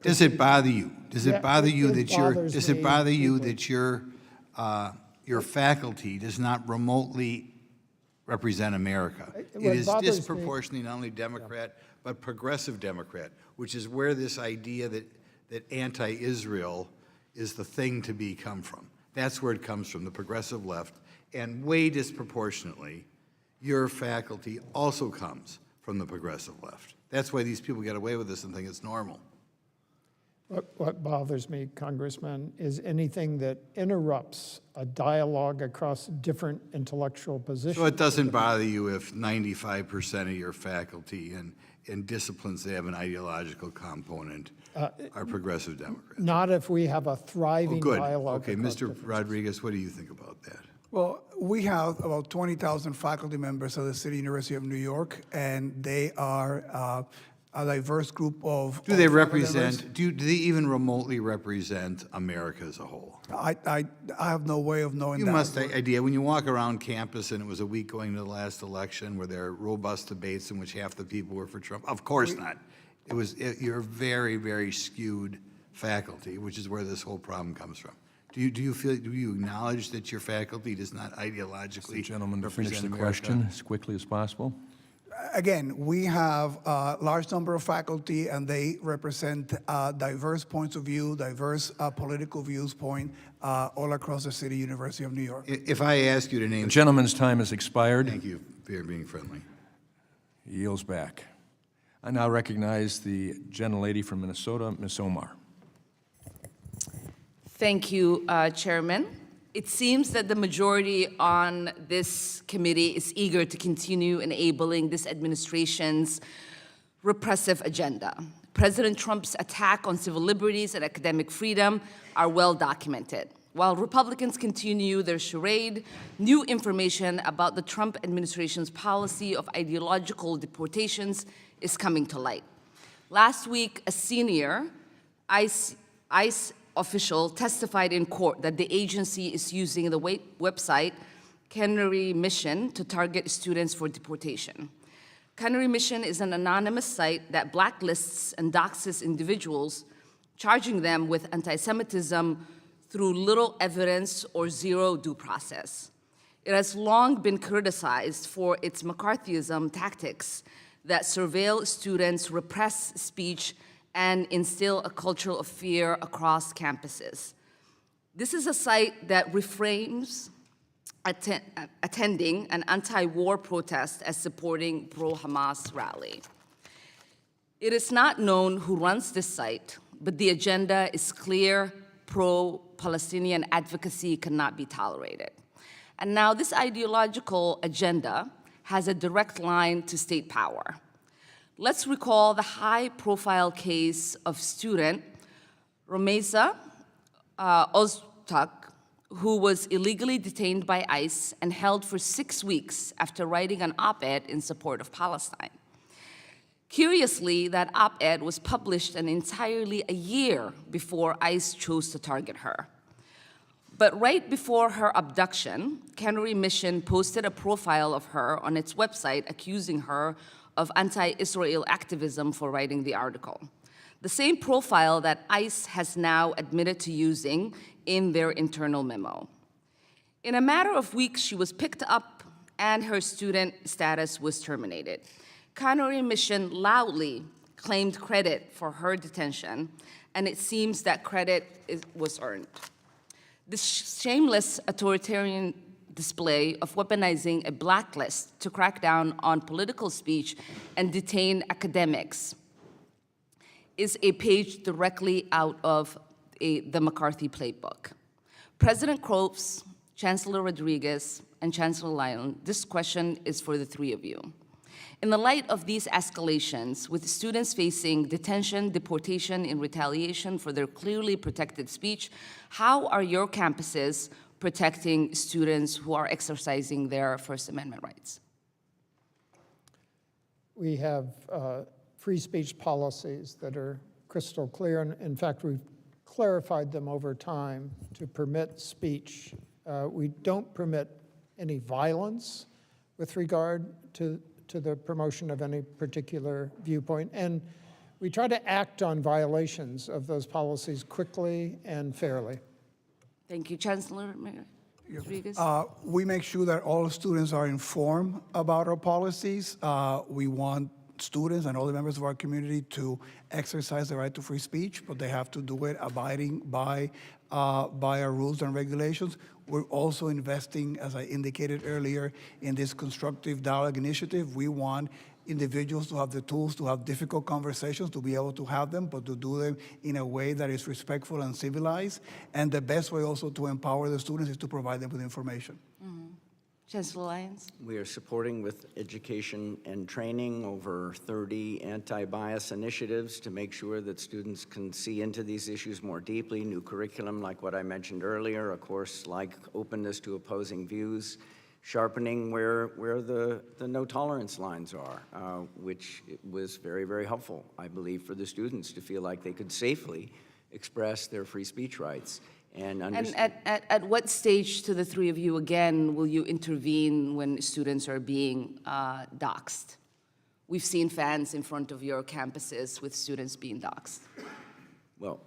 Does it bother you? Does Yeah, it bother you it that bothers does it me bother you deeply. that your faculty does not remotely represent America? What It is bothers me- disproportionately not only Democrat, but progressive Democrat, which is where this idea that anti-Israel is the thing to be come from. That's where it comes from, the progressive left. And way disproportionately, your faculty also comes from the progressive left. That's why these people get away with this and think it's normal. What bothers me, Congressman, is anything that interrupts a dialogue across different intellectual positions. So it doesn't bother you if 95% of your faculty in disciplines that have an ideological component are progressive Democrats? Not if we have a thriving Oh, good. dialogue. Okay, across Mr. different- Rodriguez, what do you think about that? Well, we have about 20,000 faculty members of the City University of New York, and they are a diverse group of. Do they of faculty represent, members. do they even remotely represent America as a whole? I have no way of knowing You that. must idea, when you walk around campus, and it was a week going to the last election, were there robust debates in which half the people were for Trump? Of course not. You're very, very skewed faculty, which is where this whole problem comes from. Do you acknowledge that your faculty does not ideologically The gentleman to finish represent the America? question as quickly as possible. Again, we have a large number of faculty, and they represent diverse points of view, diverse political viewpoint all across the City University of New York. If I ask you to name. The gentleman's time has expired. Thank you for being friendly. He yields back. I now recognize the gentlelady from Minnesota, Ms. Omar. Thank you, Chairman. It seems that the majority on this committee is eager to continue enabling this administration's repressive agenda. President Trump's attack on civil liberties and academic freedom are well documented. While Republicans continue their charade, new information about the Trump administration's policy of ideological deportations is coming to light. Last week, a senior ICE official testified in court that the agency is using the website Canary Mission to target students for deportation. Canary Mission is an anonymous site that blacklists and doxes individuals, charging them with anti-Semitism through little evidence or zero due process. It has long been criticized for its McCarthyism tactics that surveil students, repress speech, and instill a culture of fear across campuses. This is a site that reframes attending an anti-war protest as supporting pro-Hamas rally. It is not known who runs this site, but the agenda is clear: pro-Palestinian advocacy cannot be tolerated. And now this ideological agenda has a direct line to state power. Let's recall the high-profile case of student Nosanchuk, who was illegally detained by ICE and held for 6 weeks after writing an op-ed in support of Palestine. Curiously, that op-ed was published entirely a year before ICE chose to target her. But right before her abduction, Canary Mission posted a profile of her on its website accusing her of anti-Israel activism for writing the article. The same profile that ICE has now admitted to using in their internal memo. In a matter of weeks, she was picked up and her student status was terminated. Canary Mission loudly claimed credit for her detention, and it seems that credit was earned. This shameless authoritarian display of weaponizing a blacklist to crack down on political speech and detain academics is a page directly out of the McCarthy playbook. President Cropes, Chancellor Rodriguez, and Chancellor Lyons, this question is for the three of you. In the light of these escalations, with students facing detention, deportation in retaliation for their clearly protected speech, how are your campuses protecting students who are exercising their First Amendment rights? We have free speech policies that are crystal clear, and in fact, we've clarified them over time to permit speech. We don't permit any violence with regard to to the promotion of any particular viewpoint. And we try to act on violations of those policies quickly and fairly. Thank you, Chancellor Rodriguez. We make sure that all students are informed about our policies. We want students and all the members of our community to exercise the right to free speech, but they have to do it abiding by our rules and regulations. We're also investing, as I indicated earlier, in this constructive dialogue initiative. We want individuals to have the tools to have difficult conversations, to be able to have them, but to do them in a way that is respectful and civilized. And the best way also to empower the students is to provide them with information. Chancellor Lyons. We are supporting with education and training over 30 anti-bias initiatives to make sure that students can see into these issues more deeply. New curriculum, like what I mentioned earlier, a course like openness to opposing views, sharpening where the no tolerance lines are, which was very, very helpful, I believe, for the students to feel like they could safely express their free speech rights. And at what stage, to the three of you again, will you intervene when students are being doxxed? We've seen fans in front of your campuses with students being doxxed. Well,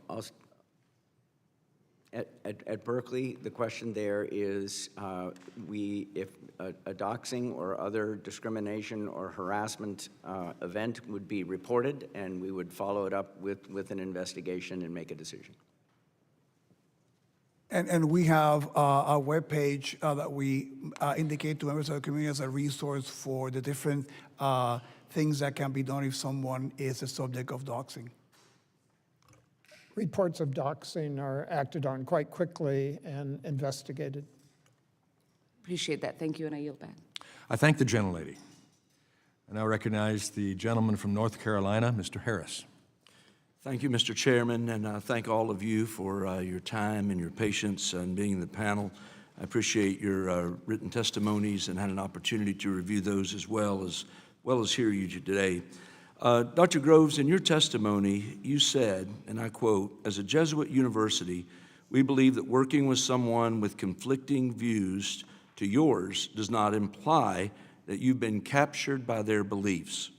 at Berkeley, the question there is if a doxing or other discrimination or harassment event would be reported, and we would follow it up with an investigation and make a decision. And we have a webpage that we indicate to members of the community as a resource for the different things that can be done if someone is the subject of doxing. Reports of doxing are acted on quite quickly and investigated. Appreciate that. Thank you, and I yield back. I thank the gentlelady. I now recognize the gentleman from North Carolina, Mr. Harris. Thank you, Mr. Chairman, and I thank all of you for your time and your patience in being in the panel. I appreciate your written testimonies and had an opportunity to review those as well as hear you today. Dr. Groves, in your testimony, you said, and I quote, "As a Jesuit university, we believe that working with someone with conflicting views to yours does not imply that you've been captured by their beliefs,"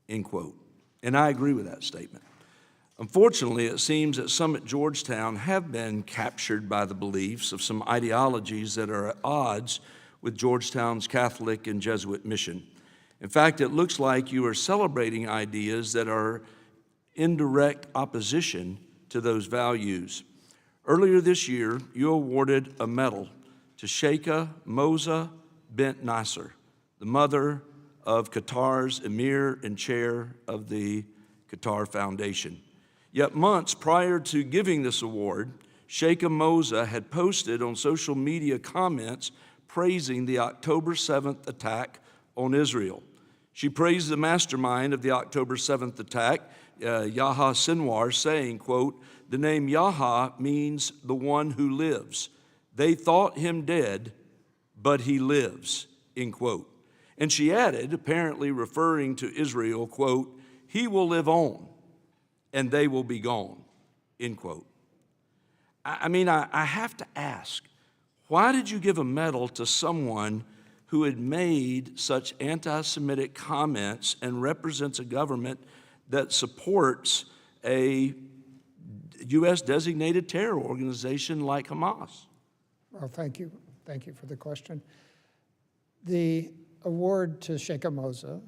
end quote. And I agree with that statement. Unfortunately, it seems that some at Georgetown have been captured by the beliefs of some ideologies that are at odds with Georgetown's Catholic and Jesuit mission. In fact, it looks like you are celebrating ideas that are in direct opposition to those values. Earlier this year, you awarded a medal to Sheikha Moza bint Nasser, the mother of Qatar's emir and chair of the Qatar Foundation. Yet months prior to giving this award, Sheikha Moza had posted on social media comments praising the October 7th attack on Israel. She praised the mastermind of the October 7th attack, Yahya Sinwar, saying, quote, "The name Yahya means the one who lives. They thought him dead, but he lives," end quote. And she added, apparently referring to Israel, quote, "He will live on, and they will be gone," end quote. I have to ask, why did you give a medal to someone who had made such anti-Semitic comments and represents a government that supports a U.S. designated terror organization like Hamas? Well, thank you. Thank you for the question. The award to Sheikha Moza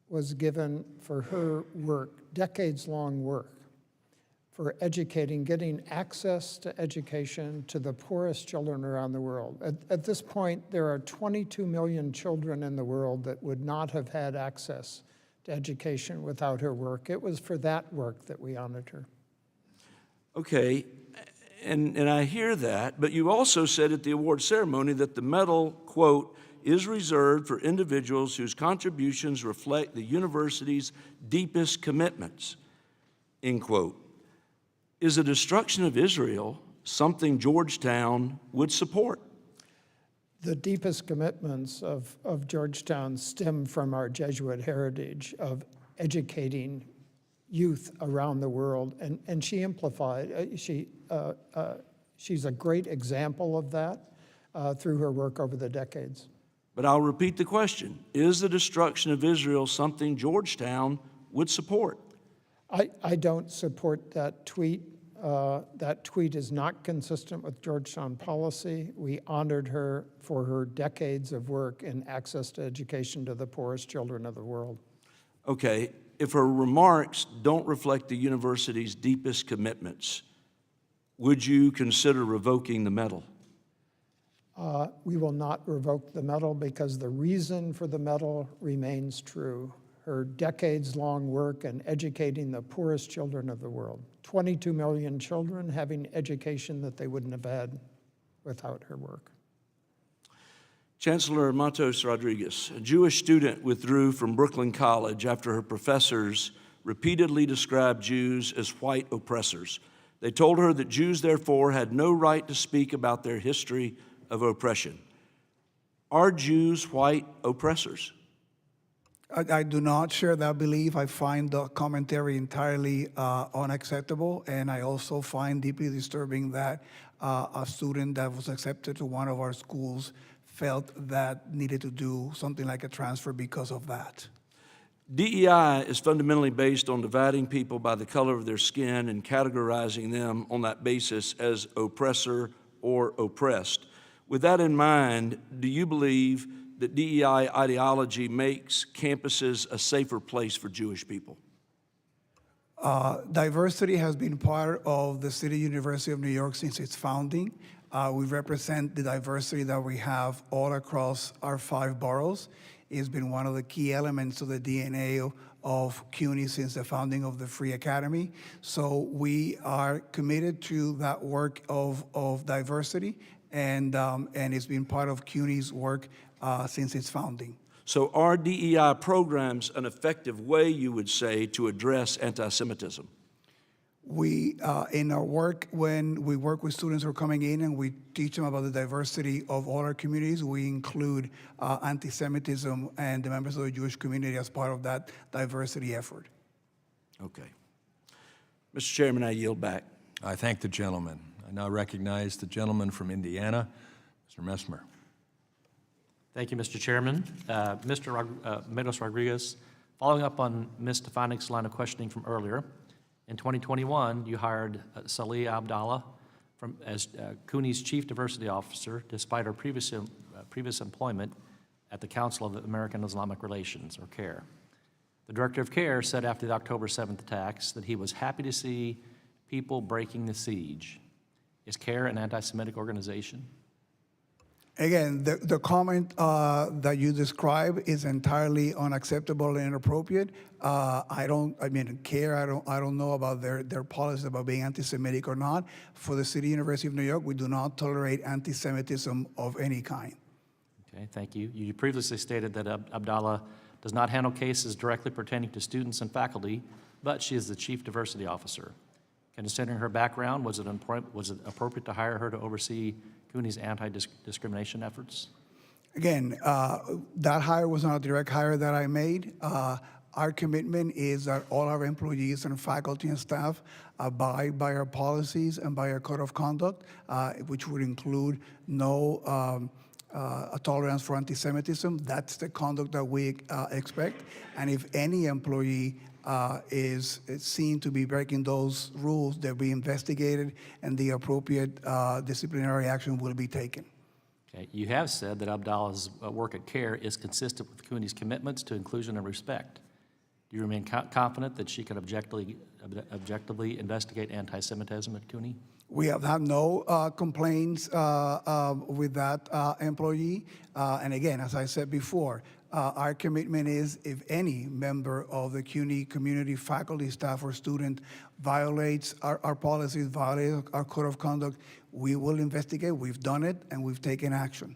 was given for her work, decades-long work, for educating, getting access to education to the poorest children around the world. At this point, there are 22 million children in the world that would not have had access to education without her work. It was for that work that we honored her. Okay, and I hear that, but you also said at the award ceremony that the medal, quote, "is reserved for individuals whose contributions reflect the university's deepest commitments," end quote. Is the destruction of Israel something Georgetown would support? The deepest commitments of Georgetown stem from our Jesuit heritage of educating youth around the world, and she amplified, she's a great example of that through her work over the decades. But I'll repeat the question. Is the destruction of Israel something Georgetown would support? I don't support that tweet. That tweet is not consistent with Georgetown policy. We honored her for her decades of work in access to education to the poorest children of the world. Okay, if her remarks don't reflect the university's deepest commitments, would you consider revoking the medal? We will not revoke the medal because the reason for the medal remains true. Her decades-long work in educating the poorest children of the world. 22 million children having education that they wouldn't have had without her work. Chancellor Matos Rodriguez, a Jewish student withdrew from Brooklyn College after her professors repeatedly described Jews as white oppressors. They told her that Jews, therefore, had no right to speak about their history of oppression. Are Jews white oppressors? I do not share that belief. I find the commentary entirely unacceptable, and I also find deeply disturbing that a student that was accepted to one of our schools felt that needed to do something like a transfer because of that. DEI is fundamentally based on dividing people by the color of their skin and categorizing them on that basis as oppressor or oppressed. With that in mind, do you believe that DEI ideology makes campuses a safer place for Jewish people? Diversity has been part of the City University of New York since its founding. We represent the diversity that we have all across our 5 boroughs. It's been one of the key elements of the DNA of CUNY since the founding of the Free Academy. So we are committed to that work of diversity, and it's been part of CUNY's work since its founding. So are DEI programs an effective way, you would say, to address anti-Semitism? We, in our work, when we work with students who are coming in and we teach them about the diversity of all our communities, we include anti-Semitism and the members of the Jewish community as part of that diversity effort. Okay. Mr. Chairman, I yield back. I thank the gentleman. I now recognize the gentleman from Indiana, Mr. Messmer. Thank you, Mr. Chairman. Mr. Matos Rodriguez, following up on Ms. Stefanik's line of questioning from earlier, in 2021, you hired Salih Abdallah as CUNY's Chief Diversity Officer, despite her previous employment at the Council of American Islamic Relations, or CARE. The Director of CARE said after the October 7th attacks that he was happy to see people breaking the siege. Is CARE an anti-Semitic organization? Again, the comment that you describe is entirely unacceptable and inappropriate. CARE, I don't know about their policy about being anti-Semitic or not. For the City University of New York, we do not tolerate anti-Semitism of any kind. Okay, thank you. You previously stated that Abdallah does not handle cases directly pertaining to students and faculty, but she is the Chief Diversity Officer. Considering her background, was it appropriate to hire her to oversee CUNY's anti-discrimination efforts? Again, that hire was not a direct hire that I made. Our commitment is that all our employees and faculty and staff abide by our policies and by our code of conduct, which would include no tolerance for anti-Semitism. That's the conduct that we expect. And if any employee is seen to be breaking those rules, they'll be investigated and the appropriate disciplinary action will be taken. Okay. You have said that Abdallah's work at CARE is consistent with CUNY's commitments to inclusion and respect. Do you remain confident that she can objectively investigate anti-Semitism at CUNY? We have had no complaints with that employee. And again, as I said before, our commitment is if any member of the CUNY community, faculty, staff, or student violates our policies, violates our code of conduct, we will investigate. We've done it, and we've taken action.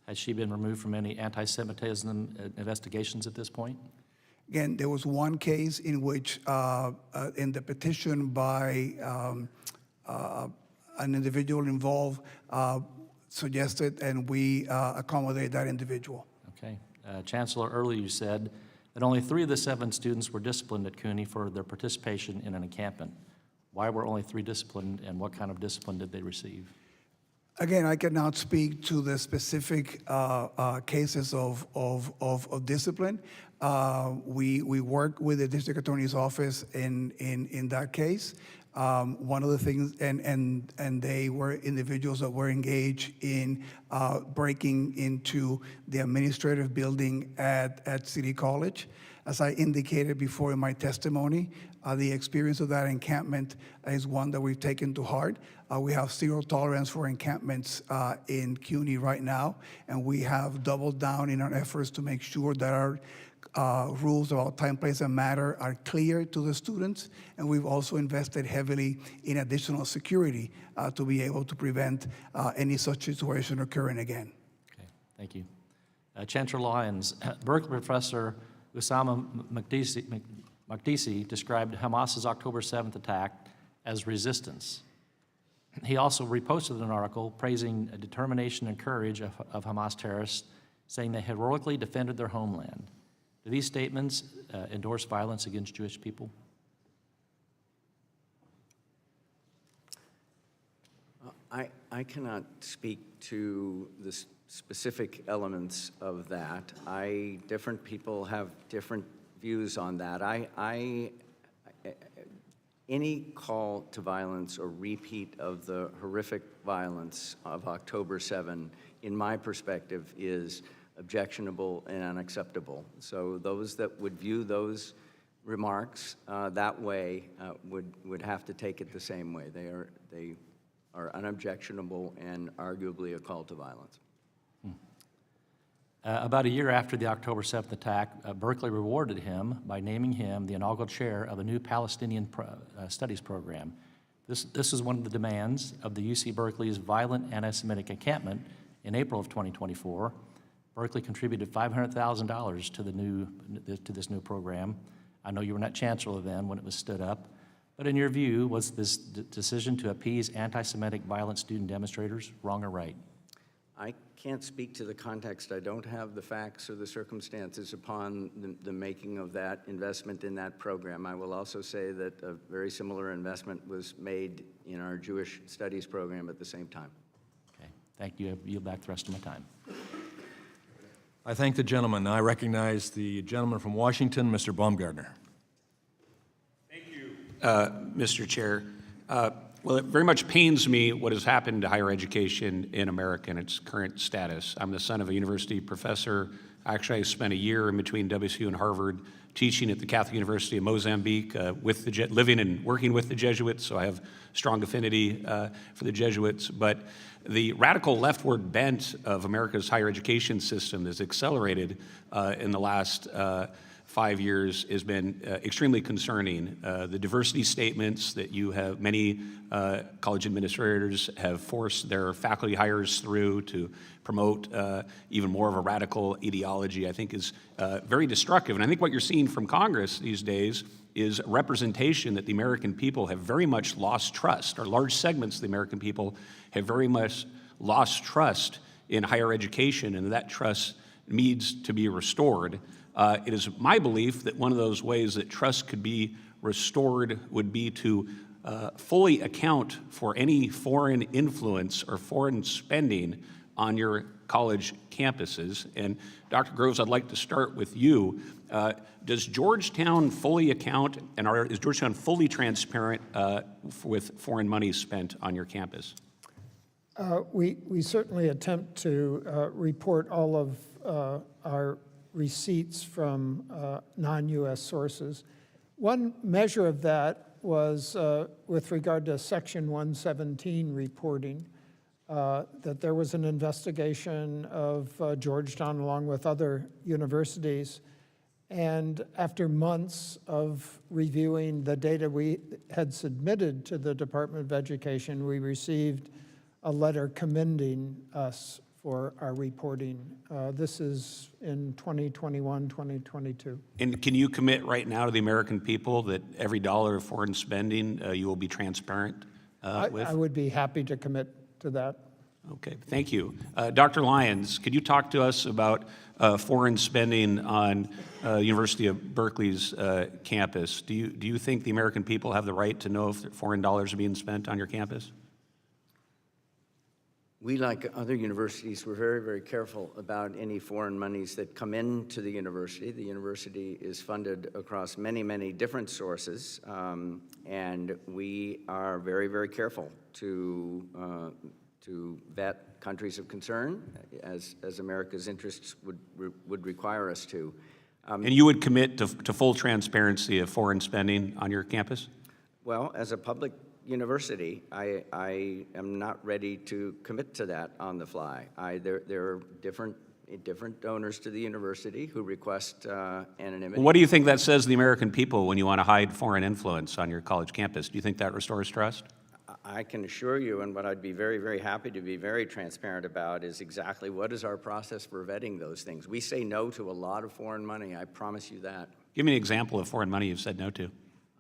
Has she been removed from any anti-Semitism investigations at this point? Again, there was one case in which, in the petition by an individual involved, suggested, and we accommodate that individual. Okay. Chancellor, earlier you said that only 3 of the 7 students were disciplined at CUNY for their participation in an encampment. Why were only 3 disciplined, and what kind of discipline did they receive? Again, I cannot speak to the specific cases of discipline. We work with the district attorney's office in that case. One of the things, and they were individuals that were engaged in breaking into the administrative building at City College. As I indicated before in my testimony, the experience of that encampment is one that we've taken to heart. We have zero tolerance for encampments in CUNY right now, and we have doubled down in our efforts to make sure that our rules about time, place, and matter are clear to the students, and we've also invested heavily in additional security to be able to prevent any such situation occurring again. Okay, thank you. Chancellor Lyons, Berkeley professor Usama Makdisi described Hamas's October 7th attack as resistance. He also reposted an article praising the determination and courage of Hamas terrorists, saying they heroically defended their homeland. Do these statements endorse violence against Jewish people? I cannot speak to the specific elements of that. Different people have different views on that. Any call to violence or repeat of the horrific violence of October 7, in my perspective, is objectionable and unacceptable. So those that would view those remarks that way would have to take it the same way. They are unobjectionable and arguably a call to violence. About a year after the October 7th attack, Berkeley rewarded him by naming him the inaugural chair of a new Palestinian studies program. This is one of the demands of the UC Berkeley's violent anti-Semitic encampment in April of 2024. Berkeley contributed $500,000 to this new program. I know you were not chancellor then when it was stood up, but in your view, was this decision to appease anti-Semitic violent student demonstrators wrong or right? I can't speak to the context. I don't have the facts or the circumstances upon the making of that investment in that program. I will also say that a very similar investment was made in our Jewish studies program at the same time. Okay, thank you. I yield back the rest of my time. I thank the gentleman. I recognize the gentleman from Washington, Mr. Baumgartner. Thank you, Mr. Chair. Well, it very much pains me what has happened to higher education in America and its current status. I'm the son of a university professor. Actually, I spent a year in between WSU and Harvard teaching at the Catholic University of Mozambique, living and working with the Jesuits, so I have strong affinity for the Jesuits. But the radical leftward bent of America's higher education system has accelerated in the last 5 years has been extremely concerning. The diversity statements that you have, many college administrators have forced their faculty hires through to promote even more of a radical ideology, I think is very destructive. And I think what you're seeing from Congress these days is a representation that the American people have very much lost trust, or large segments of the American people have very much lost trust in higher education, and that trust needs to be restored. It is my belief that one of those ways that trust could be restored would be to fully account for any foreign influence or foreign spending on your college campuses. And Dr. Groves, I'd like to start with you. Does Georgetown fully account, and is Georgetown fully transparent with foreign money spent on your campus? We certainly attempt to report all of our receipts from non-U.S. sources. One measure of that was with regard to Section 117 reporting, that there was an investigation of Georgetown along with other universities. And after months of reviewing the data we had submitted to the Department of Education, we received a letter commending us for our reporting. This is in 2021, 2022. And can you commit right now to the American people that every dollar of foreign spending you will be transparent with? I would be happy to commit to that. Okay, thank you. Dr. Lyons, could you talk to us about foreign spending on University of Berkeley's campus? Do you think the American people have the right to know if foreign dollars are being spent on your campus? We, like other universities, were very, very careful about any foreign monies that come into the university. The university is funded across many, many different sources, and we are very, very careful to vet countries of concern, as America's interests would require us to. And you would commit to full transparency of foreign spending on your campus? Well, as a public university, I am not ready to commit to that on the fly. There are different donors to the university who request anonymity. What do you think that says to the American people when you want to hide foreign influence on your college campus? Do you think that restores trust? I can assure you, and what I'd be very, very happy to be very transparent about is exactly what is our process for vetting those things. We say no to a lot of foreign money, I promise you that. Give me an example of foreign money you've said no to.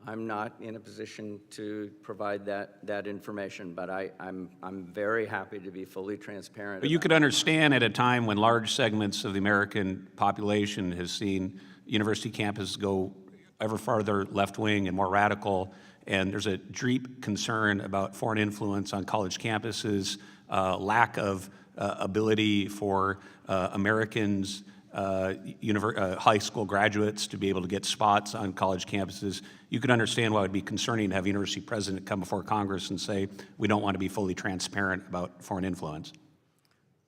I'm not in a position to provide that information, but I'm very happy to be fully transparent. But you could understand at a time when large segments of the American population has seen university campuses go ever farther left-wing and more radical, and there's a deep concern about foreign influence on college campuses, lack of ability for Americans, high school graduates to be able to get spots on college campuses. You could understand why it would be concerning to have a university president come before Congress and say, we don't want to be fully transparent about foreign influence.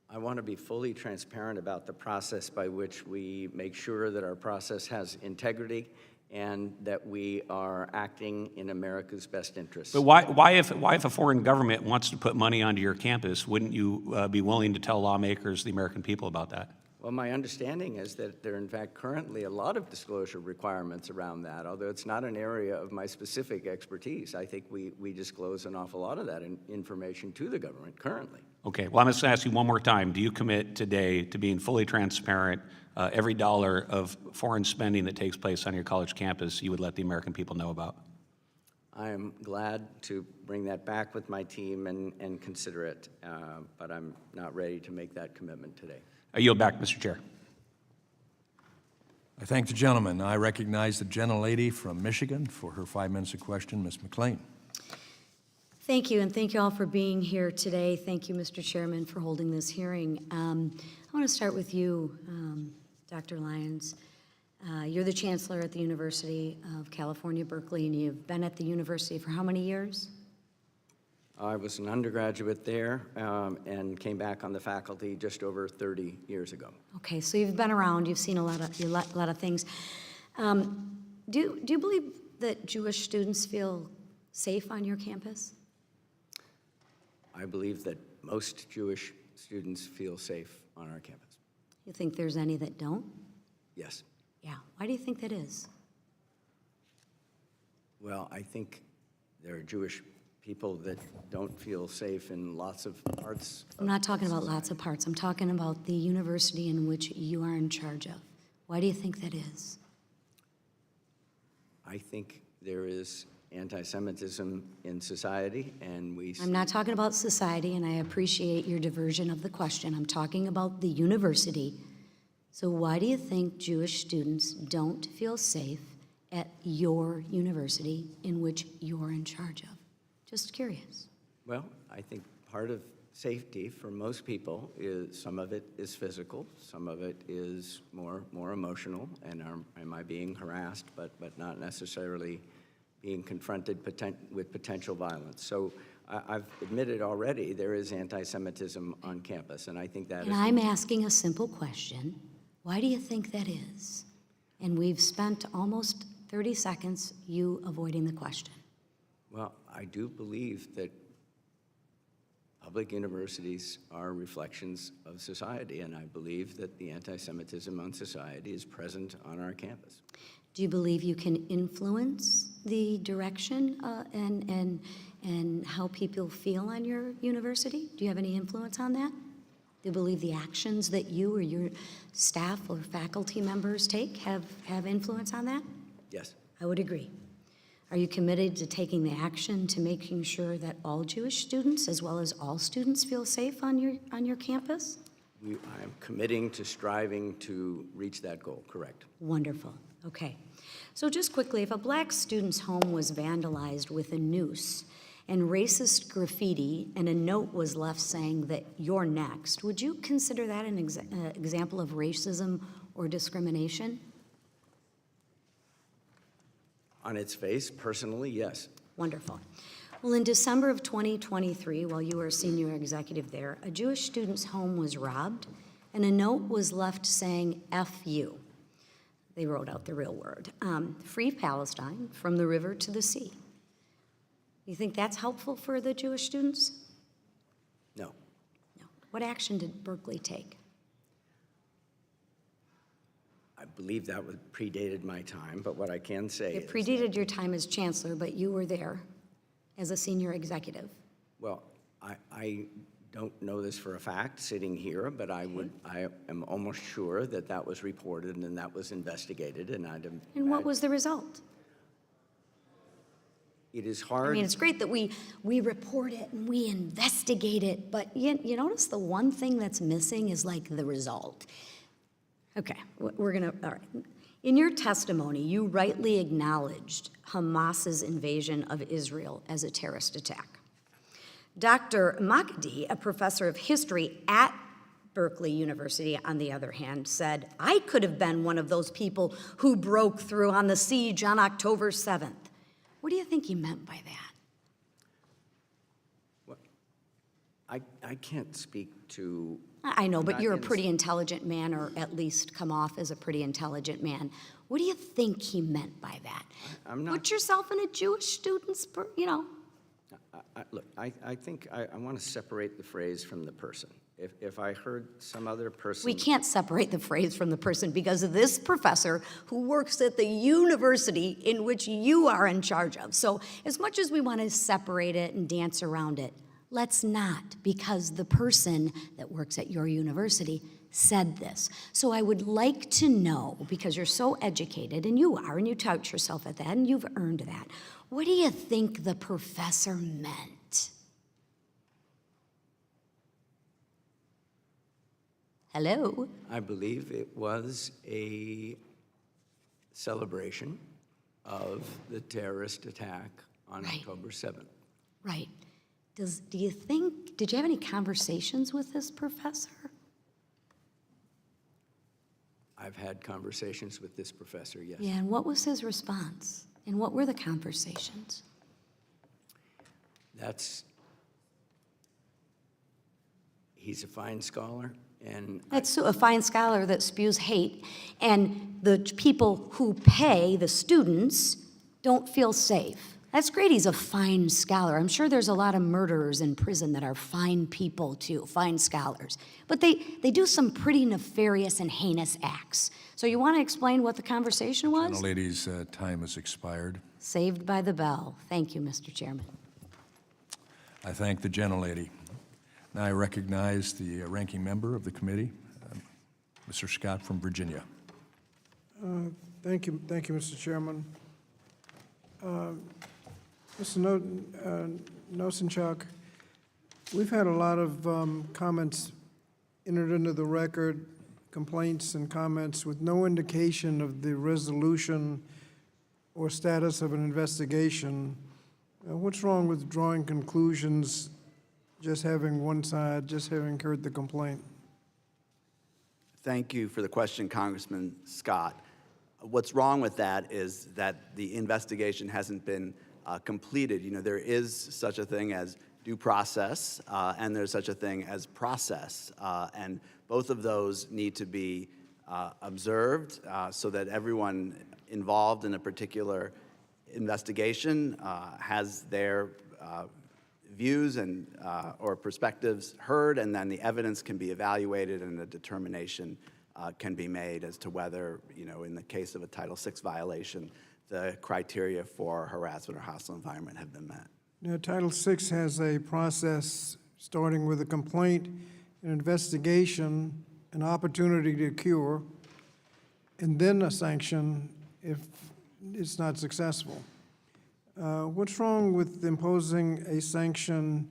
I want to be fully transparent about the process by which we make sure that our process has integrity and that we are acting in America's best interests. But why if a foreign government wants to put money onto your campus, wouldn't you be willing to tell lawmakers, the American people, about that? Well, my understanding is that there are, in fact, currently a lot of disclosure requirements around that, although it's not an area of my specific expertise. I think we disclose an awful lot of that information to the government currently. Okay, well, I'm just going to ask you one more time. Do you commit today to being fully transparent? Every dollar of foreign spending that takes place on your college campus, you would let the American people know about? I am glad to bring that back with my team and consider it, but I'm not ready to make that commitment today. I yield back, Mr. Chair. I thank the gentleman. I recognize the gentlelady from Michigan for her 5 minutes of question, Ms. McLean. Thank you, and thank you all for being here today. Thank you, Mr. Chairman, for holding this hearing. I want to start with you, Dr. Lyons. You're the chancellor at the University of California, Berkeley, and you've been at the university for how many years? I was an undergraduate there and came back on the faculty just over 30 years ago. Okay, so you've been around, you've seen a lot of things. Do you believe that Jewish students feel safe on your campus? I believe that most Jewish students feel safe on our campus. You think there's any that don't? Yes. Yeah, why do you think that is? Well, I think there are Jewish people that don't feel safe in lots of parts. I'm not talking about lots of parts. I'm talking about the university in which you are in charge of. Why do you think that is? I think there is anti-Semitism in society, and I'm not talking about society, and I appreciate your diversion of the question. I'm talking about the university. So why do you think Jewish students don't feel safe at your university in which you're in charge of? Just curious. Well, I think part of safety for most people is, some of it is physical, some of it is more emotional, and am I being harassed, but not necessarily being confronted with potential violence. So I've admitted already there is anti-Semitism on campus, and I think that And I'm asking a simple question. Why do you think that is? And we've spent almost 30 seconds you avoiding the question. Well, I do believe that public universities are reflections of society, and I believe that the anti-Semitism on society is present on our campus. Do you believe you can influence the direction and how people feel on your university? Do you have any influence on that? Do you believe the actions that you or your staff or faculty members take have influence on that? Yes. I would agree. Are you committed to taking the action to making sure that all Jewish students, as well as all students, feel safe on your campus? I am committing to striving to reach that goal, correct. Wonderful. Okay. So just quickly, if a black student's home was vandalized with a noose and racist graffiti, and a note was left saying that you're next, would you consider that an example of racism or discrimination? On its face, personally, yes. Wonderful. Well, in December of 2023, while you were a senior executive there, a Jewish student's home was robbed, and a note was left saying, F you. They wrote out the real word. Free Palestine from the river to the sea. You think that's helpful for the Jewish students? No. No. What action did Berkeley take? I believe that predated my time, but what I can say It predated your time as chancellor, but you were there as a senior executive. well, I don't know this for a fact sitting here, but I am almost sure that that was reported and that was investigated, and And what was the result? it is hard. I mean, it's great that we report it and we investigate it, but you notice the one thing that's missing is like the result. Okay, all right. In your testimony, you rightly acknowledged Hamas's invasion of Israel as a terrorist attack. Dr. Makdi, a professor of history at Berkeley University, on the other hand, said, I could have been one of those people who broke through on the siege on October 7th. What do you think he meant by that? I can't speak to. I know, but not you're a in- pretty intelligent man, or at least come off as a pretty intelligent man. What do you think he meant by that? I'm not. Put yourself in a Jewish student's, Look, I think I want to separate the phrase from the person. If I heard some other person. We can't separate the phrase from the person because of this professor who works at the university in which you are in charge of. So as much as we want to separate it and dance around it, let's not, because the person that works at your university said this. So I would like to know, because you're so educated, and you are, and you tout yourself at that, and you've earned that, what do you think the professor meant? Hello? I believe it was a celebration of the terrorist attack on October 7th. Right. Do you think, did you have any conversations with this professor? I've had conversations with this professor, yes. Yeah, and what was his response? And what were the conversations? He's a fine scholar, and That's a fine scholar that spews hate, and the people who pay, the students, don't feel safe. That's great, he's a fine scholar. I'm sure there's a lot of murderers in prison that are fine people too, fine scholars. But they do some pretty nefarious and heinous acts. So you want to explain what the conversation was? Gentlelady's time has expired. Saved by the bell. Thank you, Mr. Chairman. I thank the gentlelady. Now I recognize the ranking member of the committee, Mr. Scott from Virginia. Thank you, Mr. Chairman. Mr. Nosanchuk, we've had a lot of comments entered into the record, complaints and comments with no indication of the resolution or status of an investigation. What's wrong with drawing conclusions, just having one side, just having heard the complaint? Thank you for the question, Congressman Scott. What's wrong with that is that the investigation hasn't been completed. You know, there is such a thing as due process, and there's such a thing as process, and both of those need to be observed so that everyone involved in a particular investigation has their views and or perspectives heard, and then the evidence can be evaluated and a determination can be made as to whether, you know, in the case of a Title VI violation, the criteria for harassment or hostile environment have been met. Now, Title VI has a process starting with a complaint, an investigation, an opportunity to cure, and then a sanction if it's not successful. What's wrong with imposing a sanction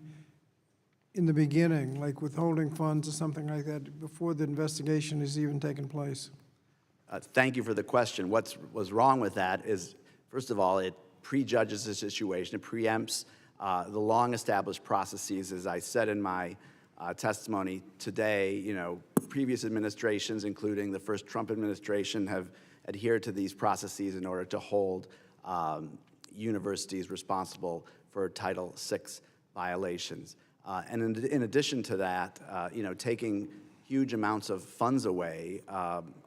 in the beginning, like withholding funds or something like that, before the investigation has even taken place? Thank you for the question. What's wrong with that is, first of all, it prejudges the situation. It preempts the long-established processes, as I said in my testimony today, previous administrations, including the first Trump administration, have adhered to these processes in order to hold universities responsible for Title VI violations. And in addition to that, taking huge amounts of funds away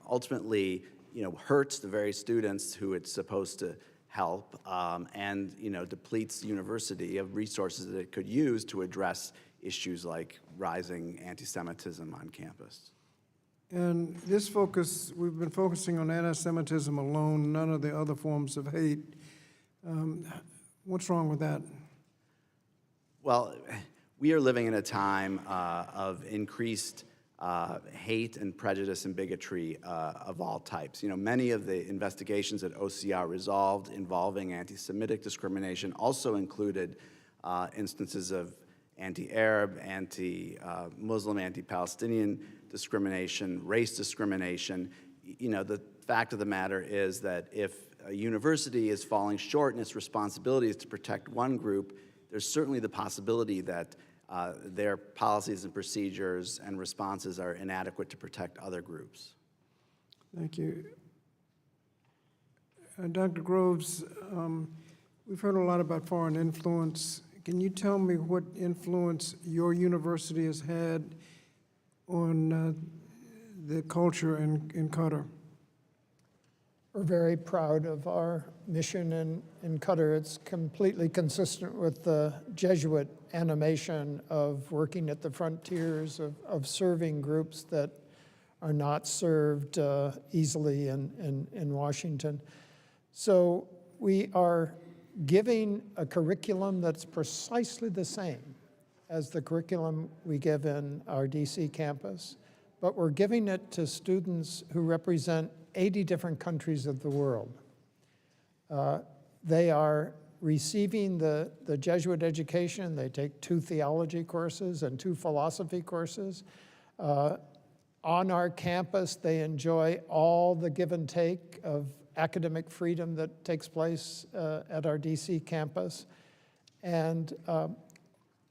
ultimately, hurts the very students who it's supposed to help, and depletes the university of resources that it could use to address issues like rising anti-Semitism on campus. And this focus, we've been focusing on anti-Semitism alone, none of the other forms of hate. What's wrong with that? Well, we are living in a time of increased hate and prejudice and bigotry of all types. Many of the investigations that OCR resolved involving anti-Semitic discrimination also included instances of anti-Arab, anti-Muslim, anti-Palestinian discrimination, race discrimination. The fact of the matter is that if a university is falling short in its responsibilities to protect one group, there's certainly the possibility that their policies and procedures and responses are inadequate to protect other groups. Thank you. Dr. Groves, we've heard a lot about foreign influence. Can you tell me what influence your university has had on the culture in Qatar? We're very proud of our mission in Qatar. It's completely consistent with the Jesuit animation of working at the frontiers, of serving groups that are not served easily in Washington. So we are giving a curriculum that's precisely the same as the curriculum we give in our DC campus, but we're giving it to students who represent 80 different countries of the world. They are receiving the Jesuit education. They take 2 theology courses and 2 philosophy courses. On our campus, they enjoy all the give and take of academic freedom that takes place at our DC campus. And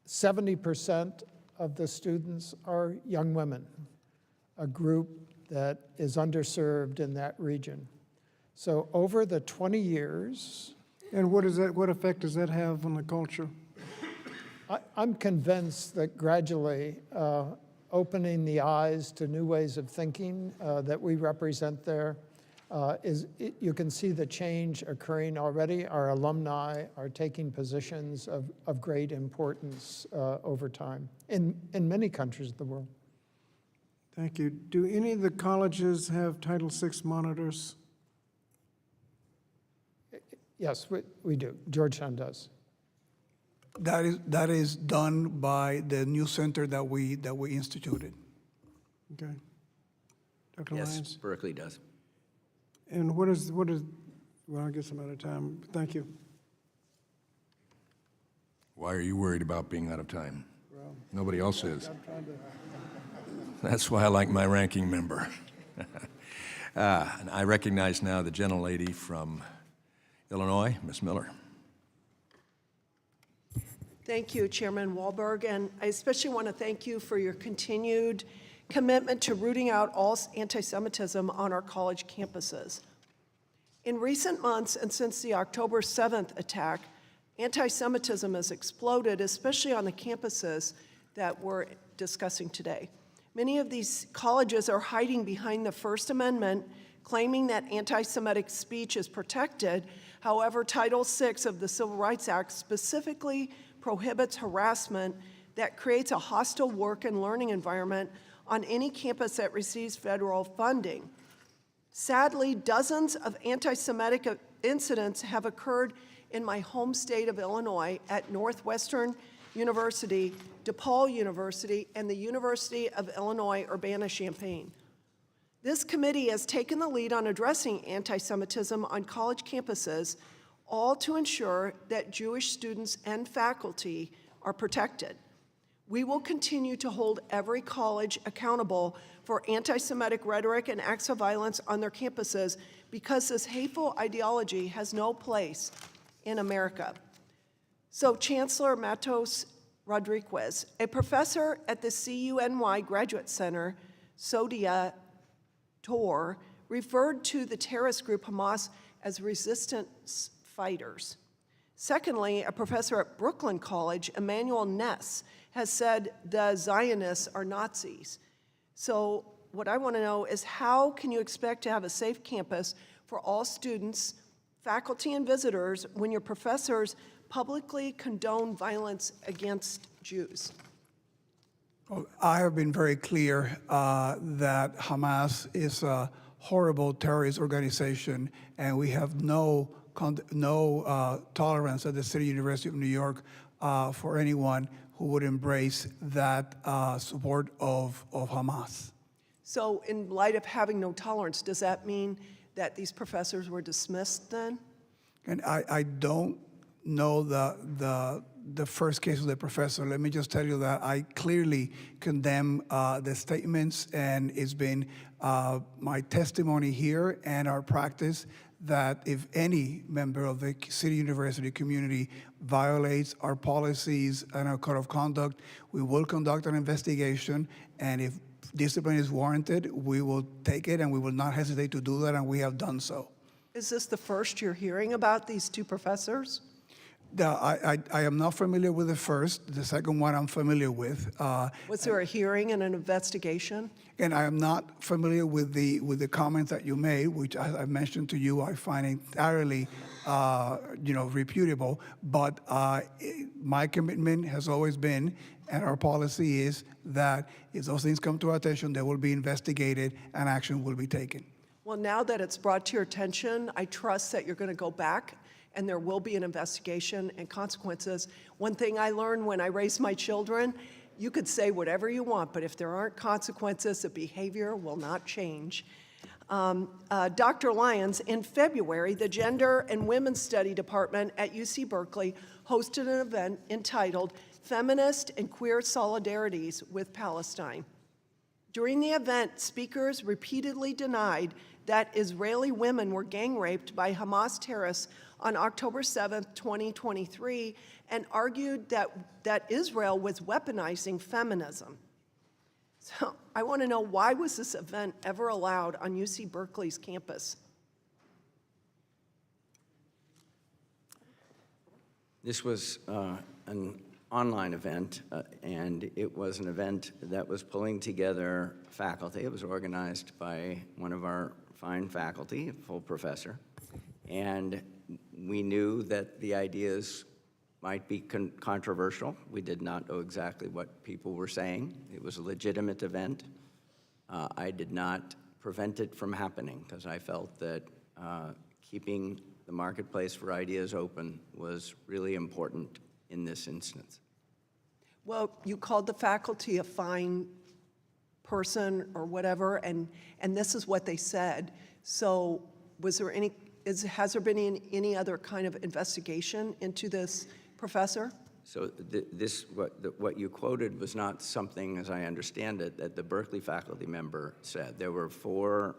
70% of the students are young women, a group that is underserved in that region. So over the 20 years... And what effect does that have on the culture? I'm convinced that gradually opening the eyes to new ways of thinking that we represent there you can see the change occurring already. Our alumni are taking positions of great importance over time in many countries of the world. Thank you. Do any of the colleges have Title VI monitors? Yes, we do. Georgetown does. That is done by the new center that we instituted. Okay. Dr. Yes, Lyons? Berkeley does. And what is, well, I guess I'm out of time. Thank you. Why are you worried about being out of time? Well, nobody else is. I'm trying to... That's why I like my ranking member. And I recognize now the gentlelady from Illinois, Ms. Miller. Thank you, Chairman Wahlberg, and I especially want to thank you for your continued commitment to rooting out all anti-Semitism on our college campuses. In recent months, and since the October 7th attack, anti-Semitism has exploded, especially on the campuses that we're discussing today. Many of these colleges are hiding behind the First Amendment, claiming that anti-Semitic speech is protected. However, Title VI of the Civil Rights Act specifically prohibits harassment that creates a hostile work and learning environment on any campus that receives federal funding. Sadly, dozens of anti-Semitic incidents have occurred in my home state of Illinois at Northwestern University, DePaul University, and the University of Illinois Urbana-Champaign. This committee has taken the lead on addressing anti-Semitism on college campuses, all to ensure that Jewish students and faculty are protected. We will continue to hold every college accountable for anti-Semitic rhetoric and acts of violence on their campuses because this hateful ideology has no place in America. So Chancellor Matos Rodriguez, a professor at the CUNY Graduate Center, Sodia Tor, referred to the terrorist group Hamas as resistance fighters. Secondly, a professor at Brooklyn College, Emmanuel Ness, has said the Zionists are Nazis. So what I want to know is how can you expect to have a safe campus for all students, faculty, and visitors when your professors publicly condone violence against Jews? Well, I have been very clear that Hamas is a horrible terrorist organization, and we have no tolerance at the City University of New York for anyone who would embrace that support of Hamas. So in light of having no tolerance, does that mean that these professors were dismissed then? And I don't know the first case of the professor. Let me just tell you that I clearly condemn the statements, and it's been my testimony here and our practice that if any member of the City University community violates our policies and our code of conduct, we will conduct an investigation, and if discipline is warranted, we will take it, and we will not hesitate to do that, and we have done so. Is this the first you're hearing about these two professors? I am not familiar with the first. The second one I'm familiar with. Was there a hearing and an investigation? And I am not familiar with the comments that you made, which I mentioned to you, I find entirely, reputable. But my commitment has always been, and our policy is, that if those things come to our attention, they will be investigated and action will be taken. Well, now that it's brought to your attention, I trust that you're going to go back and there will be an investigation and consequences. One thing I learned when I raised my children, you could say whatever you want, but if there aren't consequences, the behavior will not change. Dr. Lyons, in February, the Gender and Women's Study Department at UC Berkeley hosted an event entitled Feminist and Queer Solidarities with Palestine. During the event, speakers repeatedly denied that Israeli women were gang raped by Hamas terrorists on October 7th, 2023, and argued that Israel was weaponizing feminism. So I want to know, why was this event ever allowed on UC Berkeley's campus? This was an online event, and it was an event that was pulling together faculty. It was organized by one of our fine faculty, a full professor, and we knew that the ideas might be controversial. We did not know exactly what people were saying. It was a legitimate event. I did not prevent it from happening because I felt that keeping the marketplace for ideas open was really important in this instance. Well, you called the faculty a fine person or whatever, and this is what they said. So was there has there been any other kind of investigation into this professor? So what you quoted was not something, as I understand it, that the Berkeley faculty member said. There were four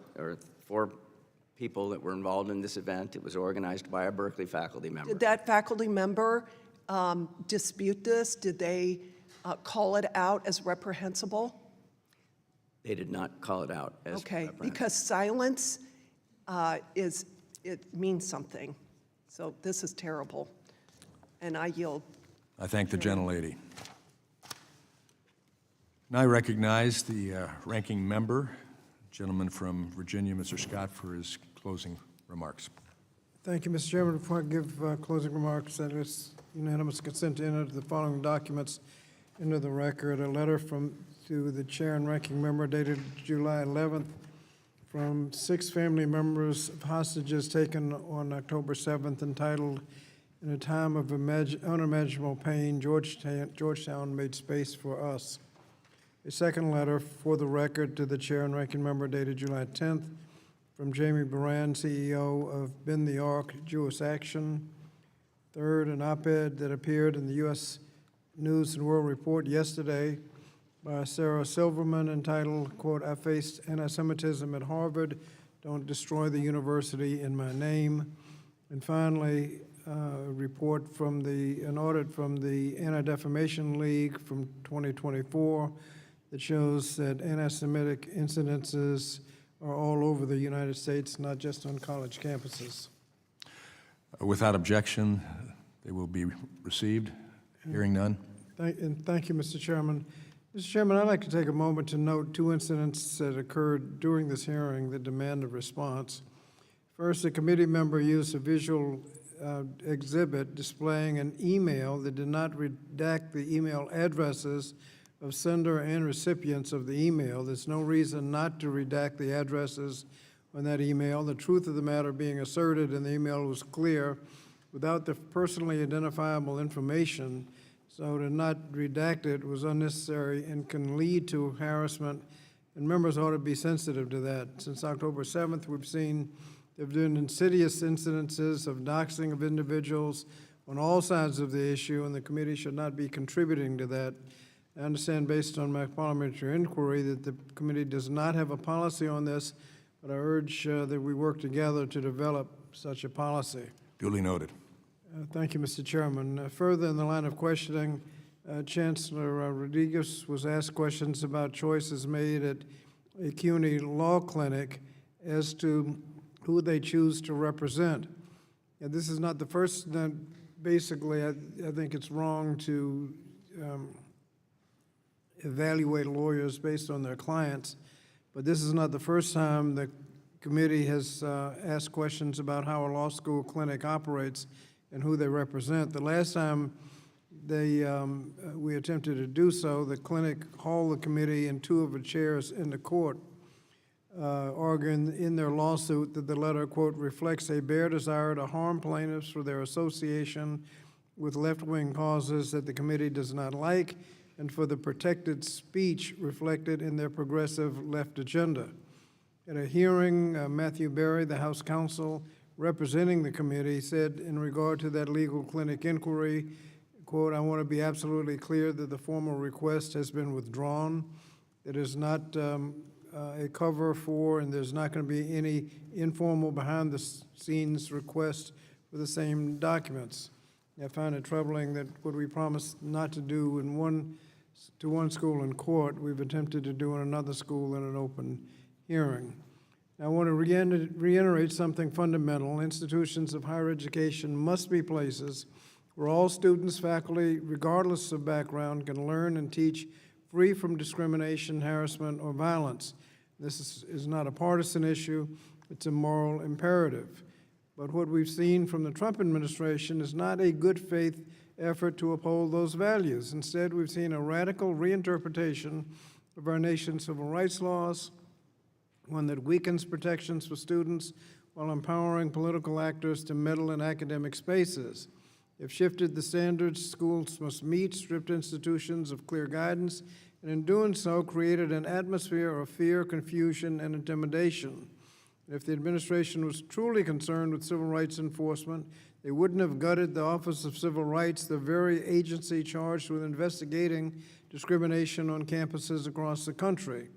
people that were involved in this event. It was organized by a Berkeley faculty member. Did that faculty member dispute this? Did they call it out as reprehensible? They did not call it out as reprehensible. Because silence it means something. So this is terrible, and I yield. I thank the gentlelady. Now I recognize the ranking member, gentleman from Virginia, Mr. Scott, for his closing remarks. Thank you, Mr. Chairman. Before I give closing remarks, that is unanimous consent to enter the following documents into the record. A letter to the chair and ranking member dated July 11th from 6 family members of hostages taken on October 7th, entitled, "In a Time of Unimaginable Pain, Georgetown Made Space for Us." A second letter for the record to the chair and ranking member dated July 10th from Jamie Baran, CEO of Bend the Arc Jewish Action. Third, an op-ed that appeared in the U.S. News and World Report yesterday by Sarah Silverman entitled, quote, "I faced anti-Semitism at Harvard. Don't destroy the university in my name." And finally, report from an audit from the Anti-Defamation League from 2024 that shows that anti-Semitic incidences are all over the United States, not just on college campuses. Without objection, they will be received. Hearing none. Thank you, Mr. Chairman. Mr. Chairman, I'd like to take a moment to note two incidents that occurred during this hearing that demand a response. First, a committee member used a visual exhibit displaying an email that did not redact the email addresses of sender and recipients of the email. There's no reason not to redact the addresses on that email. The truth of the matter being asserted in the email was clear without the personally identifiable information, so to not redact it was unnecessary and can lead to harassment, and members ought to be sensitive to that. Since October 7th, we've seen there have been insidious incidences of doxing of individuals on all sides of the issue, and the committee should not be contributing to that. I understand, based on my parliamentary inquiry, that the committee does not have a policy on this, but I urge that we work together to develop such a policy. Duly noted. Thank you, Mr. Chairman. Further in the line of questioning, Chancellor Rodriguez was asked questions about choices made at a CUNY law clinic as to who they choose to represent. And this is not the first. Basically, I think it's wrong to evaluate lawyers based on their clients, but this is not the first time the committee has asked questions about how a law school clinic operates and who they represent. The last time we attempted to do so, the clinic hauled the committee and two of the chairs into court, arguing in their lawsuit that the letter, quote, reflects a bare desire to harm plaintiffs for their association with left-wing causes that the committee does not like, and for the protected speech reflected in their progressive left agenda. At a hearing, Matthew Berry, the House counsel representing the committee, said in regard to that legal clinic inquiry, quote, I want to be absolutely clear that the formal request has been withdrawn. It is not a cover for, and there's not going to be any informal behind-the-scenes request for the same documents. I find it troubling that what we promised not to do to one school in court, we've attempted to do in another school in an open hearing. I want to reiterate something fundamental. Institutions of higher education must be places where all students, faculty, regardless of background, can learn and teach free from discrimination, harassment, or violence. This is not a partisan issue, it's a moral imperative. But what we've seen from the Trump administration is not a good faith effort to uphold those values. Instead, we've seen a radical reinterpretation of our nation's civil rights laws, one that weakens protections for students while empowering political actors to meddle in academic spaces. They've shifted the standards schools must meet, stripped institutions of clear guidance, and in doing so, created an atmosphere of fear, confusion, and intimidation. If the administration was truly concerned with civil rights enforcement, they wouldn't have gutted the Office of Civil Rights, the very agency charged with investigating discrimination on campuses across the country.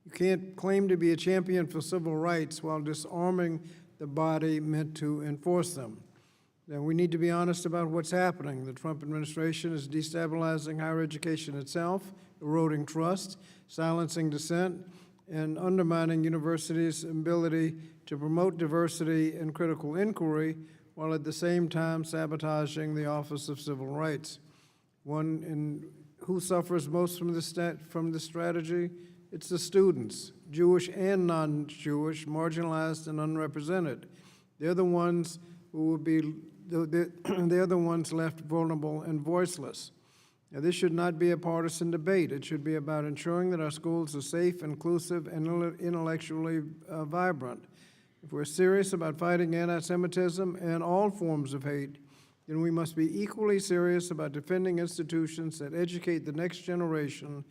You can't claim to be a champion for civil rights while disarming the body meant to enforce them. Now, we need to be honest about what's happening. The Trump administration is destabilizing higher education itself, eroding trust, silencing dissent, and undermining universities' ability to promote diversity and critical inquiry, while at the same time sabotaging the Office of Civil Rights. Who suffers most from this strategy? It's the students, Jewish and non-Jewish, marginalized and unrepresented. They're the ones who will be, they're the ones left vulnerable and voiceless. Now, this should not be a partisan debate. It should be about ensuring that our schools are safe, inclusive, and intellectually vibrant. If we're serious about fighting anti-Semitism and all forms of hate, then we must be equally serious about defending institutions that educate the next generation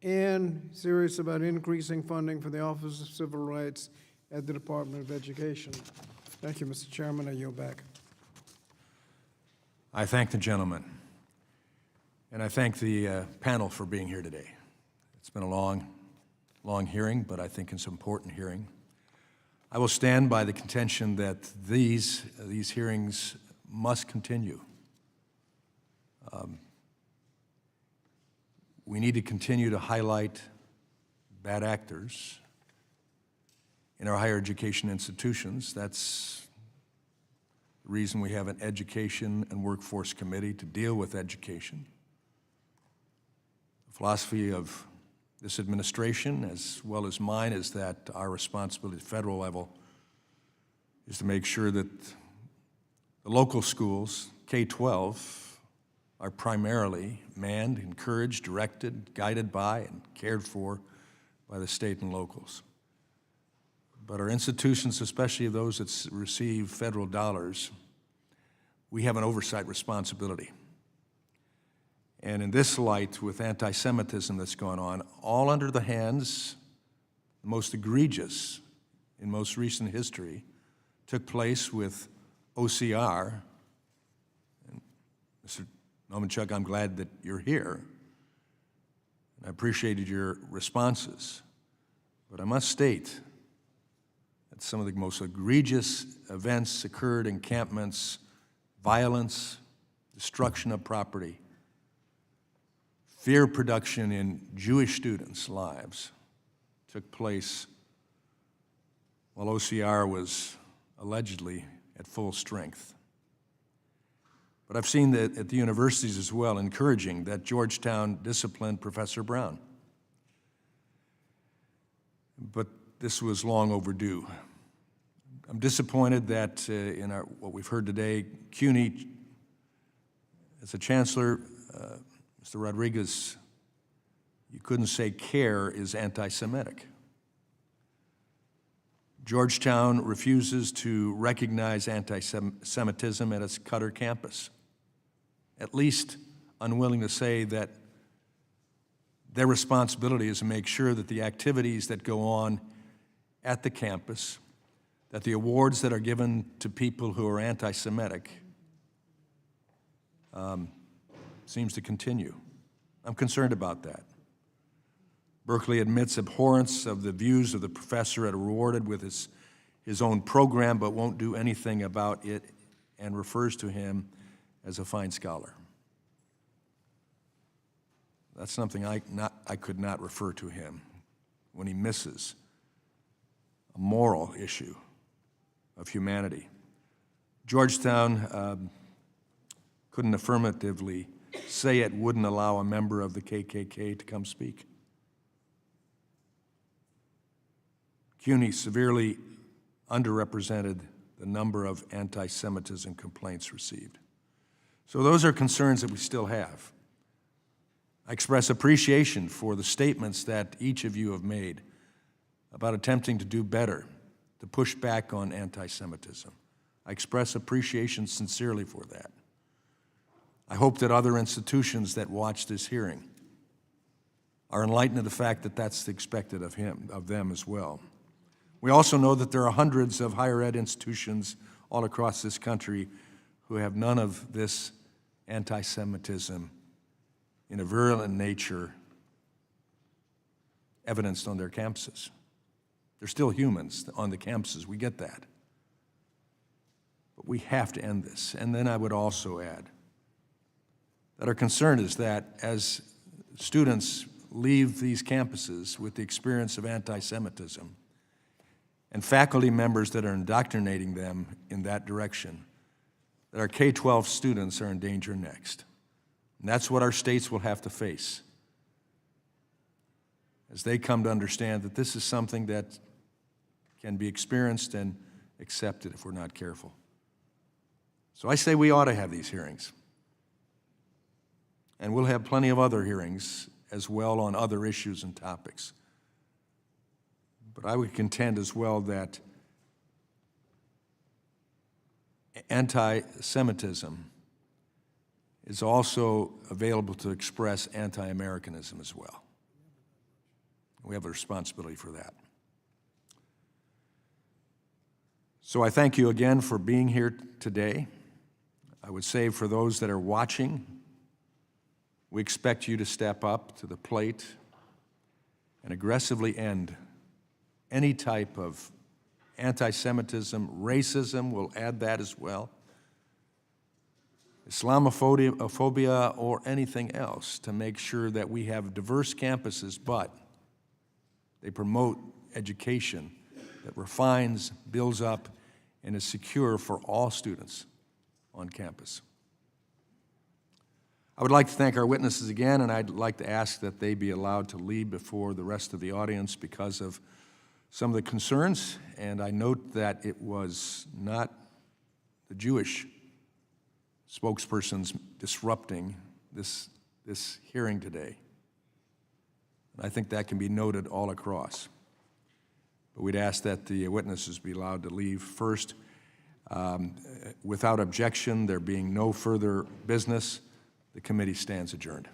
and serious about increasing funding for the Office of Civil Rights at the Department of Education. Thank you, Mr. Chairman. I yield back. I thank the gentleman, and I thank the panel for being here today. It's been a long hearing, but I think it's an important hearing. I will stand by the contention that these hearings must continue. We need to continue to highlight bad actors in our higher education institutions. That's the reason we have an Education and Workforce Committee to deal with education. The philosophy of this administration, as well as mine, is that our responsibility at the federal level is to make sure that the local schools, K-12, are primarily manned, encouraged, directed, guided by, and cared for by the state and locals. But our institutions, especially those that receive federal dollars, we have an oversight responsibility. And in this light, with anti-Semitism that's gone on, all under the hands, the most egregious in most recent history, took place with OCR. And Mr. Nosanchuk, I'm glad that you're here. I appreciated your responses. But I must state that some of the most egregious events occurred, encampments, violence, destruction of property, fear production in Jewish students' lives took place while OCR was allegedly at full strength. But I've seen that at the universities as well, encouraging that Georgetown disciplined Professor Brown. But this was long overdue. I'm disappointed that in what we've heard today, CUNY, as a chancellor, Mr. Rodriguez, you couldn't say CARE is anti-Semitic. Georgetown refuses to recognize anti-Semitism at its Qatar campus, at least unwilling to say that their responsibility is to make sure that the activities that go on at the campus, that the awards that are given to people who are anti-Semitic seems to continue. I'm concerned about that. Berkeley admits abhorrence of the views of the professor and rewarded with his own program, but won't do anything about it and refers to him as a fine scholar. That's something I could not refer to him when he misses a moral issue of humanity. Georgetown couldn't affirmatively say it wouldn't allow a member of the KKK to come speak. CUNY severely underrepresented the number of anti-Semitism complaints received. So those are concerns that we still have. I express appreciation for the statements that each of you have made about attempting to do better, to push back on anti-Semitism. I express appreciation sincerely for that. I hope that other institutions that watch this hearing are enlightened of the fact that that's expected of them as well. We also know that there are hundreds of higher ed institutions all across this country who have none of this anti-Semitism in a virulent nature evidenced on their campuses. They're still humans on the campuses, we get that. But we have to end this. And then I would also add that our concern is that as students leave these campuses with the experience of anti-Semitism, and faculty members that are indoctrinating them in that direction, that our K-12 students are in danger next. And that's what our states will have to face as they come to understand that this is something that can be experienced and accepted if we're not careful. So I say we ought to have these hearings. And we'll have plenty of other hearings as well on other issues and topics. But I would contend as well that anti-Semitism is also available to express anti-Americanism as well. We have a responsibility for that. So I thank you again for being here today. I would say for those that are watching, we expect you to step up to the plate and aggressively end any type of anti-Semitism, racism, we'll add that as well, Islamophobia, or anything else, to make sure that we have diverse campuses, but they promote education that refines, builds up, and is secure for all students on campus. I would like to thank our witnesses again, and I'd like to ask that they be allowed to leave before the rest of the audience because of some of the concerns, and I note that it was not the Jewish spokespersons disrupting this hearing today. And I think that can be noted all across. But we'd ask that the witnesses be allowed to leave first. Without objection, there being no further business, the committee stands adjourned.